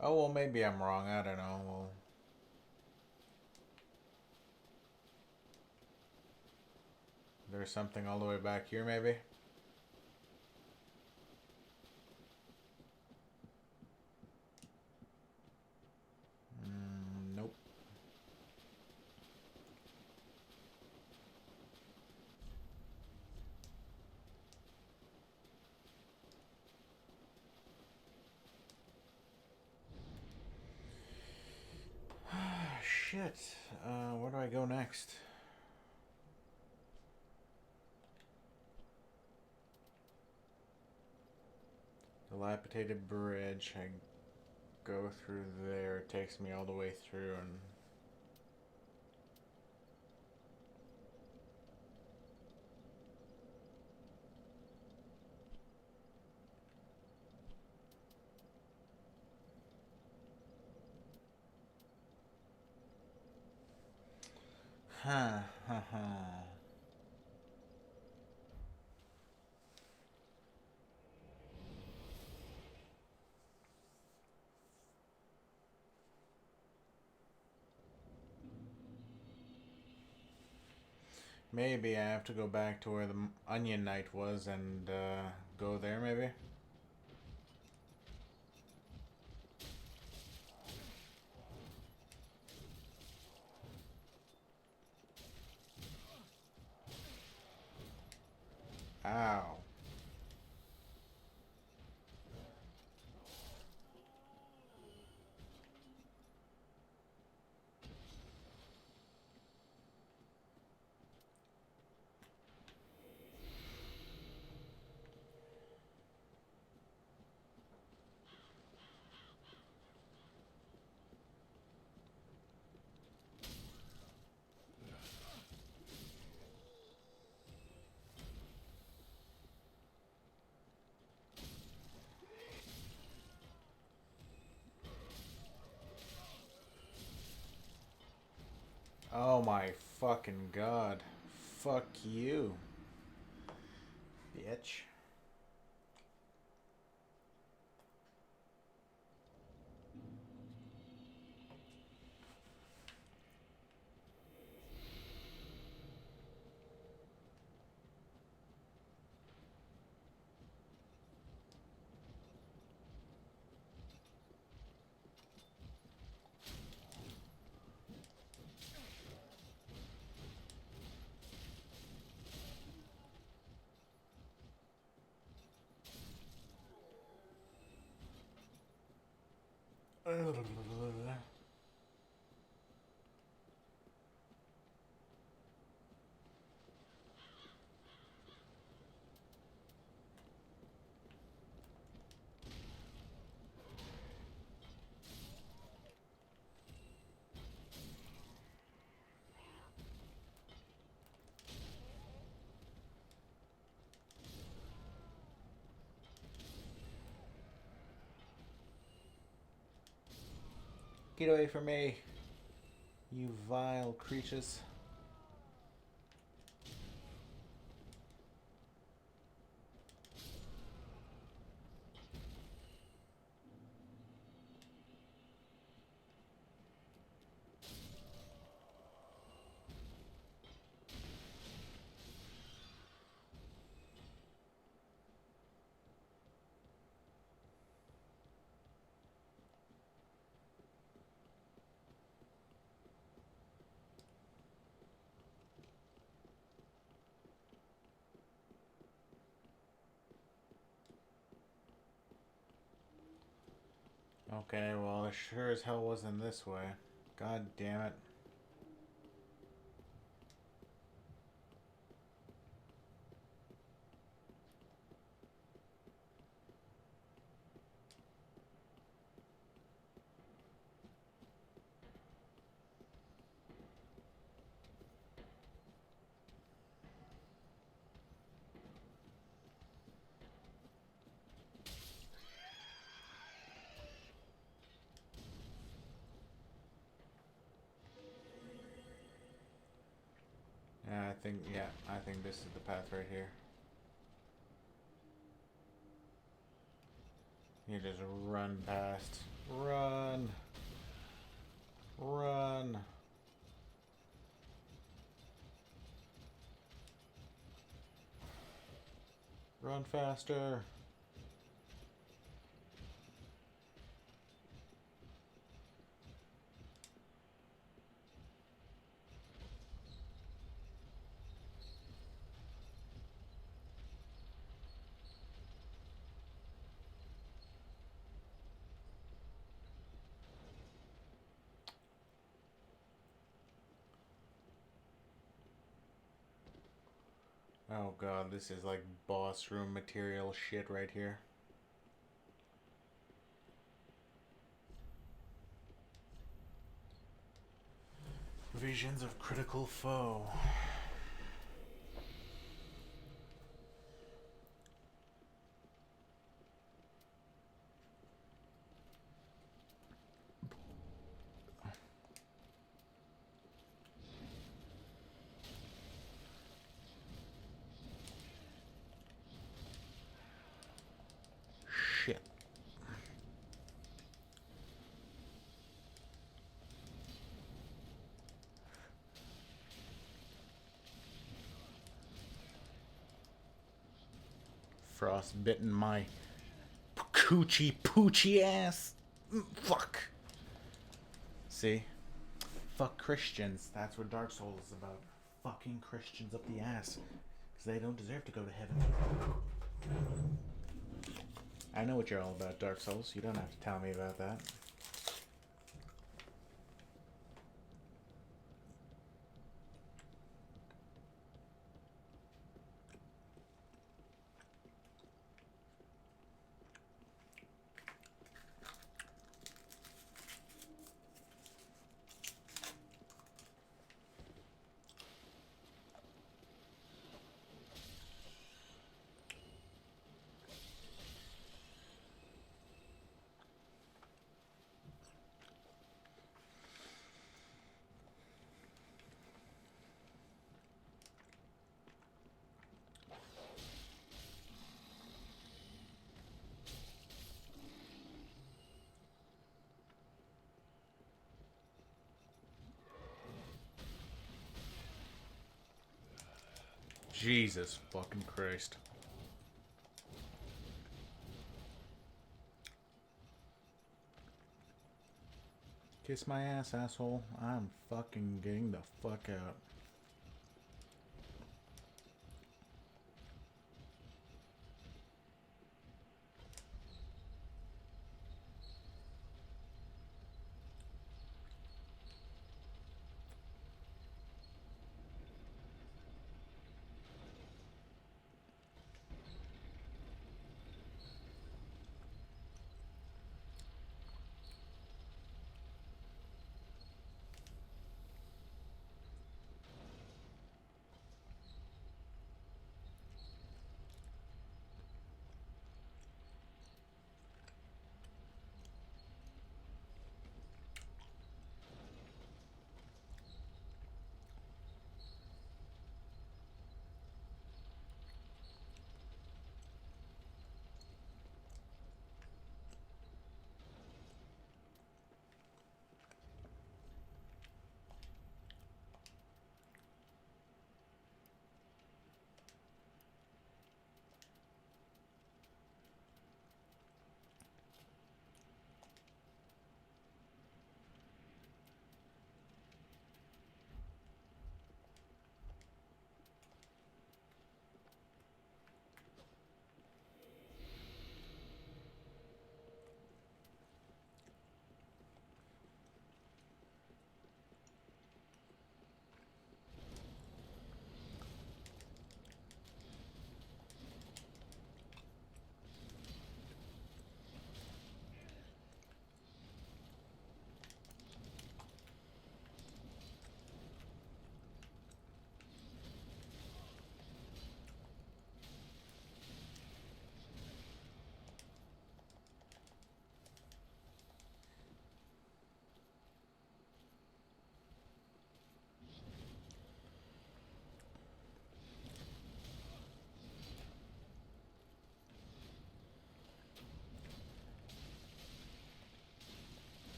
[SPEAKER 1] Oh, well, maybe I'm wrong. I don't know. Well, there's something all the way back here, maybe? Nope. Shit. Where do I go next? Dilapidated bridge. I go through there. It takes me all the way through and... Huh. Maybe I have to go back to where the Onion Knight was and go there, maybe? Ow. Oh my fucking god. Fuck you, bitch. Get away from me, you vile creatures. Okay, well, it sure as hell wasn't this way. God damn it. Yeah, I think this is the path right here. You just run past. Run! Run! Run faster! Oh god, this is like boss room material shit right here. Visions of critical foe. frostbitten my coochie poochie ass. Fuck. See? Fuck Christians. That's what Dark Souls is about. Fucking Christians up the ass. Because they don't deserve to go to heaven. I know what you're all about, Dark Souls. You don't have to tell me about that. Jesus fucking Christ. Kiss my ass, asshole. I'm fucking getting the fuck out.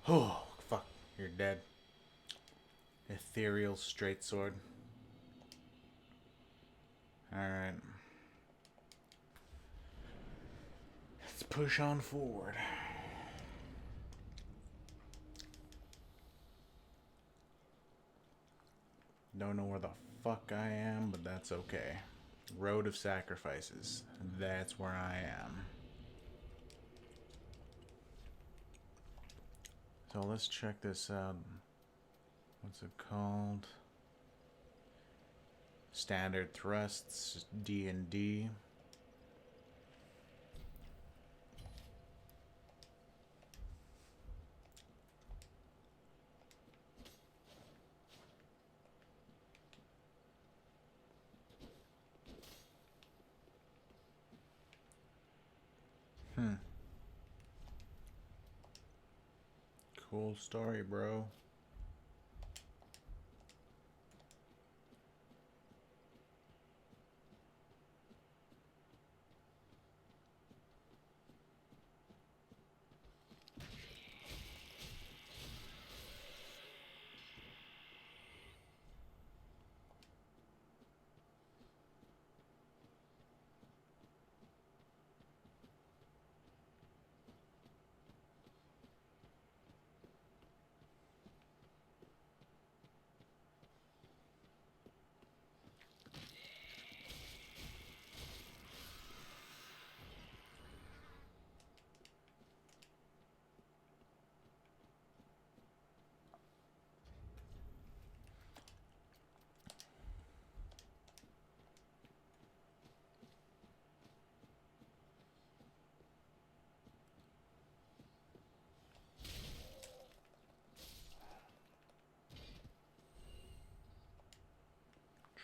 [SPEAKER 1] Oh, fuck. You're dead. Ethereal straight sword. Alright. Let's push on forward. Don't know where the fuck I am, but that's okay. Road of Sacrifices. That's where I am. So let's check this out. What's it called? Standard thrusts, D&D. Cool story, bro.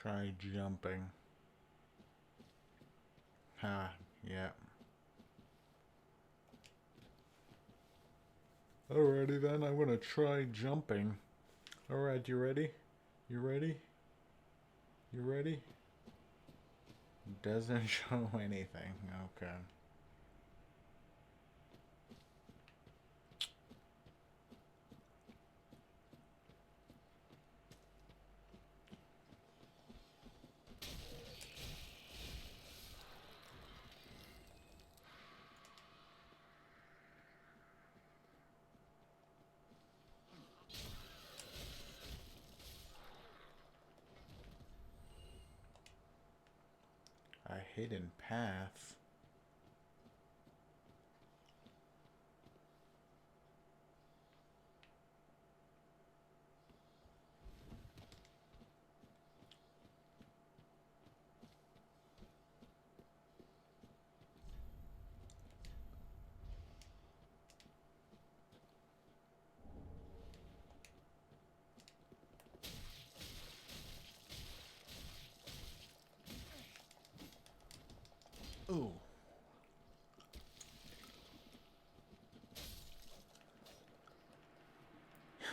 [SPEAKER 1] Try jumping. Ha, yeah. Alrighty then, I'm gonna try jumping. Alright, you ready? You ready? You ready? Doesn't show anything. Okay. A hidden path. Ooh.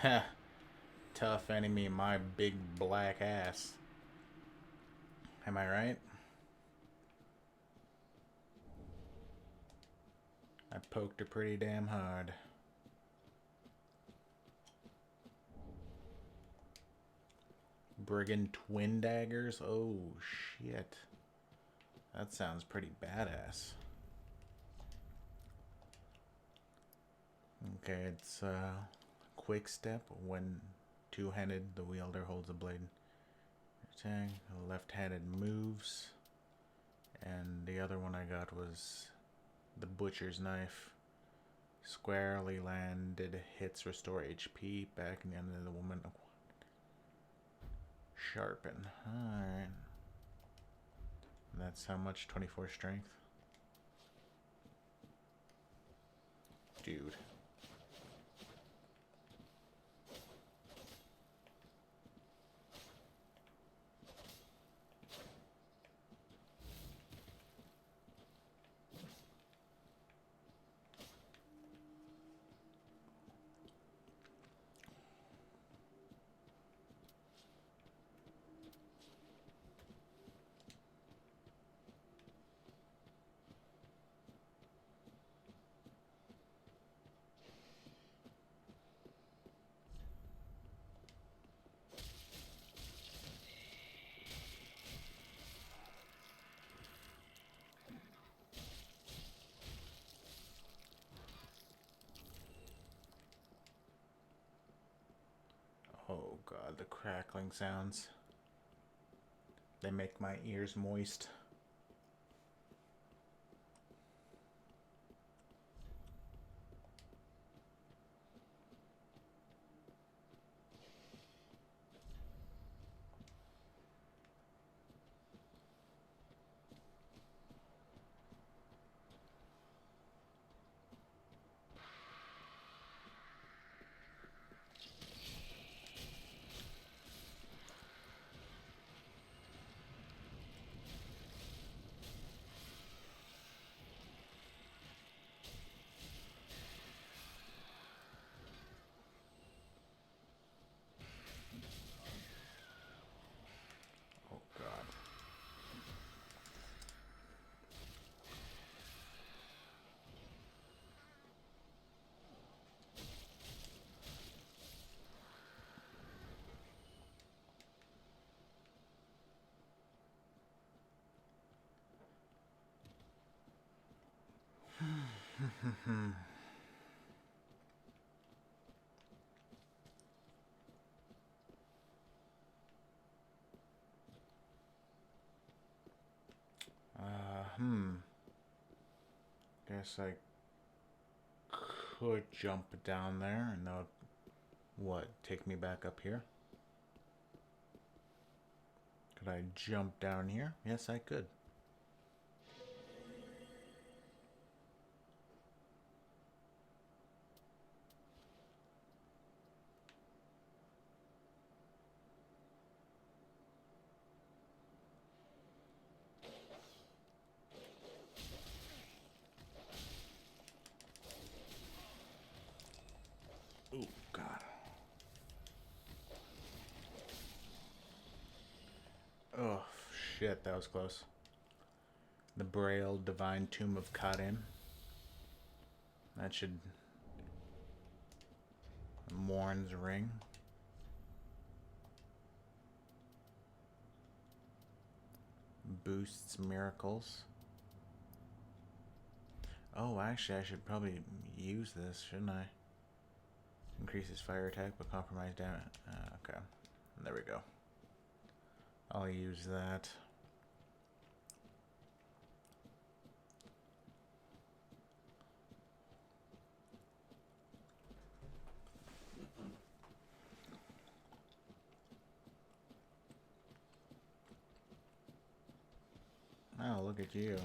[SPEAKER 1] Ha. Tough enemy, my big black ass. Am I right? I poked her pretty damn hard. Brigand twin daggers? Oh, shit. That sounds pretty badass. Okay, it's quick step. When two-handed, the wielder holds a blade. Attack, left-handed moves. And the other one I got was the butcher's knife. Squarely landed hits restore HP back in the end of the woman. Sharpen. Alright. That's how much? 24 strength? Dude. Oh god, the crackling sounds. They make my ears moist. Oh god. Guess I could jump down there and that would, what, take me back up here? Could I jump down here? Yes, I could. shit, that was close. The Braille Divine Tomb of Karim. That should... Morn's Ring. Boosts miracles. Oh, actually, I should probably use this, shouldn't I? Increases fire attack, but compromise damage. Okay, there we go. I'll use that. Oh, look at you.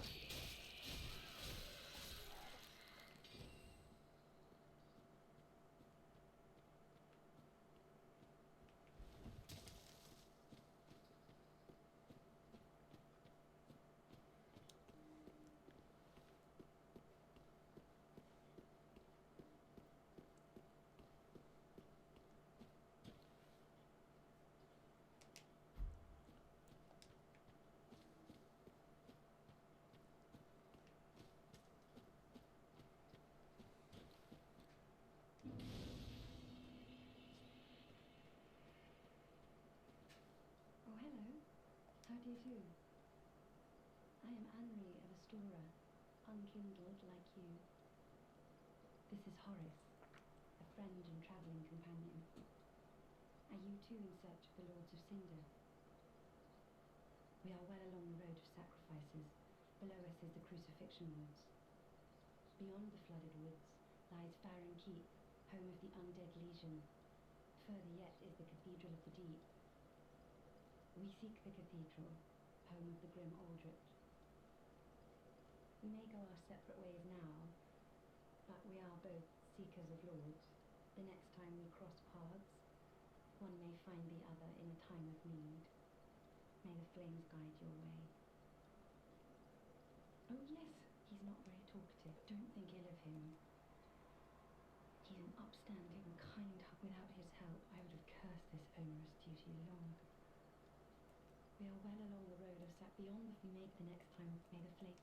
[SPEAKER 5] Oh, hello. How do you do? I am Anri of Astora, unkindled like you. This is Horace, a friend and travelling companion. Are you too in search of the Lords of Cinder? We are well along the road of sacrifices. Below us is the Crucifixion Woods. Beyond the flooded woods lies Farron Keep, home of the Undead Legion. Further yet is the Cathedral of the Deep. We seek the cathedral, home of the grim Aldrich. We may go our separate ways now, but we are both seekers of lords. The next time we cross paths, one may find the other in a time of need. May the flames guide your way. Oh yes, he's not very talkative. Don't think ill of him. He's an upstanding, kind heart. Without his help, I would have cursed this onerous duty long. We are well along the road of beyond the we make the next time. May the flame.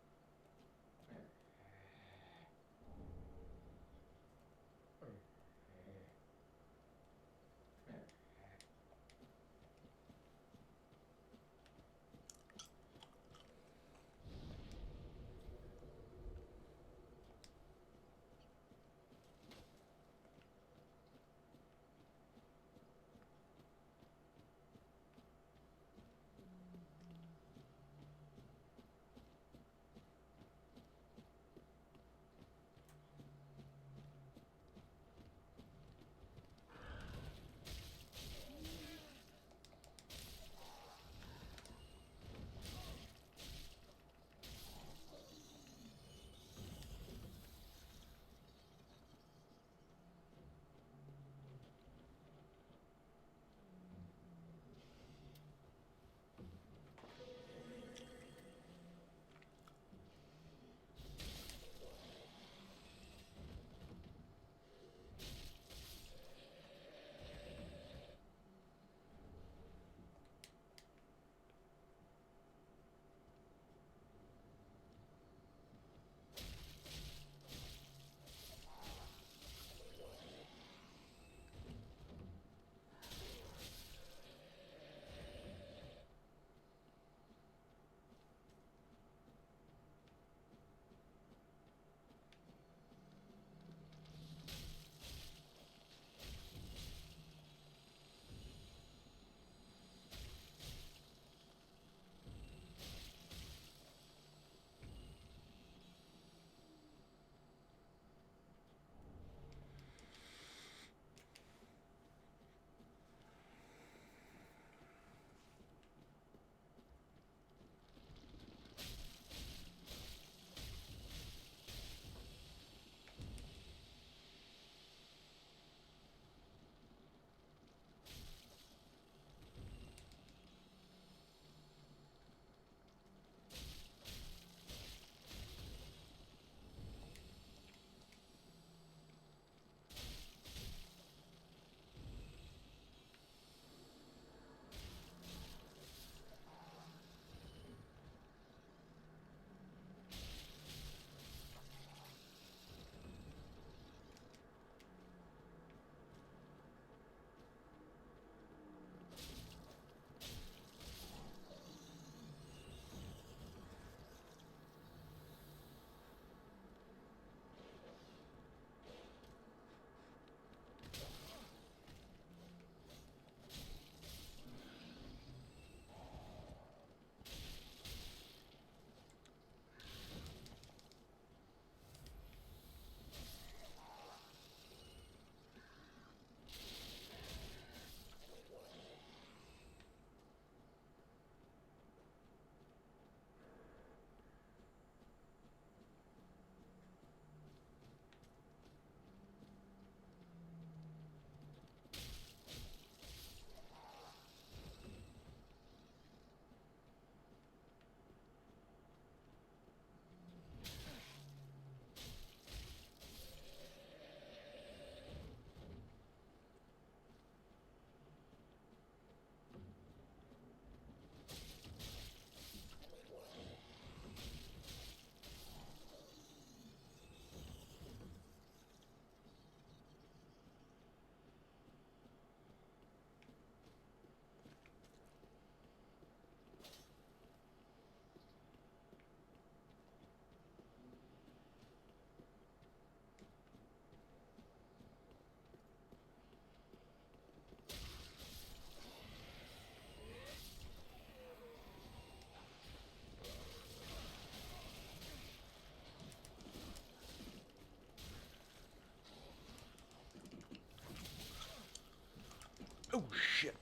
[SPEAKER 1] Oh shit.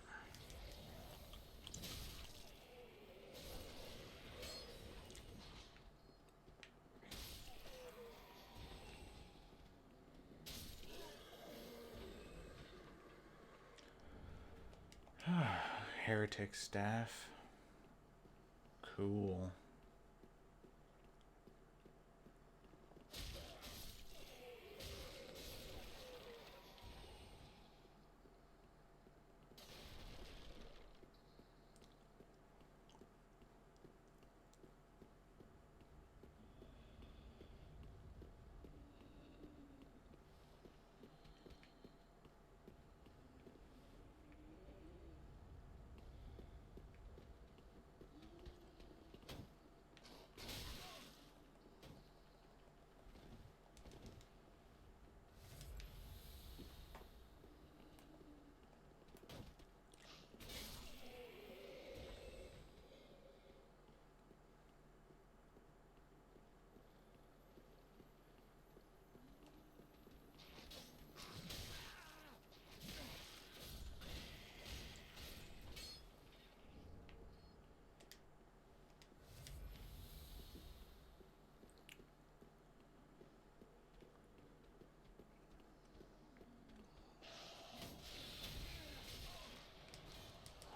[SPEAKER 1] Heretic staff. Cool.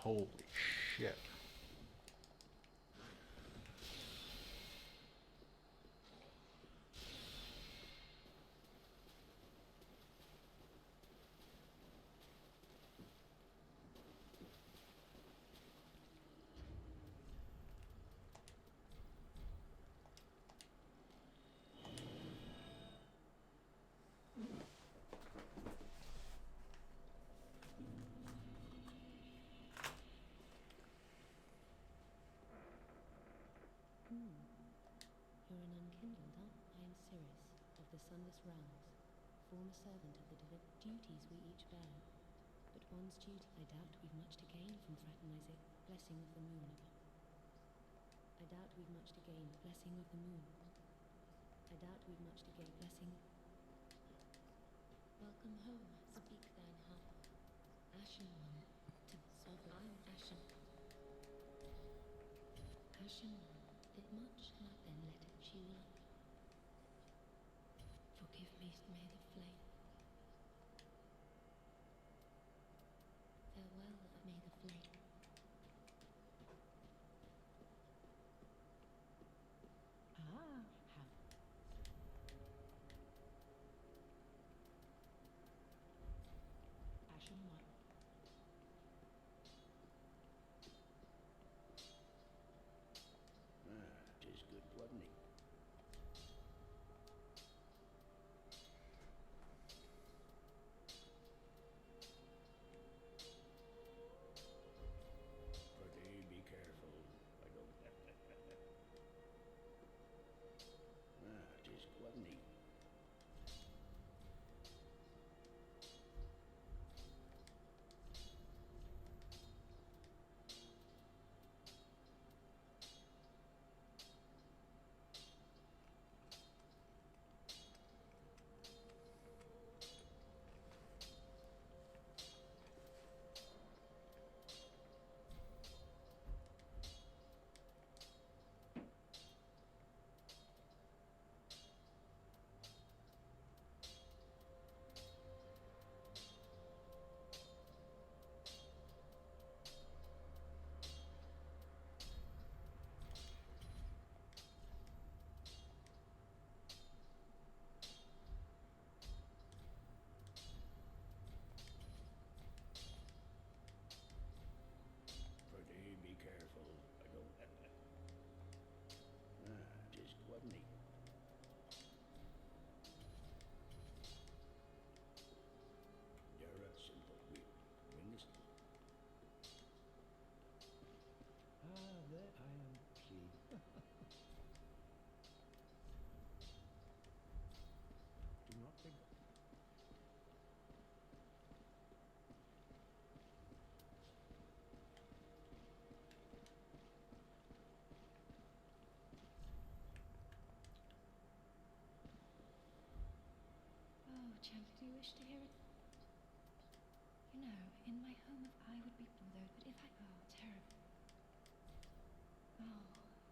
[SPEAKER 1] Holy shit.
[SPEAKER 10] You're an unkindled, huh? I am Sirius, of the Sunless Realms, former servant of the duties we each bear. But one's duty, I doubt we've much to gain from fraternizing. Blessing of the moon. I doubt we've much to gain. Blessing of the moon. I doubt we've much to gain. Blessing. Welcome home. Speak thine heart. Ashen one, to sovereign. I'm Ashen. Ashen one. That much not then let it chew up. Forgive me, may the flame. Farewell, may the flame. Ah, have. Ashen one.
[SPEAKER 3] Tis good, wasn't he? Pretty be careful. I don't. Tis good, wasn't he? Pretty be careful. I don't. Tis good, wasn't he? You're a simple witness. There I am. See. Do not think.
[SPEAKER 5] Oh, champ, do you wish to hear it? You know, in my home of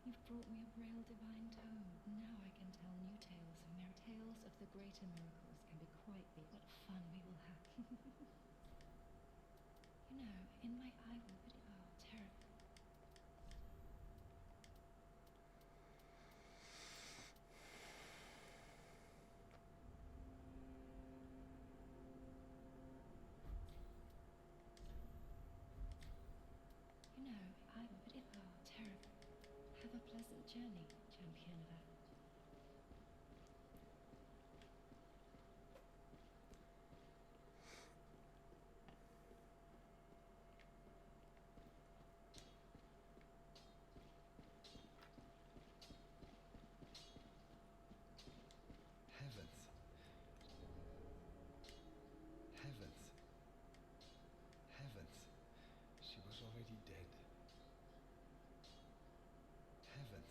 [SPEAKER 5] You've brought me a braille divine tome. Now I can tell new tales of tales of the greater miracles can be quite big. What fun we will have. You know, in my eye will but it oh, terrible. You know, I but it oh, terrible. Have a pleasant journey, champion of Apple.
[SPEAKER 3] Heavens. Heavens. Heavens. She was already dead. Heavens.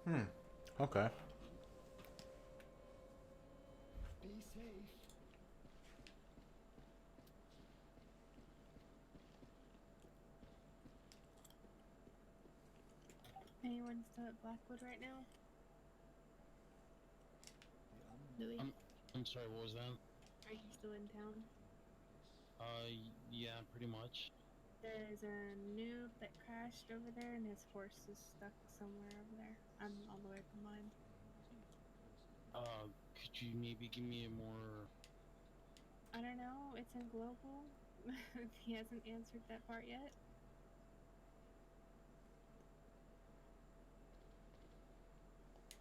[SPEAKER 1] Okay.
[SPEAKER 3] Be safe.
[SPEAKER 4] Anyone still at Blackwood right now? Louis,
[SPEAKER 2] I'm sorry, what was that?
[SPEAKER 4] are you still in town?
[SPEAKER 2] Yeah, pretty much.
[SPEAKER 4] There's a noob that crashed over there and his horse is stuck somewhere over there. I'm all the way from mine.
[SPEAKER 2] Could you maybe give me a more...
[SPEAKER 4] I don't know, it's in global. He hasn't answered that part yet.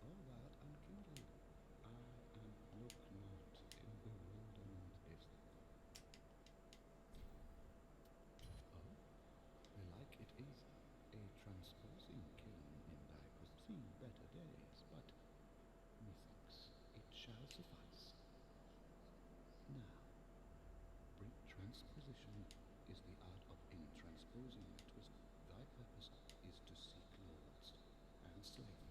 [SPEAKER 3] All that unkindled. Look not in bewilderment if... Oh, belike it is a transposing kiln in thy seen better days, but methinks it shall suffice. Now, brick transposition is the art of intransposing a twist. Thy purpose is to seek lords and slay them.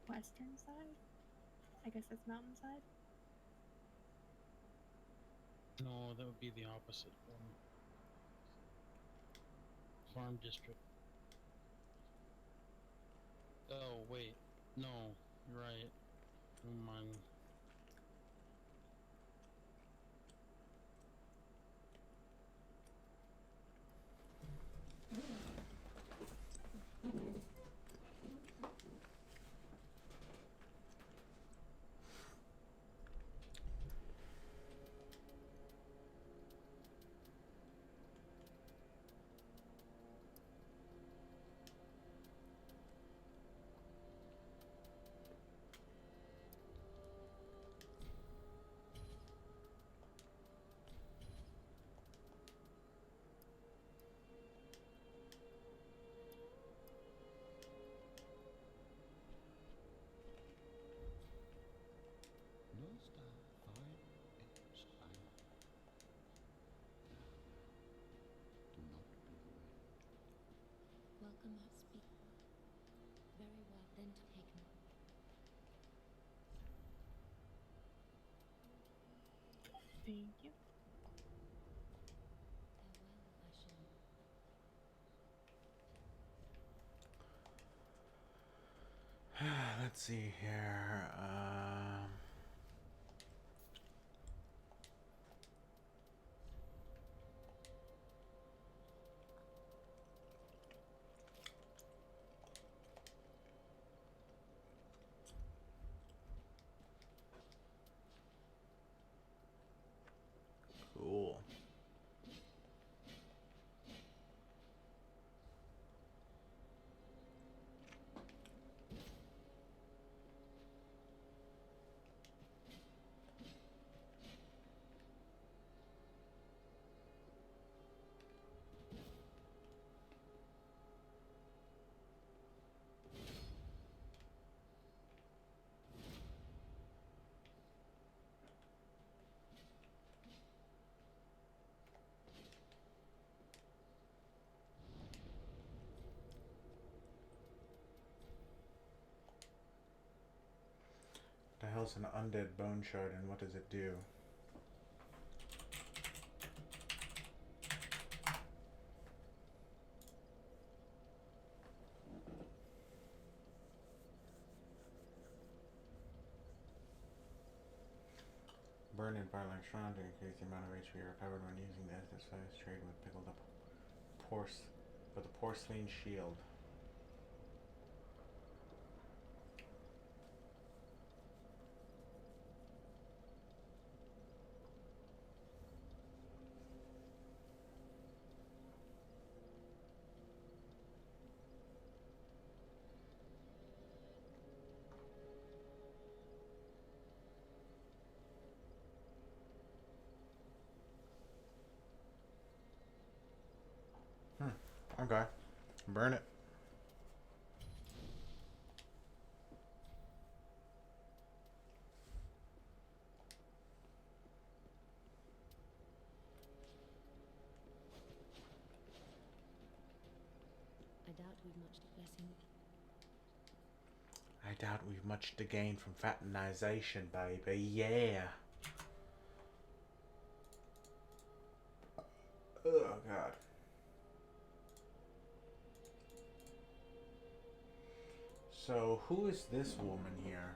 [SPEAKER 4] Western side? I guess that's mountainside.
[SPEAKER 2] No, that would be the opposite one. Farm district. Oh, wait. No, you're right. Never mind.
[SPEAKER 3] Knowest thou fine edge iron? Do not be away.
[SPEAKER 10] Welcome out speak. Very well, then taken.
[SPEAKER 4] Thank you.
[SPEAKER 10] Farewell, I shall.
[SPEAKER 1] Let's see here. Cool. The hell's an undead bone shard and what does it do? Burn and fire like shrine to increase the amount of HP recovered when using the Estus Fast trade with pickled up with a porcelain shield. Okay. Burn it.
[SPEAKER 10] we've much to blessing.
[SPEAKER 1] I doubt we've much to gain from fraternization, baby. Yeah. Oh, God. So, who is this woman here?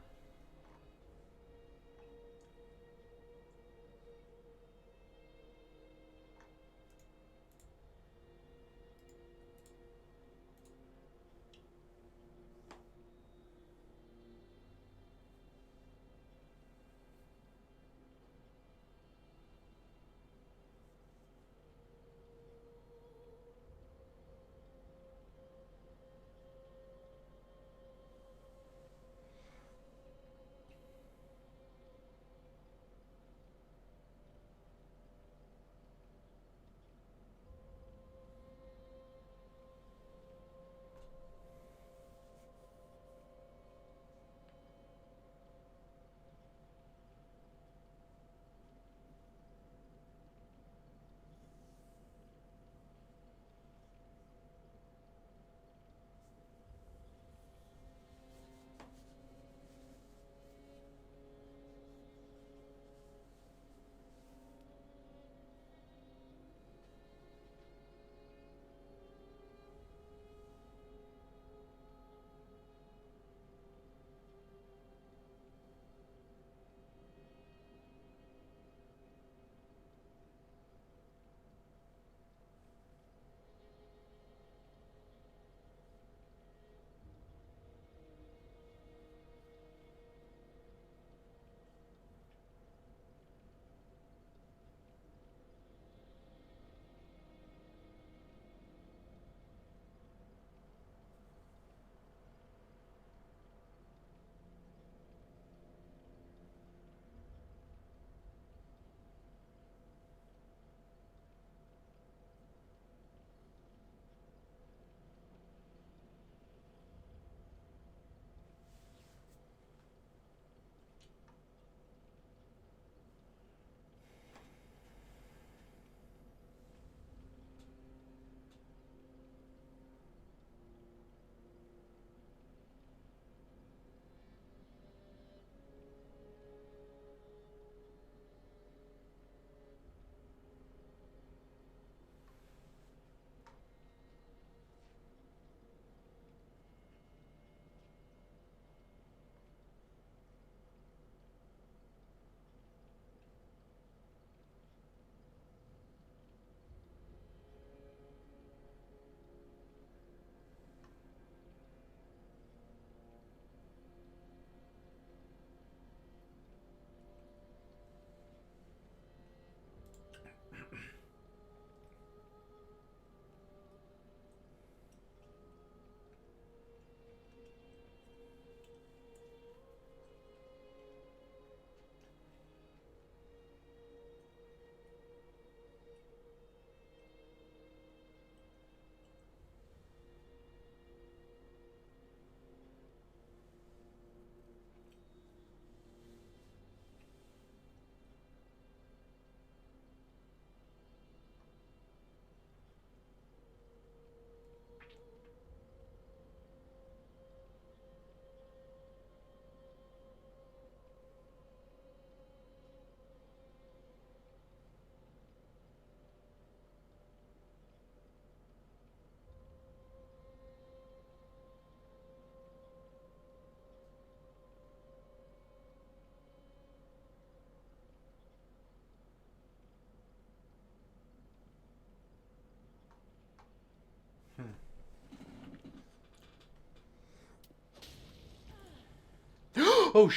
[SPEAKER 1] Oh,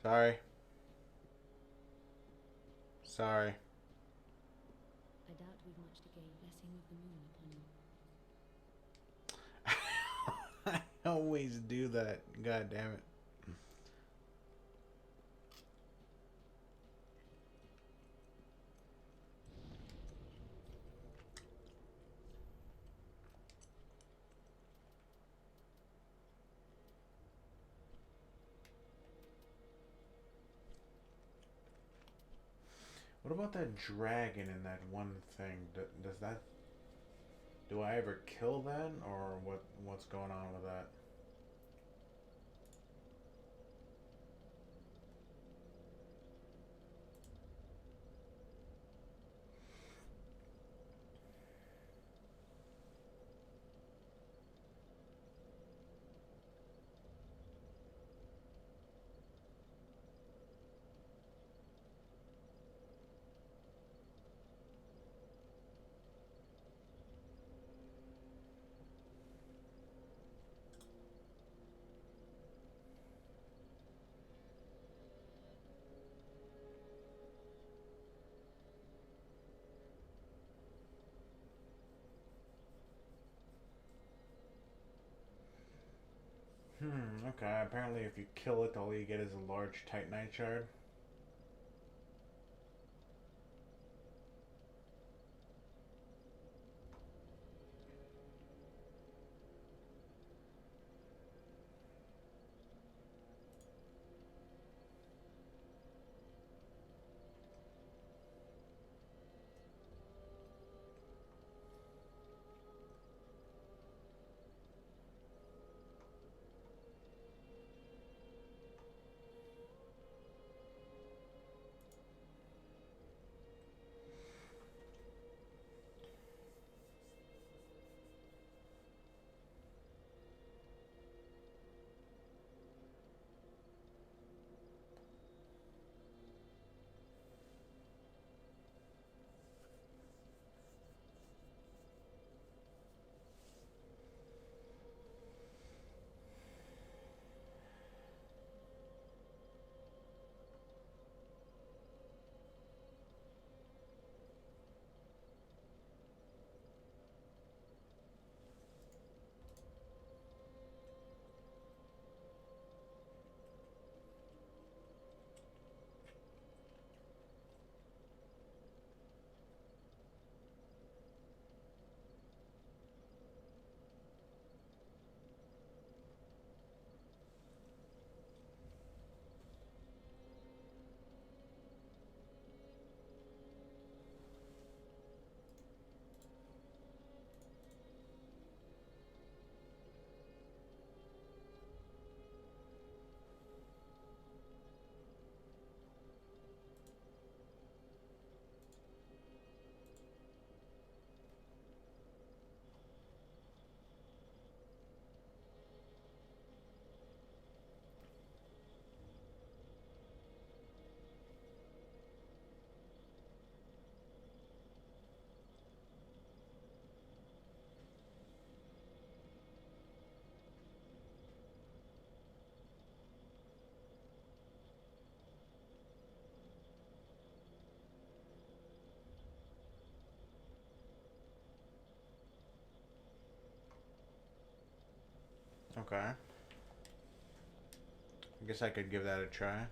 [SPEAKER 1] Sorry. Sorry.
[SPEAKER 10] I doubt we've much to gain. Blessing of the moon upon you.
[SPEAKER 1] I always do that. God damn it. What about that dragon in that one thing? Does that... Do I ever kill then, or what's going on with that? Okay. Apparently if you kill it, all you get is a large Titanite shard. Okay. I guess I could give that a try.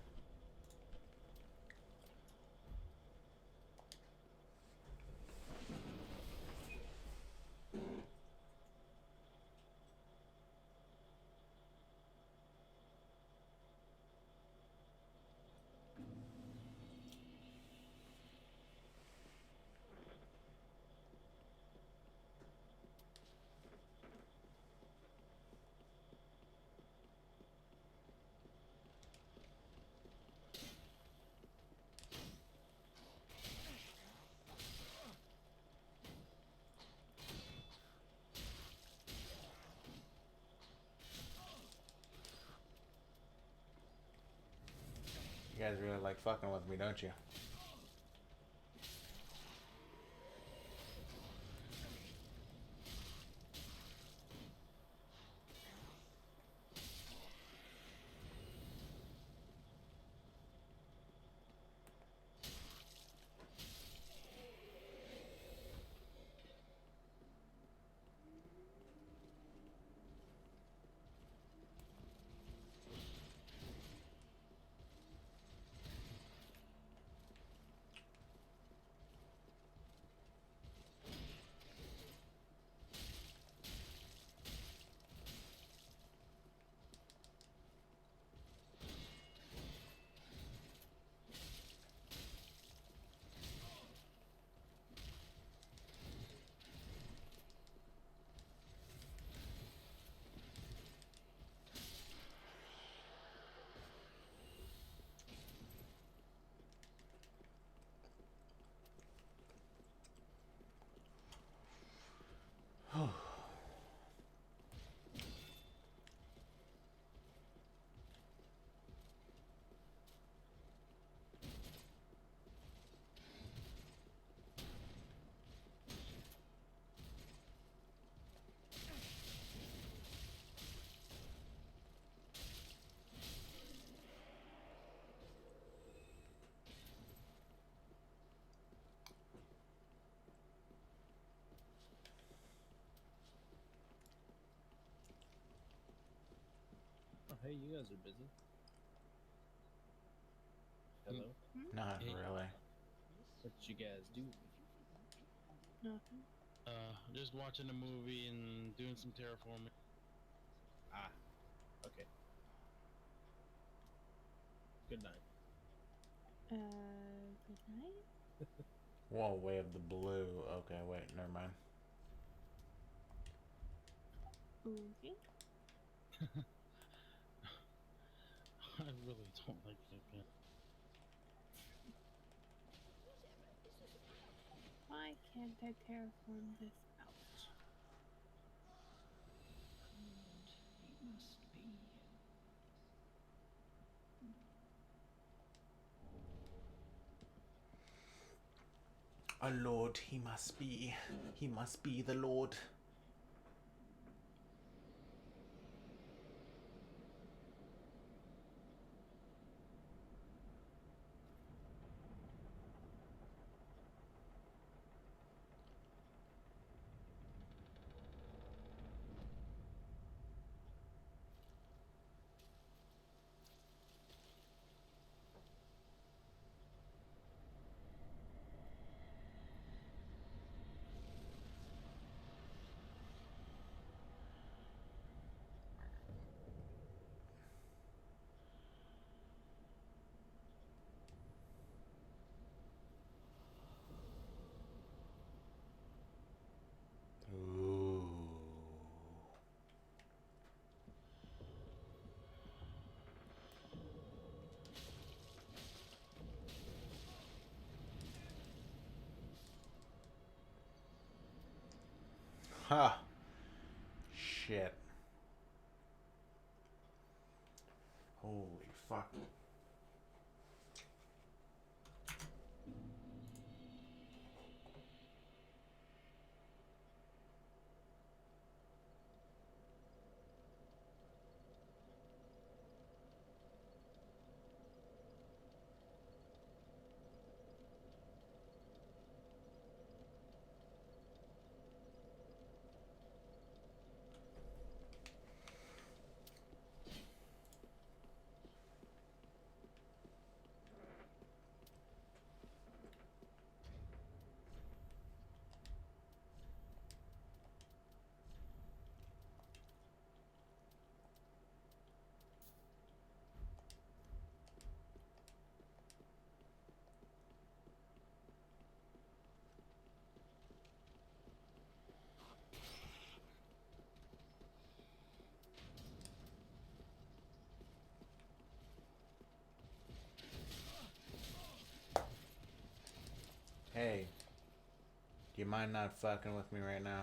[SPEAKER 1] You guys really like fucking with me, don't you?
[SPEAKER 11] hey, you guys are busy. Hello?
[SPEAKER 1] Not
[SPEAKER 2] Hey.
[SPEAKER 1] really.
[SPEAKER 11] What you guys do?
[SPEAKER 4] Nothing.
[SPEAKER 2] Just watching a movie and doing some terraforming.
[SPEAKER 11] Ah, okay. Good night.
[SPEAKER 4] Good night.
[SPEAKER 1] Whoa, way of the blue. Okay, wait, never mind.
[SPEAKER 4] Okay.
[SPEAKER 2] I really don't like that guy.
[SPEAKER 4] Why can't I terraform this out?
[SPEAKER 3] He must be.
[SPEAKER 1] A lord, he must be. He must be the lord. Ooh. Ha! Shit. Holy fuck. Hey. Do you mind not fucking with me right now?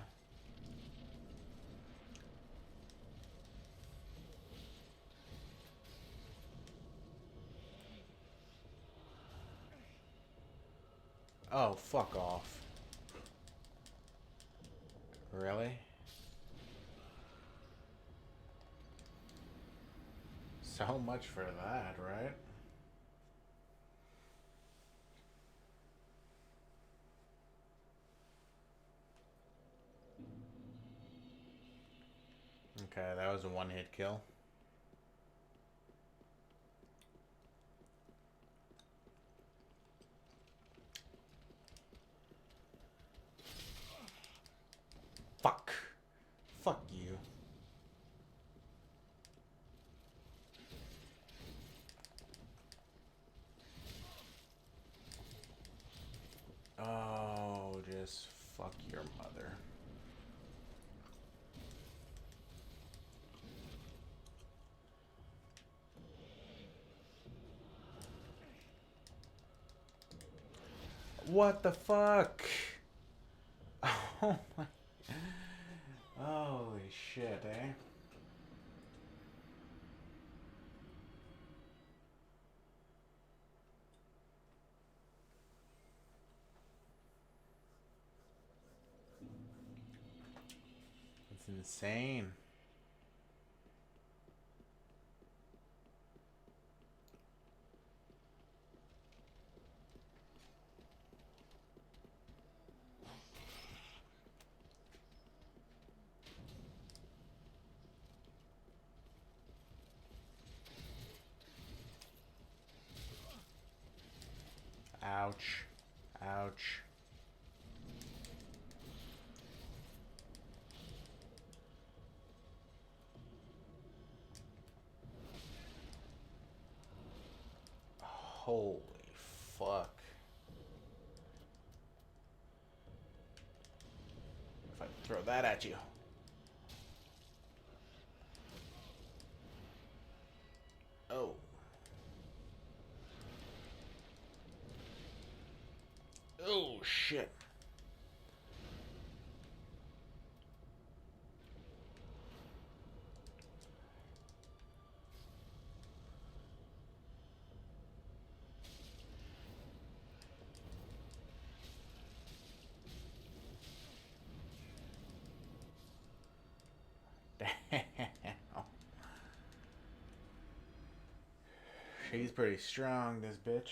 [SPEAKER 1] Oh, fuck off. Really? So much for that, right? Okay, that was a one-hit kill. Fuck. Fuck you. Oh, just fuck your mother. What the fuck? Oh my. Holy shit, eh? It's insane. Ouch. Ouch. Holy fuck. If I throw that at you. Oh. Oh, shit. Damn. She's pretty strong, this bitch.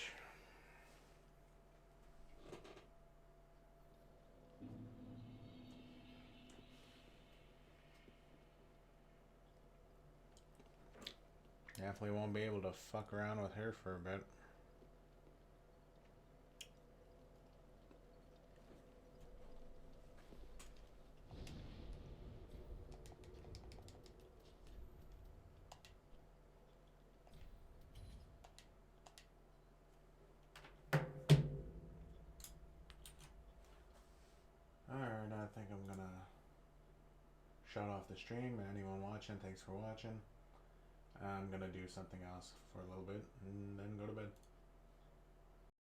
[SPEAKER 1] Definitely won't be able to fuck around with her for a bit. Alright, I think I'm gonna shut off the stream. Anyone watching, thanks for watching. I'm gonna do something else for a little bit and then go to bed.